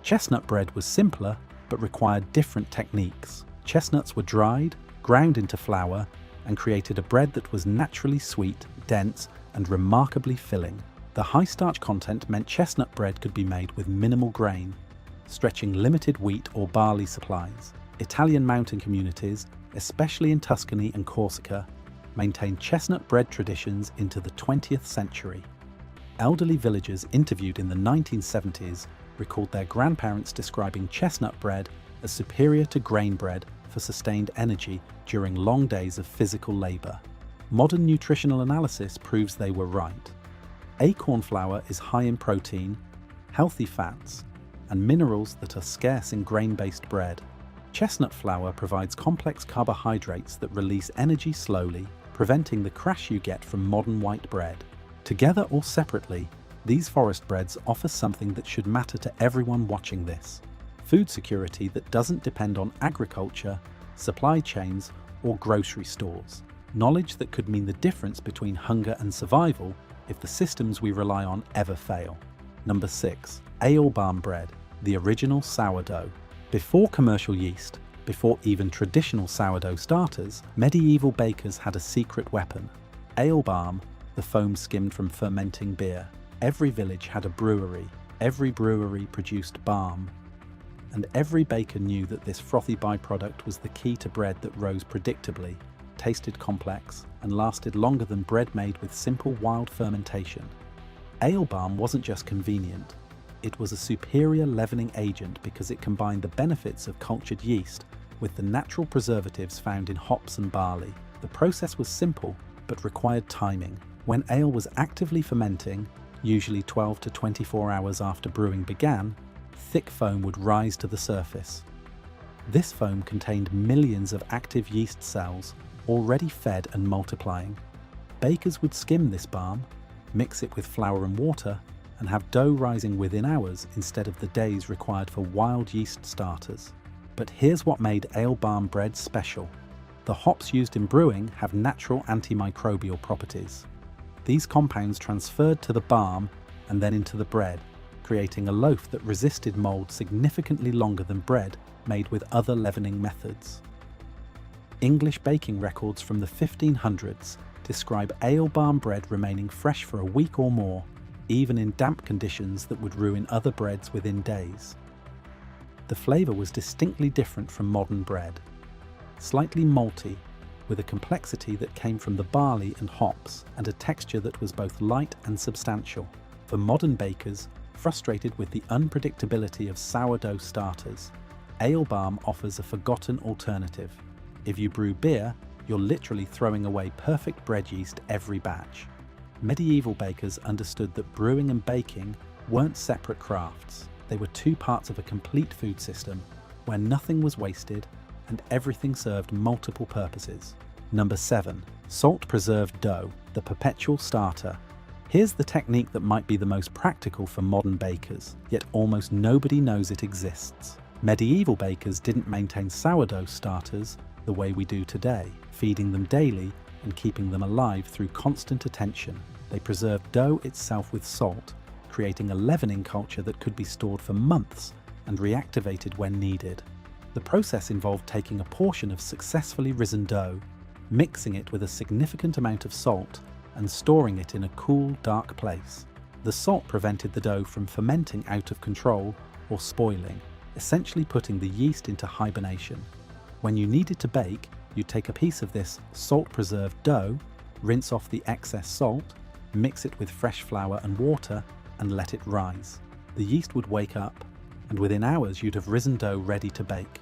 S1: Chestnut bread was simpler, but required different techniques. Chestnuts were dried, ground into flour, and created a bread that was naturally sweet, dense, and remarkably filling. The high starch content meant chestnut bread could be made with minimal grain, stretching limited wheat or barley supplies. Italian mountain communities, especially in Tuscany and Corsica, maintained chestnut bread traditions into the 20th century. Elderly villagers interviewed in the 1970s recalled their grandparents describing chestnut bread as superior to grain bread for sustained energy during long days of physical labor. Modern nutritional analysis proves they were right. Acorn flour is high in protein, healthy fats, and minerals that are scarce in grain-based bread. Chestnut flour provides complex carbohydrates that release energy slowly, preventing the crash you get from modern white bread. Together or separately, these forest breads offer something that should matter to everyone watching this: food security that doesn't depend on agriculture, supply chains, or grocery stores. Knowledge that could mean the difference between hunger and survival if the systems we rely on ever fail. Number 6. Ale barm bread, the original sourdough. Before commercial yeast, before even traditional sourdough starters, medieval bakers had a secret weapon: ale barm, the foam skimmed from fermenting beer. Every village had a brewery. Every brewery produced barm. And every baker knew that this frothy byproduct was the key to bread that rose predictably, tasted complex, and lasted longer than bread made with simple wild fermentation. Ale barm wasn't just convenient. It was a superior leavening agent because it combined the benefits of cultured yeast with the natural preservatives found in hops and barley. The process was simple, but required timing. When ale was actively fermenting, usually 12 to 24 hours after brewing began, thick foam would rise to the surface. This foam contained millions of active yeast cells, already fed and multiplying. Bakers would skim this barm, mix it with flour and water, and have dough rising within hours instead of the days required for wild yeast starters. But here's what made ale barm bread special. The hops used in brewing have natural antimicrobial properties. These compounds transferred to the barm and then into the bread, creating a loaf that resisted mold significantly longer than bread made with other leavening methods. English baking records from the 1500s describe ale barm bread remaining fresh for a week or more, even in damp conditions that would ruin other breads within days. The flavour was distinctly different from modern bread. Slightly malty, with a complexity that came from the barley and hops, and a texture that was both light and substantial. For modern bakers, frustrated with the unpredictability of sourdough starters, ale barm offers a forgotten alternative. If you brew beer, you're literally throwing away perfect bread yeast every batch. Medieval bakers understood that brewing and baking weren't separate crafts. They were two parts of a complete food system where nothing was wasted and everything served multiple purposes. Number 7. Salt preserved dough, the perpetual starter. Here's the technique that might be the most practical for modern bakers, yet almost nobody knows it exists. Medieval bakers didn't maintain sourdough starters the way we do today, feeding them daily and keeping them alive through constant attention. They preserved dough itself with salt, creating a leavening culture that could be stored for months and reactivated when needed. The process involved taking a portion of successfully risen dough, mixing it with a significant amount of salt, and storing it in a cool, dark place. The salt prevented the dough from fermenting out of control or spoiling, essentially putting the yeast into hibernation. When you needed to bake, you'd take a piece of this salt-preserved dough, rinse off the excess salt, mix it with fresh flour and water, and let it rise. The yeast would wake up, and within hours you'd have risen dough ready to bake.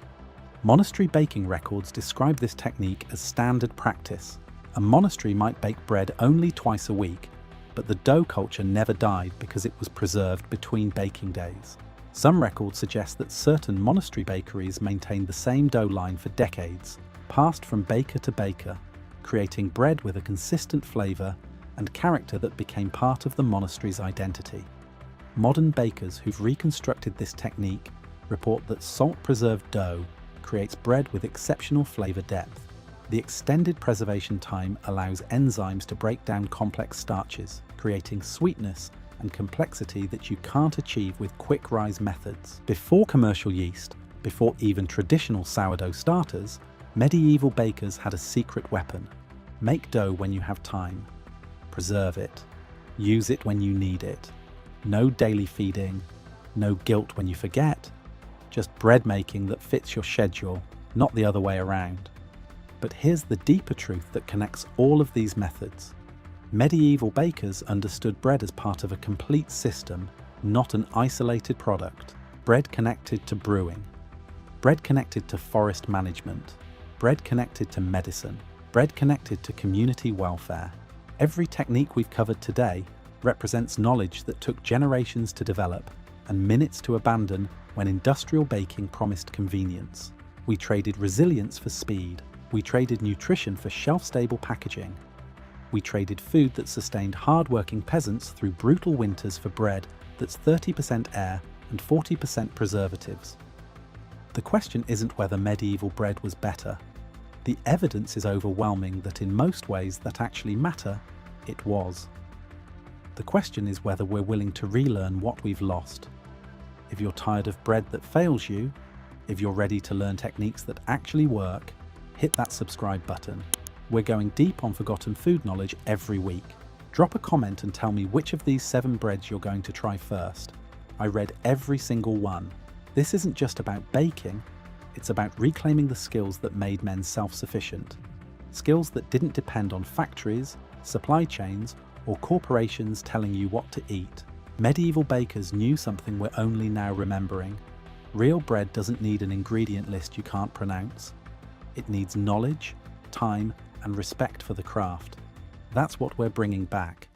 S1: Monastery baking records describe this technique as standard practice. A monastery might bake bread only twice a week, but the dough culture never died because it was preserved between baking days. Some records suggest that certain monastery bakeries maintained the same dough line for decades, passed from baker to baker, creating bread with a consistent flavour and character that became part of the monastery's identity. Modern bakers who've reconstructed this technique report that salt-preserved dough creates bread with exceptional flavour depth. The extended preservation time allows enzymes to break down complex starches, creating sweetness and complexity that you can't achieve with quick-rise methods. Before commercial yeast, before even traditional sourdough starters, medieval bakers had a secret weapon. Make dough when you have time. Preserve it. Use it when you need it. No daily feeding, no guilt when you forget. Just bread making that fits your schedule, not the other way around. But here's the deeper truth that connects all of these methods. Medieval bakers understood bread as part of a complete system, not an isolated product. Bread connected to brewing. Bread connected to forest management. Bread connected to medicine. Bread connected to community welfare. Every technique we've covered today represents knowledge that took generations to develop and minutes to abandon when industrial baking promised convenience. We traded resilience for speed. We traded nutrition for shelf-stable packaging. We traded food that sustained hard-working peasants through brutal winters for bread that's 30% air and 40% preservatives. The question isn't whether medieval bread was better. The evidence is overwhelming that in most ways that actually matter, it was. The question is whether we're willing to relearn what we've lost. If you're tired of bread that fails you, if you're ready to learn techniques that actually work, hit that subscribe button. We're going deep on forgotten food knowledge every week. Drop a comment and tell me which of these 7 breads you're going to try first. I read every single one. This isn't just about baking, it's about reclaiming the skills that made men self-sufficient. Skills that didn't depend on factories, supply chains, or corporations telling you what to eat. Medieval bakers knew something we're only now remembering. Real bread doesn't need an ingredient list you can't pronounce. It needs knowledge, time, and respect for the craft. That's what we're bringing back.